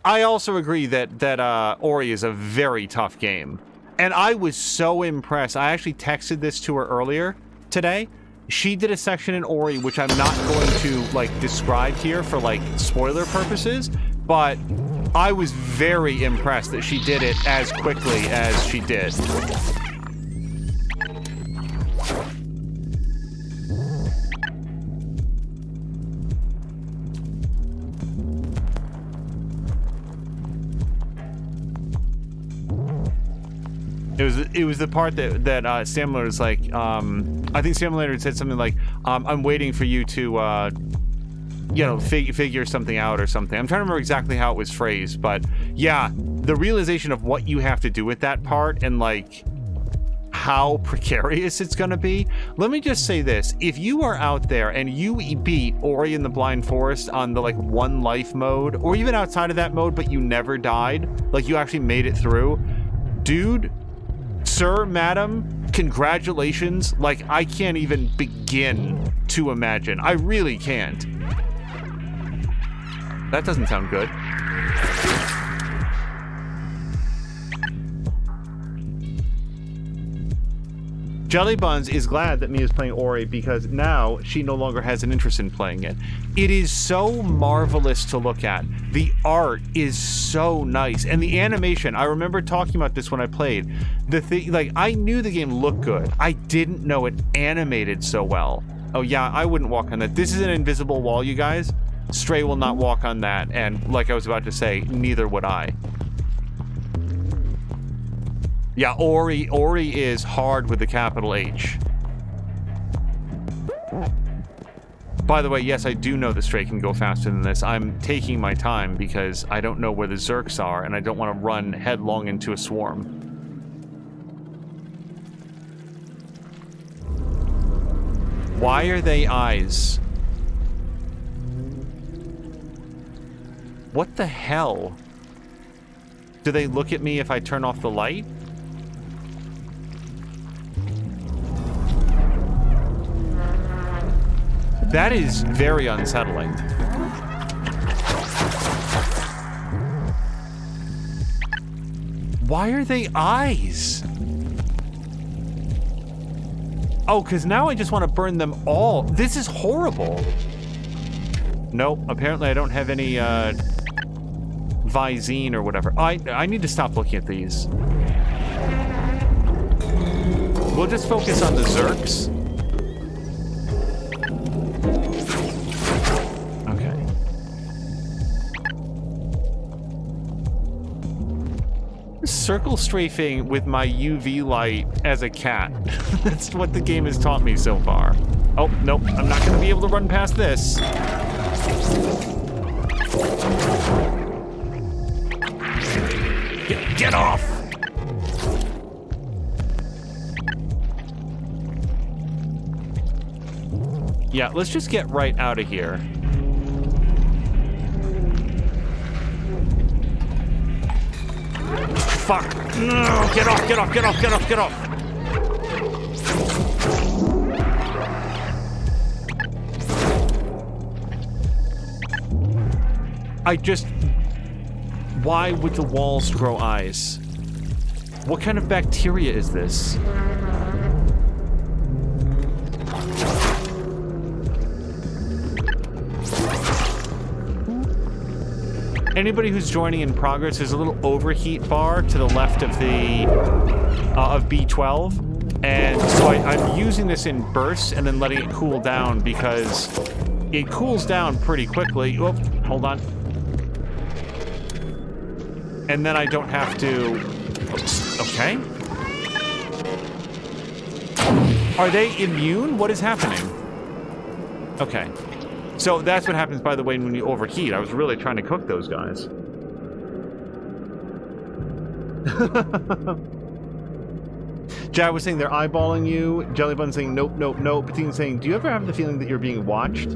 I also agree that Ori is a very tough game. And I was so impressed. I actually texted this to her earlier today. She did a section in Ori, which I'm not going to, like, describe here for, like, spoiler purposes, but I was very impressed that she did it as quickly as she did. It was the part that Sam Leonard was like, I think Sam Leonard said something like, I'm waiting for you to, you know, figure something out or something. I'm trying to remember exactly how it was phrased, but yeah, the realization of what you have to do with that part and, like, how precarious it's gonna be. Let me just say this. If you are out there and you beat Ori and the Blind Forest on the, like, 1 life mode, or even outside of that mode, but you never died, like, you actually made it through, dude, sir, madam, congratulations. Like, I can't even begin to imagine. I really can't. That doesn't sound good. Jelly Buns is glad that Mia's playing Ori because now she no longer has an interest in playing it. It is so marvelous to look at. The art is so nice. And the animation, I remember talking about this when I played. The thing, like, I knew the game looked good. I didn't know it animated so well. Oh yeah, I wouldn't walk on that. This is an invisible wall, you guys. Stray will not walk on that. And like I was about to say, neither would I. Yeah, Ori is hard with a capital H. By the way, yes, I do know the Stray can go faster than this. I'm taking my time because I don't know where the Zerks are and I don't want to run headlong into a swarm. Why are they eyes? What the hell? Do they look at me if I turn off the light? That is very unsettling. Why are they eyes? Oh, because now I just want to burn them all. This is horrible. Nope, apparently I don't have any Visine or whatever. I need to stop looking at these. We'll just focus on the Zerks. Circle strafing with my UV light as a cat. That's what the game has taught me so far. Oh, nope, I'm not gonna be able to run past this. Get off! Yeah, let's just get right out of here. Fuck! No! Get off! Get off! Get off! Get off! Get off! Why would the walls grow eyes? What kind of bacteria is this? Anybody who's joining in progress, there's a little overheat bar to the left of the of B12, and so I'm using this in bursts and then letting it cool down because it cools down pretty quickly. Oh, hold on. And then I don't have to... Okay. Are they immune? What is happening? Okay. So that's what happens, by the way, when you overheat. I was really trying to cook those guys. Jad was saying they're eyeballing you. Jellybun saying nope, nope, nope. Patine saying, do you ever have the feeling that you're being watched?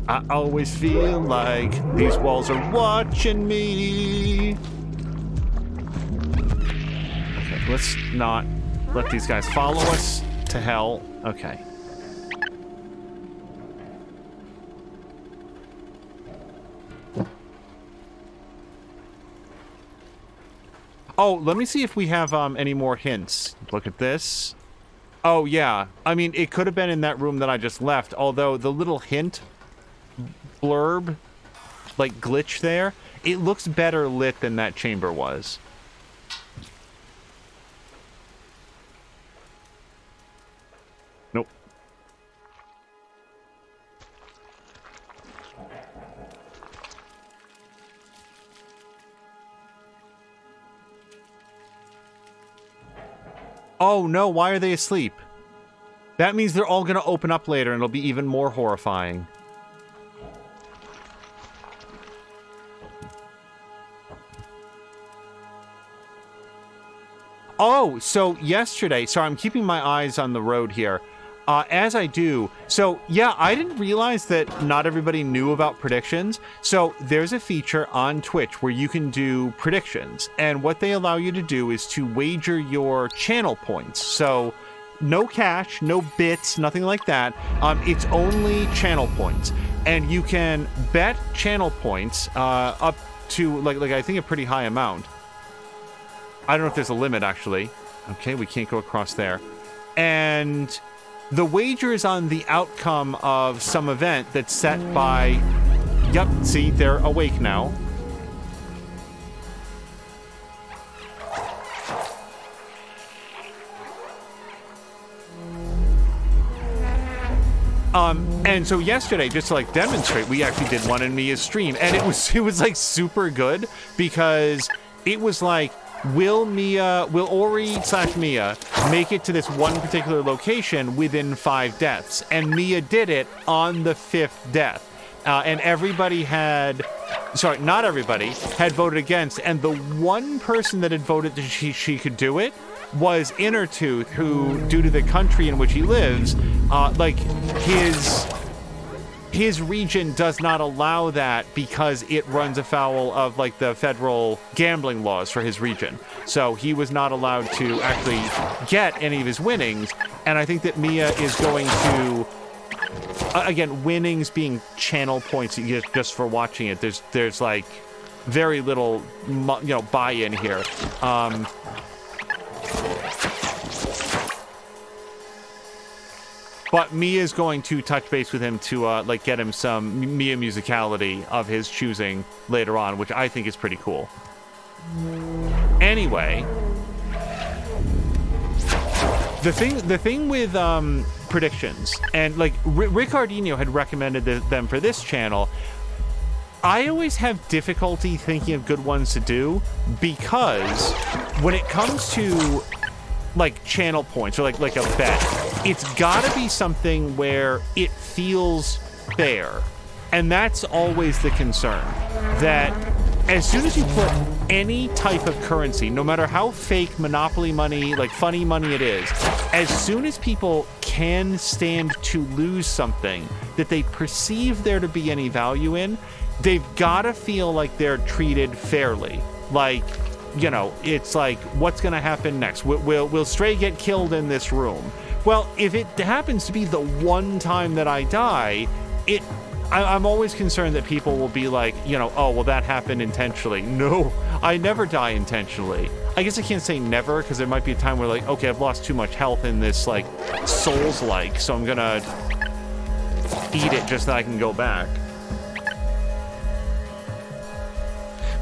I always feel like these walls are watching me. Okay, let's not let these guys follow us to hell. Okay. Oh, let me see if we have any more hints. Look at this. Oh, yeah. I mean, it could have been in that room that I just left, although the little hint blurb, like glitch there, it looks better lit than that chamber was. Nope. Oh no, why are they asleep? That means they're all gonna open up later and it'll be even more horrifying. Oh, so yesterday, sorry, I'm keeping my eyes on the road here. As I do, so yeah, I didn't realize that not everybody knew about predictions. So there's a feature on Twitch where you can do predictions, and what they allow you to do is to wager your channel points. So no cash, no bits, nothing like that. It's only channel points, and you can bet channel points up to like I think a pretty high amount. I don't know if there's a limit actually. Okay, we can't go across there, and the wager is on the outcome of some event that's set by... Yep, see, they're awake now. And so yesterday, just to like demonstrate, we actually did one in Mia's stream, and it was like super good because it was like, will Ori/Mia make it to this one particular location within 5 deaths? And Mia did it on the 5th death. And everybody had, sorry, not everybody, had voted against. And the one person that had voted that she could do it was Innertooth, who, due to the country in which he lives, like his region does not allow that because it runs afoul of like the federal gambling laws for his region. So he was not allowed to actually get any of his winnings. And I think that Mia is going to, again, winnings being channel points just for watching it. There's like very little, buy-in here. But Mia's going to touch base with him to like get him some Mia musicality of his choosing later on, which I think is pretty cool. Anyway, the thing with predictions, and like Ricardinho had recommended them for this channel. I always have difficulty thinking of good ones to do because when it comes to like channel points or like a bet, it's gotta be something where it feels fair. And that's always the concern, that as soon as you put any type of currency, no matter how fake Monopoly money, like funny money it is, as soon as people can stand to lose something that they perceive there to be any value in, they've gotta feel like they're treated fairly. Like, it's like, what's gonna happen next? Will Stray get killed in this room? Well, if it happens to be the one time that I die, I'm always concerned that people will be like, oh, well, that happened intentionally. No, I never die intentionally. I guess I can't say never, because there might be a time where, like, okay, I've lost too much health in this, like, Souls-like, so I'm gonna eat it just so I can go back.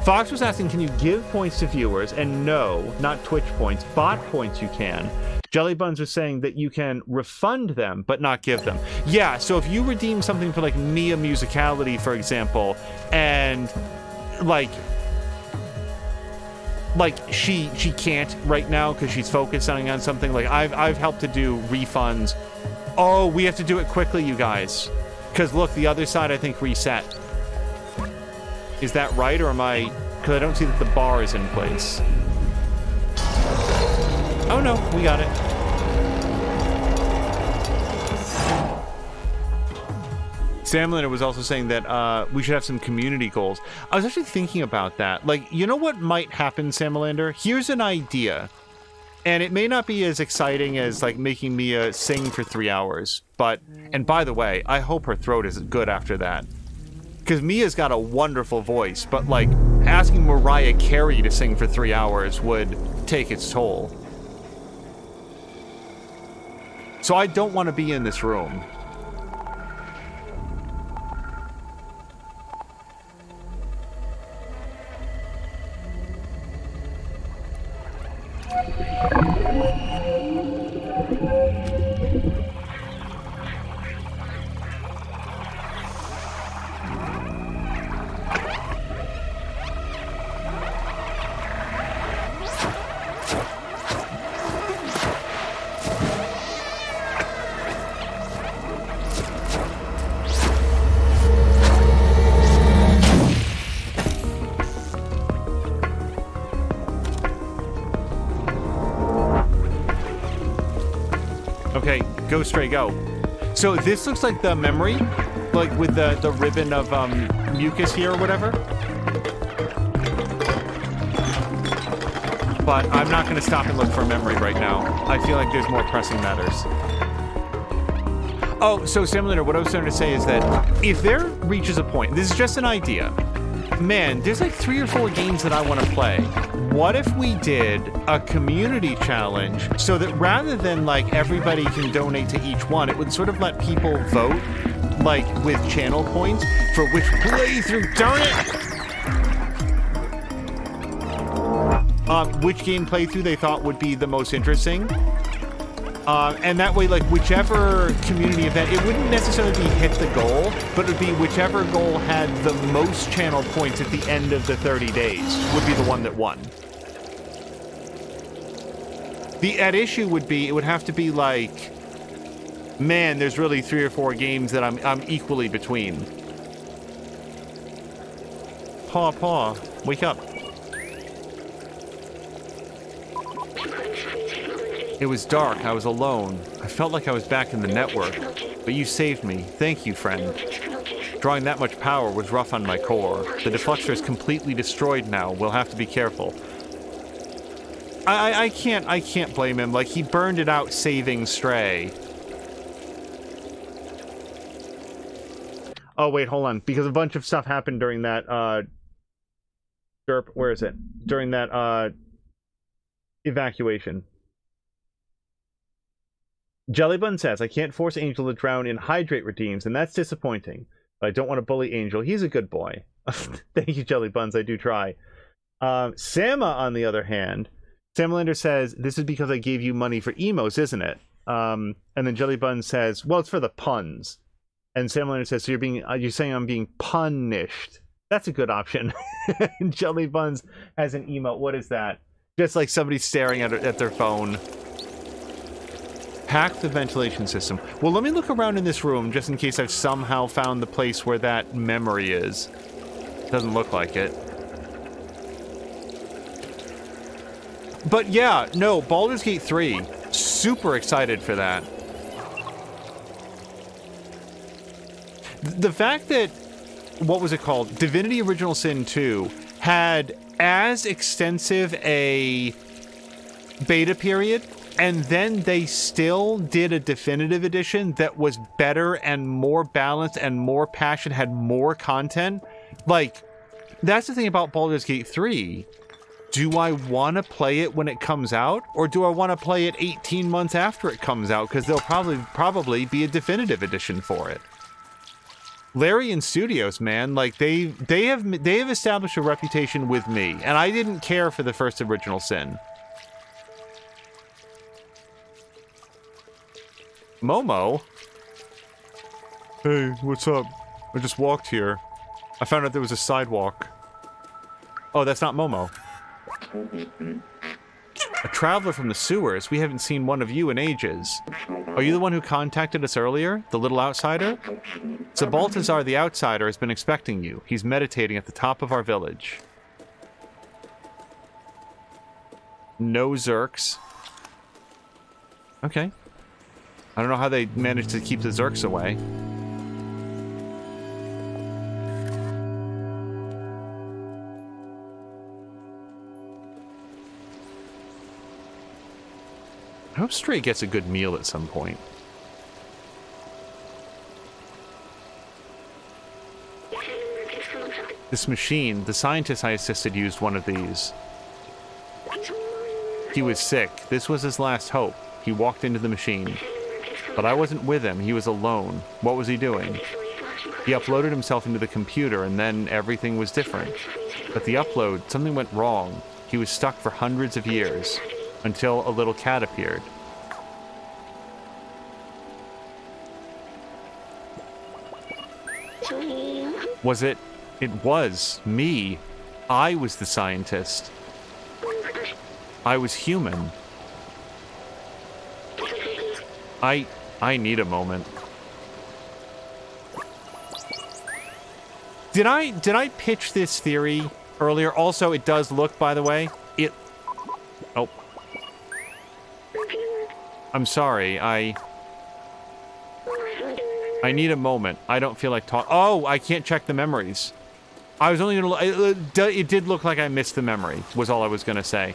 Fox was asking, can you give points to viewers? And no, not Twitch points, bot points you can. Jelly Buns was saying that you can refund them, but not give them. Yeah, so if you redeem something for, like, Mia musicality, for example, and, like she can't right now because she's focusing on something. Like, I've helped to do refunds. Oh, we have to do it quickly, you guys. Because, look, the other side, I think, reset. Is that right, or am I... Because I don't see that the bar is in place. Oh, no, we got it. Samlander was also saying that we should have some community goals. I was actually thinking about that. Like, you know what might happen, Samlander? Here's an idea. And it may not be as exciting as, like, making Mia sing for 3 hours. But, and by the way, I hope her throat is good after that. Because Mia's got a wonderful voice, but, like, asking Mariah Carey to sing for 3 hours would take its toll. So I don't want to be in this room. Okay, go Stray, go. So this looks like the memory, like with the ribbon of mucus here or whatever. But I'm not going to stop and look for a memory right now. I feel like there's more pressing matters. Oh, so Simulator, what I was trying to say is that if there reaches a point, this is just an idea. Man, there's like 3 or 4 games that I want to play. What if we did a community challenge so that rather than like everybody can donate to each one, it would sort of let people vote, like with channel points for which playthrough, darn it! Which game playthrough they thought would be the most interesting. And that way, like, whichever community event, it wouldn't necessarily be hit the goal, but it would be whichever goal had the most channel points at the end of the 30 days would be the one that won. The at issue would be, it would have to be like, man, there's really 3 or 4 games that I'm equally between. Paw, wake up. It was dark, I was alone. I felt like I was back in the network, but you saved me. Thank you, friend. Drawing that much power was rough on my core. The deflector is completely destroyed now. We'll have to be careful. I can't blame him. Like, he burned it out saving Stray. Oh, wait, hold on. Because a bunch of stuff happened during that, where is it? During that, evacuation. Jellybun says, I can't force Angel to drown in hydrate redeems, and that's disappointing. But I don't want to bully Angel. He's a good boy. Thank you, Jellybuns. I do try. Sama, on the other hand, Samalander says, this is because I gave you money for emos, isn't it? And then Jellybun says, well, it's for the puns. And Samalander says, so you're saying I'm being punished. That's a good option. Jellybuns has an emote. What is that? Just like somebody staring at their phone. Hack the ventilation system. Well, let me look around in this room just in case I've somehow found the place where that memory is. Doesn't look like it. But yeah, no, Baldur's Gate 3. Super excited for that. The fact that, what was it called? Divinity Original Sin 2 had as extensive a beta period, and then they still did a definitive edition that was better and more balanced and more passion, had more content. Like, that's the thing about Baldur's Gate 3. Do I want to play it when it comes out, or do I want to play it 18 months after it comes out? Because there'll probably be a definitive edition for it. Larian Studios, man, like they have established a reputation with me, and I didn't care for the first Original Sin. Momo? Hey, what's up? I just walked here. I found out there was a sidewalk. Oh, that's not Momo. A traveler from the sewers. We haven't seen one of you in ages. Are you the one who contacted us earlier? The little outsider? So Baltazar the outsider has been expecting you. He's meditating at the top of our village. No Zerks. Okay. I don't know how they managed to keep the Zerks away. I hope Stray gets a good meal at some point. This machine, the scientist I assisted used one of these. He was sick. This was his last hope. He walked into the machine. But I wasn't with him. He was alone. What was he doing? He uploaded himself into the computer, and then everything was different. But the upload, something went wrong. He was stuck for hundreds of years, until a little cat appeared. Was it? It was me. I was the scientist. I was human. I need a moment. Did I pitch this theory earlier? Also, it does look, by the way, oh. I'm sorry, I need a moment. I don't feel like talk. Oh, I can't check the memories. I was only gonna, it did look like I missed the memory, was all I was gonna say.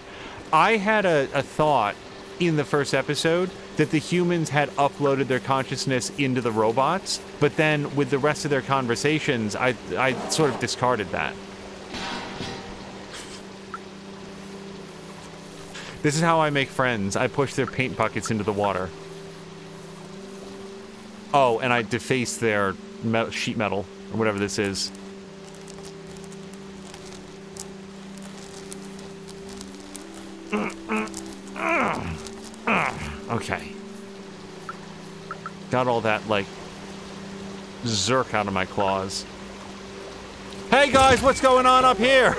I had a thought in the first episode that the humans had uploaded their consciousness into the robots, but then with the rest of their conversations, I sort of discarded that. This is how I make friends. I push their paint buckets into the water. Oh, and I deface their sheet metal, or whatever this is. Okay. Got all that, like, zerk out of my claws. Hey guys, what's going on up here?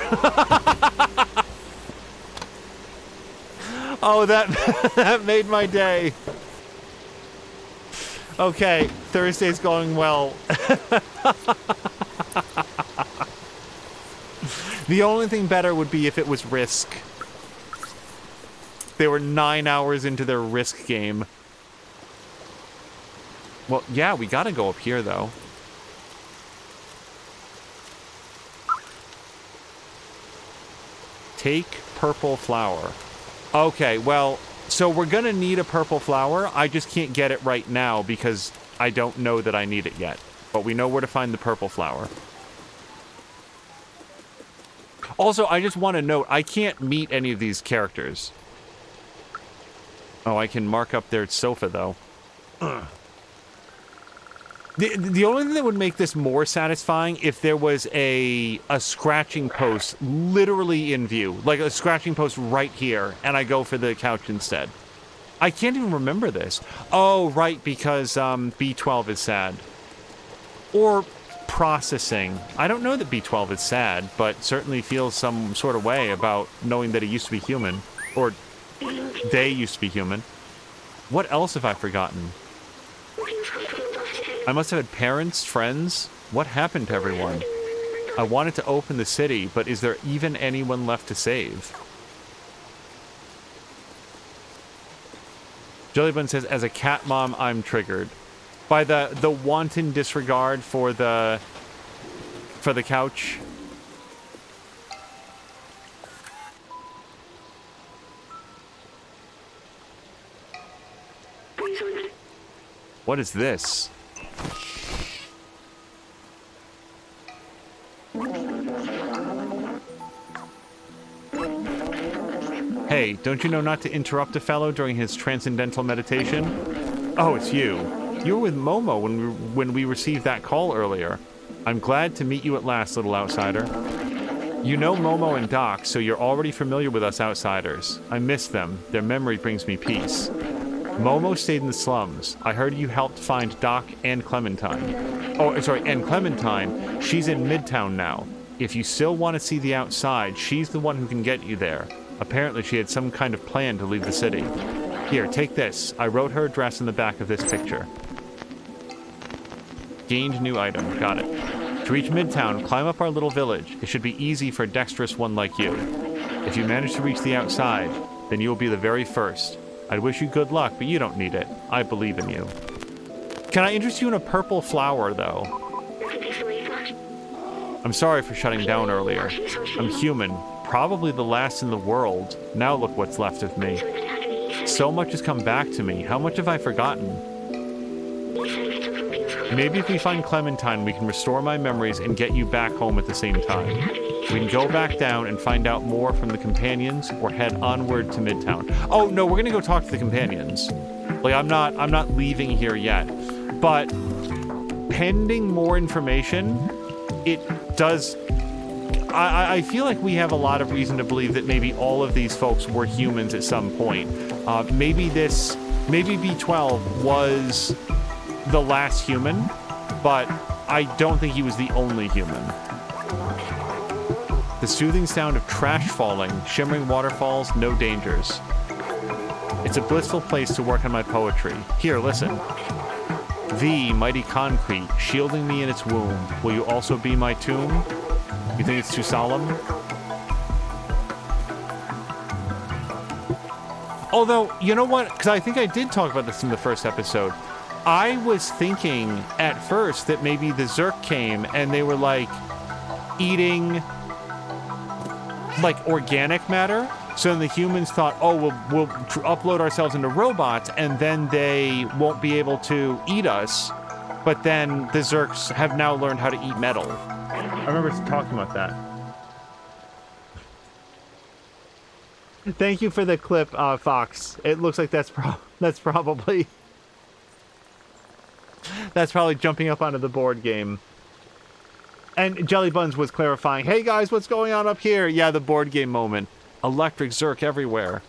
Oh, that made my day. Okay, Thursday's going well. The only thing better would be if it was Risk. They were 9 hours into their Risk game. Well, yeah, we gotta go up here, though. Take purple flower. Okay, well, so we're gonna need a purple flower. I just can't get it right now because I don't know that I need it yet. But we know where to find the purple flower. Also, I just want to note, I can't meet any of these characters. Oh, I can mark up their sofa, though. The only thing that would make this more satisfying if there was a scratching post literally in view. Like a scratching post right here, and I go for the couch instead. I can't even remember this. Oh, right, because B12 is sad. Or processing. I don't know that B12 is sad, but certainly feels some sort of way about knowing that he used to be human. Or they used to be human. What else have I forgotten? I must have had parents, friends. What happened to everyone? I wanted to open the city, but is there even anyone left to save? Jellybun says, as a cat mom, I'm triggered. By the wanton disregard for the couch. What is this? Hey, don't you know not to interrupt a fellow during his transcendental meditation? Oh, it's you. You were with Momo when we received that call earlier. I'm glad to meet you at last, little outsider. You know Momo and Doc, so you're already familiar with us outsiders. I miss them. Their memory brings me peace. Momo stayed in the slums. I heard you helped find Doc and Clementine. Oh, sorry, and Clementine. She's in Midtown now. If you still want to see the outside, she's the one who can get you there. Apparently she had some kind of plan to leave the city. Here, take this. I wrote her address in the back of this picture. Gained new item. Got it. To reach Midtown, climb up our little village. It should be easy for a dexterous one like you. If you manage to reach the outside, then you will be the very first. I'd wish you good luck, but you don't need it. I believe in you. Can I interest you in a purple flower, though? I'm sorry for shutting down earlier. I'm human, probably the last in the world. Now look what's left of me. So much has come back to me. How much have I forgotten? Maybe if we find Clementine, we can restore my memories and get you back home at the same time. We can go back down and find out more from the companions or head onward to Midtown. Oh, no, we're going to go talk to the companions. Like, I'm not leaving here yet. But pending more information, it does... I feel like we have a lot of reason to believe that maybe all of these folks were humans at some point. Maybe B12 was the last human, but I don't think he was the only human. The soothing sound of trash falling, shimmering waterfalls, no dangers. It's a blissful place to work on my poetry. Here, listen. The mighty concrete, shielding me in its womb. Will you also be my tomb? You think it's too solemn? Although, you know what? Because I think I did talk about this in the first episode. I was thinking at first that maybe the Zerk came and they were like eating like organic matter. So then the humans thought, oh, we'll upload ourselves into robots and then they won't be able to eat us. But then the Zerks have now learned how to eat metal. I remember talking about that. Thank you for the clip, Fox. It looks like that's probably jumping up onto the board game. And Jelly Buns was clarifying, hey guys, what's going on up here? Yeah, the board game moment. Electric Zerk everywhere.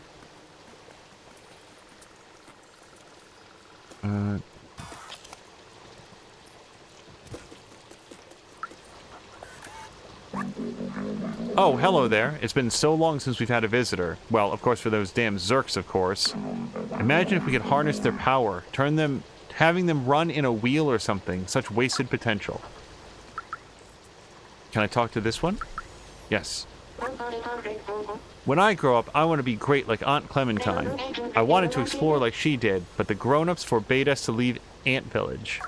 Oh, hello there. It's been so long since we've had a visitor. Well, of course, for those damn Zerks, of course. Imagine if we could harness their power, having them run in a wheel or something. Such wasted potential. Can I talk to this one? Yes. When I grow up, I want to be great like Aunt Clementine. I wanted to explore like she did, but the grown-ups forbade us to leave Ant Village.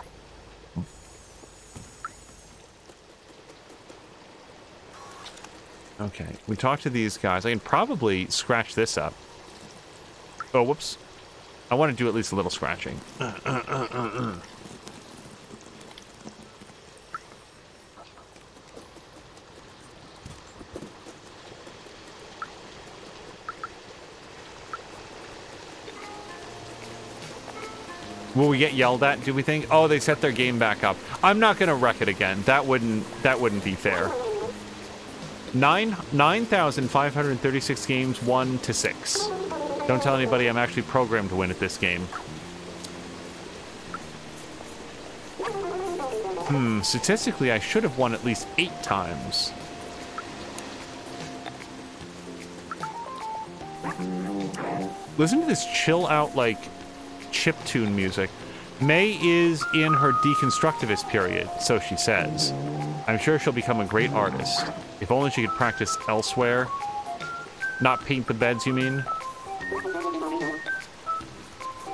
Okay, we talked to these guys. I can probably scratch this up. Oh, whoops. I want to do at least a little scratching. Will we get yelled at, do we think? Oh, they set their game back up. I'm not going to wreck it again. That wouldn't be fair. 9,536 games, 1 to 6. Don't tell anybody I'm actually programmed to win at this game. Statistically, I should have won at least 8 times. Listen to this chill out, like, chiptune music. May is in her deconstructivist period, so she says. I'm sure she'll become a great artist. If only she could practice elsewhere. Not paint the beds, you mean?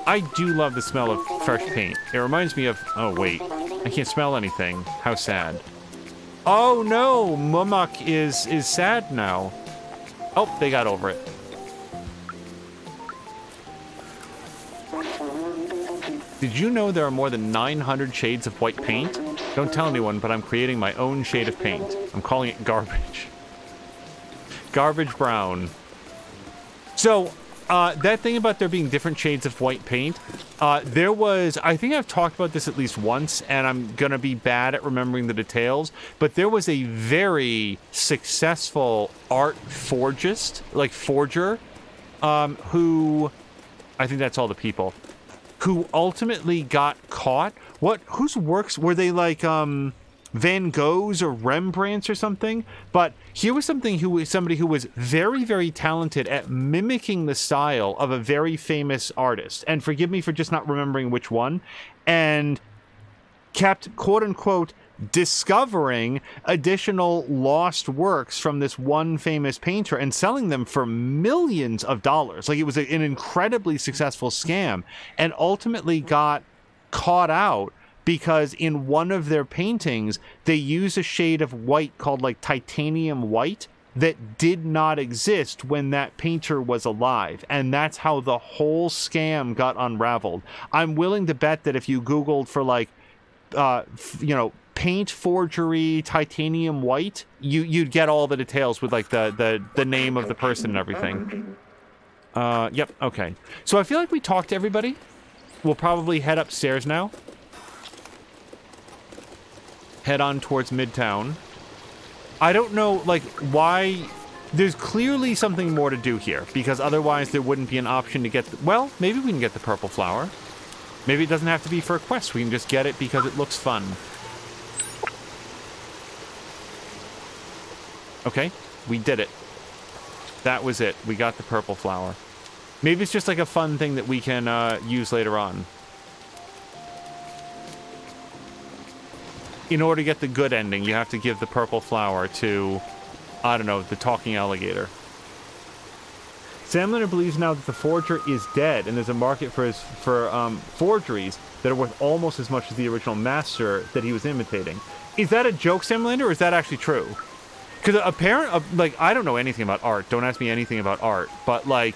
I do love the smell of fresh paint. It reminds me of... Oh, wait. I can't smell anything. How sad. Oh, no! Mumak is sad now. Oh, they got over it. Did you know there are more than 900 shades of white paint? Don't tell anyone, but I'm creating my own shade of paint. I'm calling it garbage. Garbage brown. So, that thing about there being different shades of white paint, there was... I think I've talked about this at least once, and I'm gonna be bad at remembering the details, but there was a very successful art forgist, like forger, who... I think that's all the people. Who ultimately got caught. Whose works were they, like, Van Gogh's or Rembrandt's or something? But here was somebody who was very, very talented at mimicking the style of a very famous artist. And forgive me for just not remembering which one. And kept, quote-unquote, discovering additional lost works from this one famous painter and selling them for millions of dollars. Like, it was an incredibly successful scam, and ultimately got caught out because in one of their paintings they use a shade of white called like titanium white that did not exist when that painter was alive, and that's how the whole scam got unraveled. I'm willing to bet that if you Googled for like you know, paint forgery, titanium white, you'd get all the details with like the name of the person and everything. Yep, okay. So I feel like we talked to everybody. We'll probably head upstairs now. Head on towards Midtown. I don't know, like, why... There's clearly something more to do here, because otherwise there wouldn't be an option to get... Well, maybe we can get the purple flower. Maybe it doesn't have to be for a quest. We can just get it because it looks fun. Okay, we did it. That was it. We got the purple flower. Maybe it's just like a fun thing that we can use later on. In order to get the good ending, you have to give the purple flower to, I don't know, the talking alligator. Sam Leonard believes now that the forger is dead, and there's a market for forgeries that are worth almost as much as the original master that he was imitating. Is that a joke, Sam Leonard, or is that actually true? Because like, I don't know anything about art. Don't ask me anything about art. But, like,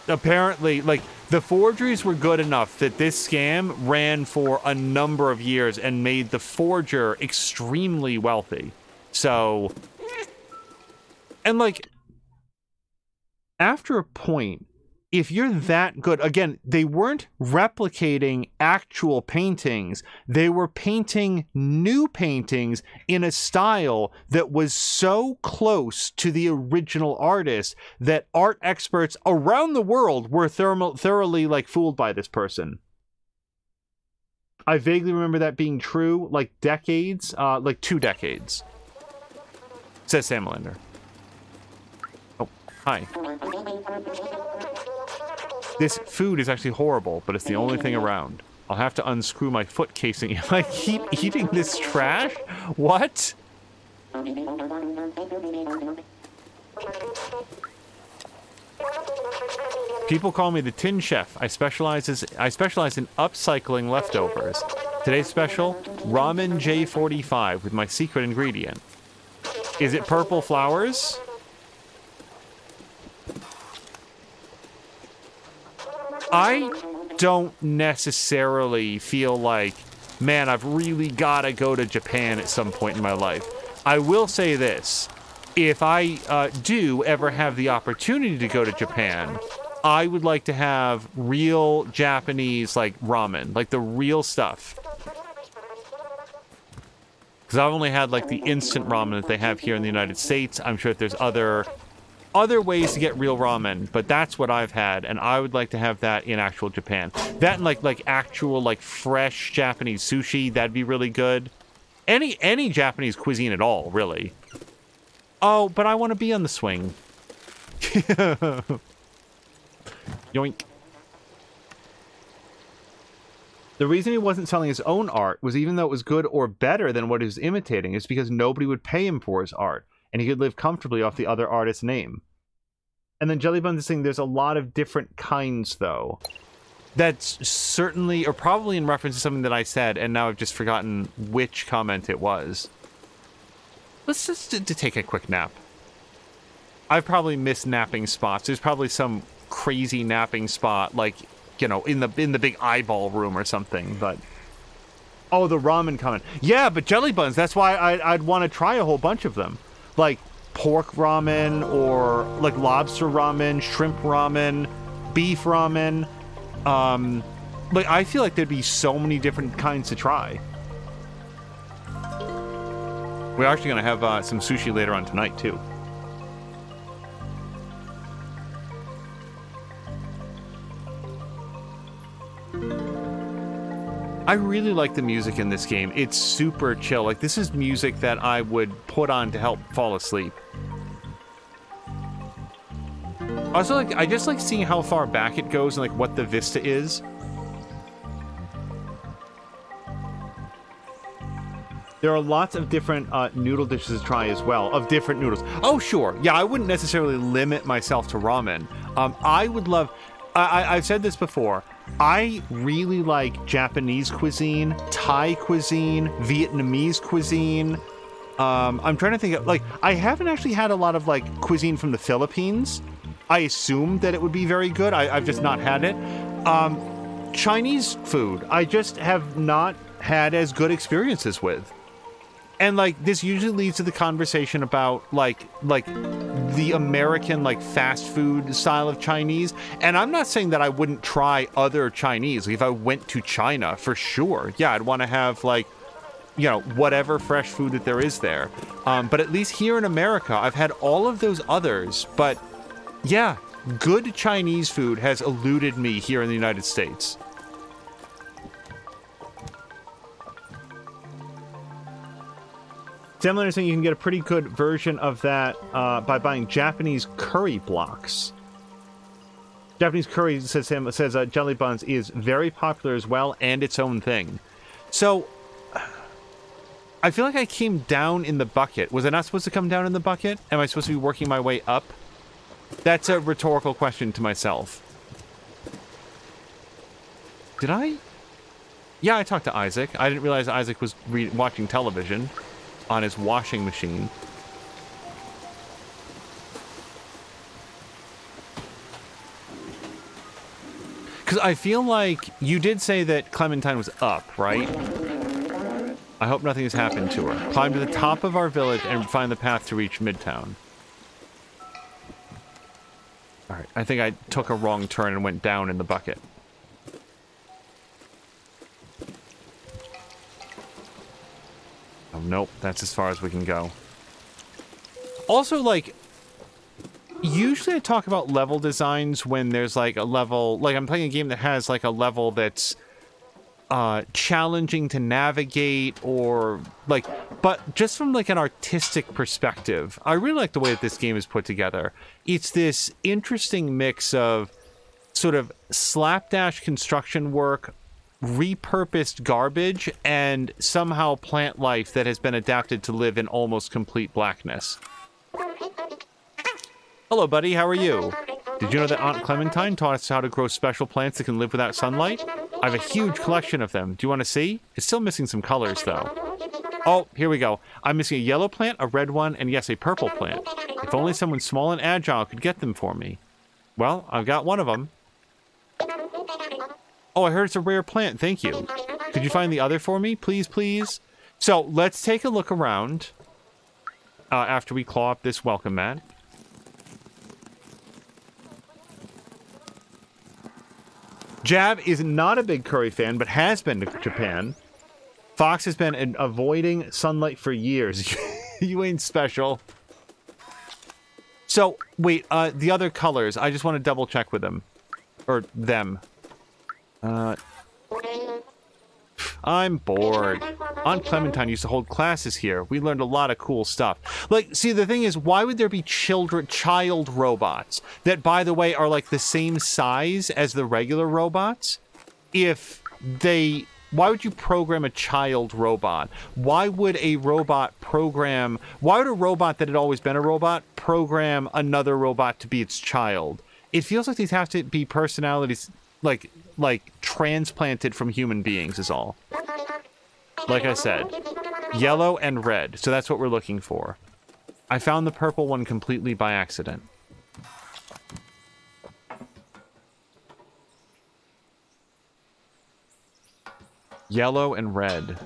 apparently, like, the forgeries were good enough that this scam ran for a number of years and made the forger extremely wealthy. So, and, like, after a point, if you're that good, again, they weren't replicating actual paintings. They were painting new paintings in a style that was so close to the original artist that art experts around the world were thoroughly, like, fooled by this person. I vaguely remember that being true, like, decades, like 2 decades. Says Sam Melander. Oh, hi. This food is actually horrible, but it's the only thing around. I'll have to unscrew my foot casing if I keep eating this trash? What? People call me the Tin Chef. I specialize in upcycling leftovers. Today's special, Ramen J45 with my secret ingredient. Is it purple flowers? I don't necessarily feel like, man, I've really got to go to Japan at some point in my life. I will say this. If I do ever have the opportunity to go to Japan, I would like to have real Japanese, like, ramen. Like, the real stuff. Because I've only had, like, the instant ramen that they have here in the United States. I'm sure that there's other ways to get real ramen, but that's what I've had, and I would like to have that in actual Japan. That and like actual, like, fresh Japanese sushi, that'd be really good. Any Japanese cuisine at all, really. Oh, but I want to be on the swing. Yoink. The reason he wasn't selling his own art was, even though it was good or better than what he was imitating, is because nobody would pay him for his art, and he could live comfortably off the other artist's name. And then Jellybuns is saying there's a lot of different kinds, though. That's certainly, or probably in reference to something that I said, and now I've just forgotten which comment it was. Let's just to take a quick nap. I've probably missed napping spots. There's probably some crazy napping spot, like, you know, in the big eyeball room or something, but... Oh, the ramen comment. Yeah, but Jellybuns, that's why I'd want to try a whole bunch of them. Like, pork ramen, or like lobster ramen, shrimp ramen, beef ramen. Like, I feel like there'd be so many different kinds to try. We're actually gonna have some sushi later on tonight too. I really like the music in this game. It's super chill. Like, this is music that I would put on to help fall asleep. Also, like, I just like seeing how far back it goes and, like, what the vista is. There are lots of different noodle dishes to try as well, of different noodles. Oh, sure. Yeah, I wouldn't necessarily limit myself to ramen. I would love... I've said this before. I really like Japanese cuisine, Thai cuisine, Vietnamese cuisine. I'm trying to think of, like, I haven't actually had a lot of, like, cuisine from the Philippines. I assumed that it would be very good. I've just not had it. Chinese food. I just have not had as good experiences with. And, like, this usually leads to the conversation about, like the American, like, fast food style of Chinese. And I'm not saying that I wouldn't try other Chinese. Like, if I went to China, for sure. Yeah, I'd want to have, like, you know, whatever fresh food that there is there. But at least here in America, I've had all of those others. But, yeah, good Chinese food has eluded me here in the United States. Sam saying you can get a pretty good version of that by buying Japanese curry blocks. Japanese curry, says Jelly Buns, is very popular as well, and its own thing. So, I feel like I came down in the bucket. Was I not supposed to come down in the bucket? Am I supposed to be working my way up? That's a rhetorical question to myself. Did I? Yeah, I talked to Isaac. I didn't realize Isaac was watching television on his washing machine. Because I feel like you did say that Clementine was up, right? I hope nothing has happened to her. Climb to the top of our village and find the path to reach Midtown. Alright, I think I took a wrong turn and went down in the bucket. Oh, nope, that's as far as we can go. Also, like, usually I talk about level designs when there's, like, a level... Like, I'm playing a game that has, like, a level that's challenging to navigate or, like... But just from, like, an artistic perspective, I really like the way that this game is put together. It's this interesting mix of sort of slapdash construction work, repurposed garbage, and somehow plant life that has been adapted to live in almost complete blackness. Hello, buddy. How are you? Did you know that Aunt Clementine taught us how to grow special plants that can live without sunlight? I have a huge collection of them. Do you want to see? It's still missing some colors, though. Oh, here we go. I'm missing a yellow plant, a red one, and yes, a purple plant. If only someone small and agile could get them for me. Well, I've got one of them. Oh, I heard it's a rare plant. Thank you. Could you find the other for me? Please, please. So, let's take a look around after we claw up this welcome mat. Jab is not a big curry fan, but has been to Japan. Fox has been avoiding sunlight for years. You ain't special. So, wait, the other colors, I just want to double check with them. Or them. I'm bored. Aunt Clementine used to hold classes here. We learned a lot of cool stuff. Like, see, the thing is, why would there be child robots that, by the way, are like the same size as the regular robots? Why would you program a child robot? Why would a robot that had always been a robot program another robot to be its child? It feels like these have to be personalities like transplanted from human beings is all. Like I said, yellow and red. So that's what we're looking for. I found the purple one completely by accident. Yellow and red.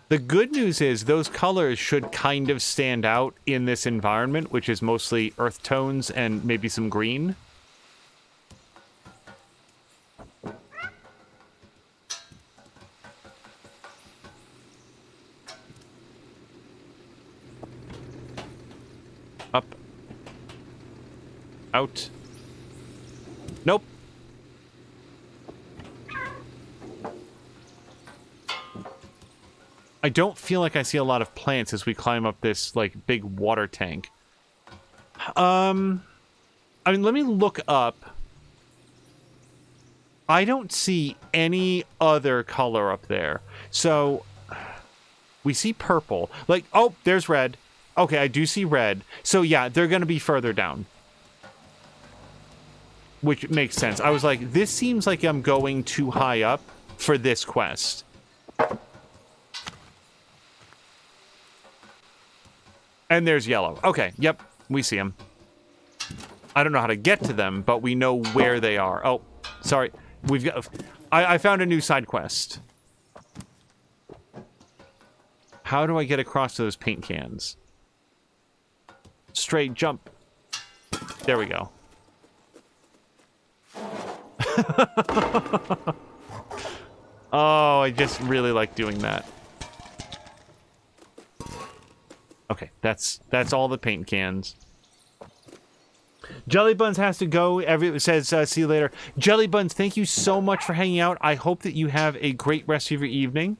The good news is those colors should kind of stand out in this environment, which is mostly earth tones and maybe some green. Up. Out. Nope. I don't feel like I see a lot of plants as we climb up this, like, big water tank. I mean, let me look up. I don't see any other color up there. So, we see purple. Like, oh, there's red. Okay, I do see red. So, yeah, they're going to be further down. Which makes sense. I was like, this seems like I'm going too high up for this quest. And there's yellow. Okay, yep, we see them. I don't know how to get to them, but we know where they are. Oh, sorry. We've got... I found a new side quest. How do I get across to those paint cans? Straight jump. There we go. Oh, I just really like doing that. Okay, that's all the paint cans. Jelly Buns has to go. It says, see you later. Jelly Buns, thank you so much for hanging out. I hope that you have a great rest of your evening.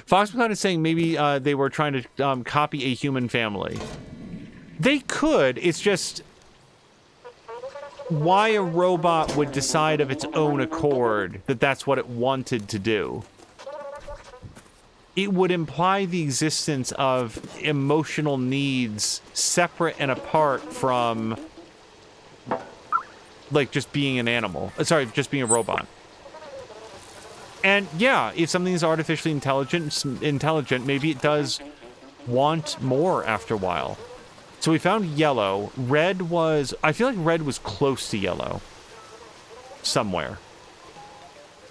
Foxcloud is saying maybe they were trying to copy a human family. They could. It's just why a robot would decide of its own accord that that's what it wanted to do. It would imply the existence of emotional needs separate and apart from, like, just being an animal. Sorry, just being a robot. And yeah, if something is artificially intelligent, maybe it does want more after a while. So we found yellow. Red was... I feel like red was close to yellow. Somewhere.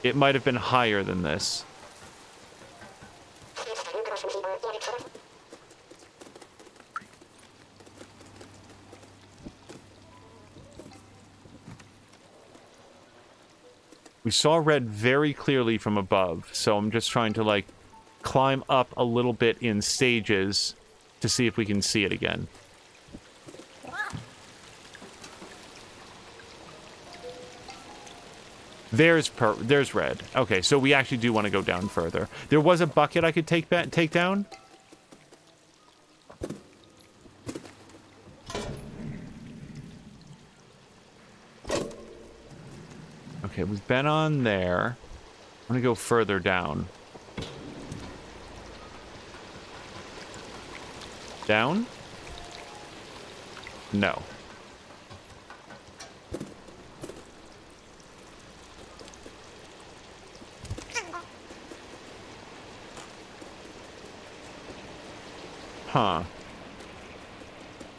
It might have been higher than this. We saw red very clearly from above, so I'm just trying to, like, climb up a little bit in stages to see if we can see it again. There's red. Okay, so we actually do want to go down further. There was a bucket I could take down. Okay, we've been on there. I'm gonna go further down. Down? No. Huh.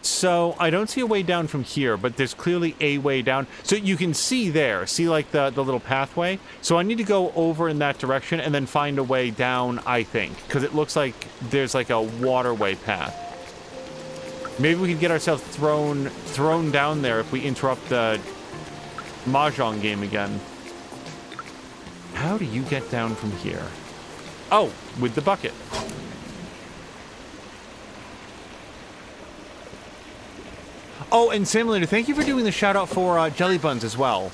So, I don't see a way down from here, but there's clearly a way down. So you can see there. See, like, the little pathway? So I need to go over in that direction and then find a way down, I think. Because it looks like there's, like, a waterway path. Maybe we could get ourselves thrown down there if we interrupt the Mahjong game again. How do you get down from here? Oh, with the bucket. Oh, and Sam Lander, thank you for doing the shout out for Jelly Buns as well.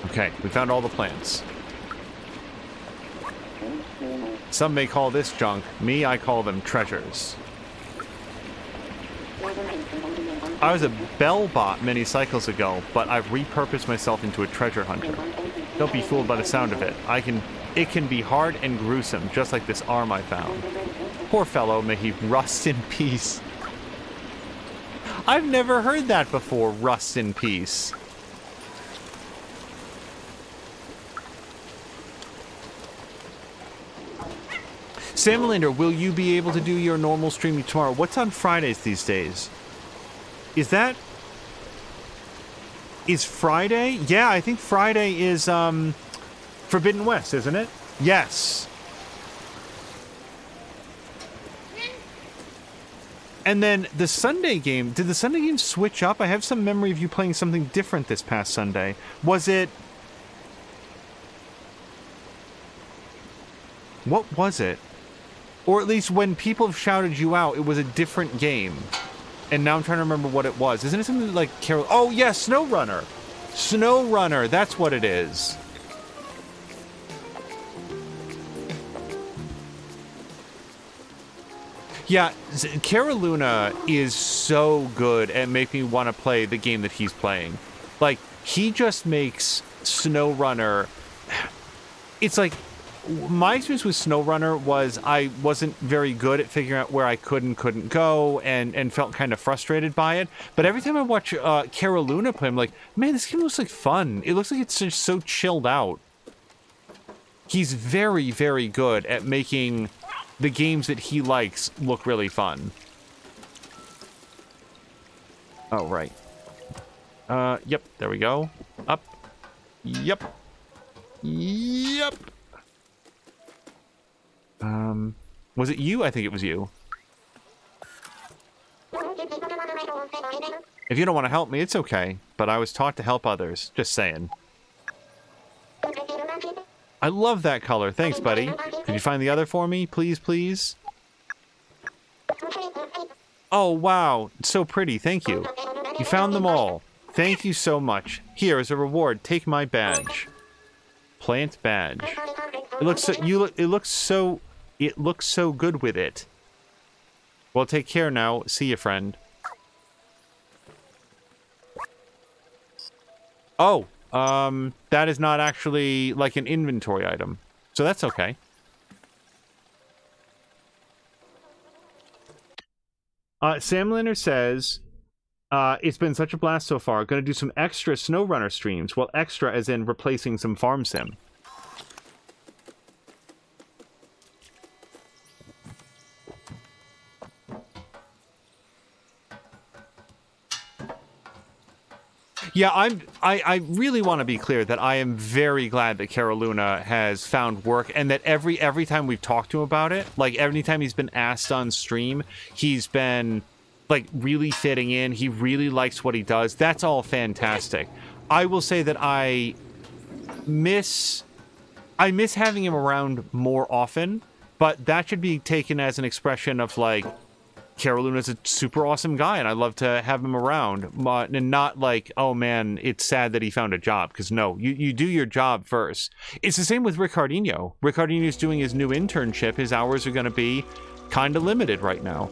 Okay, we found all the plants. Some may call this junk. Me, I call them treasures. I was a bell bot many cycles ago, but I've repurposed myself into a treasure hunter. Don't be fooled by the sound of it. It can be hard and gruesome, just like this arm I found. Poor fellow, may he rust in peace. I've never heard that before, rust in peace. Sam Melander, will you be able to do your normal streaming tomorrow? What's on Fridays these days? Is Friday? Yeah, I think Friday is, Forbidden West, isn't it? Yes. And then the Sunday game, did the Sunday game switch up? I have some memory of you playing something different this past Sunday. Was it... What was it? Or at least when people have shouted you out, it was a different game. And now I'm trying to remember what it was. Isn't it something like Carol? Oh, yeah, SnowRunner. SnowRunner, that's what it is. Yeah, Caroluna is so good at making me want to play the game that he's playing. Like, he just makes SnowRunner... It's like... My experience with SnowRunner was I wasn't very good at figuring out where I could and couldn't go and felt kind of frustrated by it. But every time I watch Caroluna play, I'm like, man, this game looks like fun. It looks like it's just so chilled out. He's very, very good at making the games that he likes look really fun. Oh, right. Yep, there we go. Up. Yep. Yep. Was it you? I think it was you. If you don't want to help me, it's okay. But I was taught to help others. Just saying. I love that color. Thanks, buddy. Could you find the other for me? Please, please? Oh, wow. It's so pretty. Thank you. You found them all. Thank you so much. Here, as a reward, take my badge. Plant badge. It looks so, it looks so good with it. Well, take care now. See you, friend. Oh, that is not actually like an inventory item. So that's okay. Sam Linner says, it's been such a blast so far. Gonna do some extra SnowRunner streams. Well, extra as in replacing some farm sim. Yeah, I really want to be clear that I am very glad that Caroluna has found work, and that every time we've talked to him about it, like every time he's been asked on stream, he's been like really fitting in. He really likes what he does. That's all fantastic. I will say that I miss having him around more often, but that should be taken as an expression of like, Caroluna's a super awesome guy, and I'd love to have him around, and not like, oh man, it's sad that he found a job, because no, you do your job first. It's the same with Ricardinho. Ricardinho's doing his new internship. His hours are going to be kind of limited right now.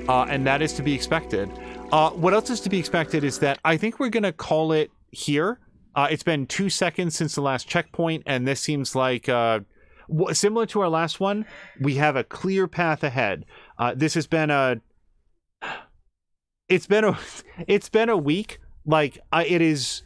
And that is to be expected. What else is to be expected is that I think we're going to call it here. It's been 2 seconds since the last checkpoint, and this seems like... similar to our last one, we have a clear path ahead. This has been it's been a week. Like it's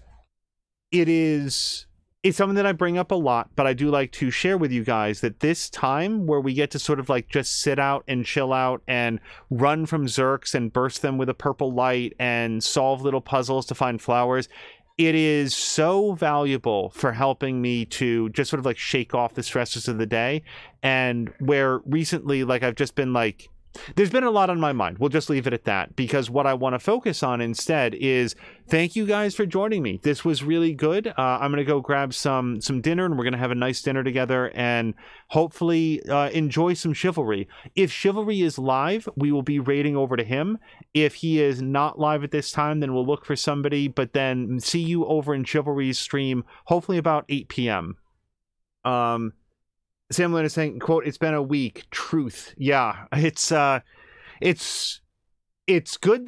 something that I bring up a lot, but I do like to share with you guys that this time where we get to sort of like just sit out and chill out and run from Zerks and burst them with a purple light and solve little puzzles to find flowers. It is so valuable for helping me to just sort of like shake off the stresses of the day. And where recently, like I've just been like, there's been a lot on my mind. We'll just leave it at that, because what I want to focus on instead is thank you guys for joining me. This was really good. I'm going to go grab some dinner, and we're going to have a nice dinner together and hopefully enjoy some Chivalry. If Chivalry is live, we will be raiding over to him. If he is not live at this time, then we'll look for somebody, but then see you over in Chivalry's stream, hopefully about 8 p.m. Sam Lynn is saying, quote, it's been a week. Truth. Yeah, it's good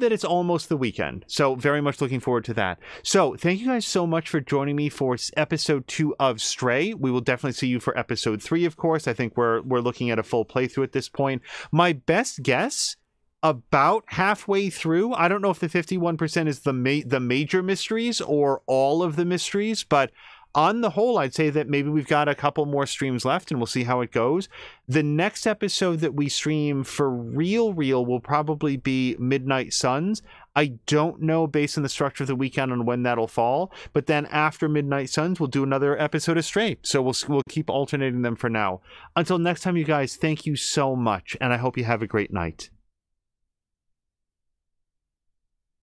that it's almost the weekend. So very much looking forward to that. So thank you guys so much for joining me for episode 2 of Stray. We will definitely see you for episode 3, of course. I think we're looking at a full playthrough at this point. My best guess, about halfway through, I don't know if the 51% is the major mysteries or all of the mysteries, but on the whole, I'd say that maybe we've got a couple more streams left, and we'll see how it goes. The next episode that we stream for real will probably be Midnight Suns. I don't know, based on the structure of the weekend, on when that'll fall. But then after Midnight Suns, we'll do another episode of Stray. So we'll keep alternating them for now. Until next time, you guys, thank you so much, and I hope you have a great night.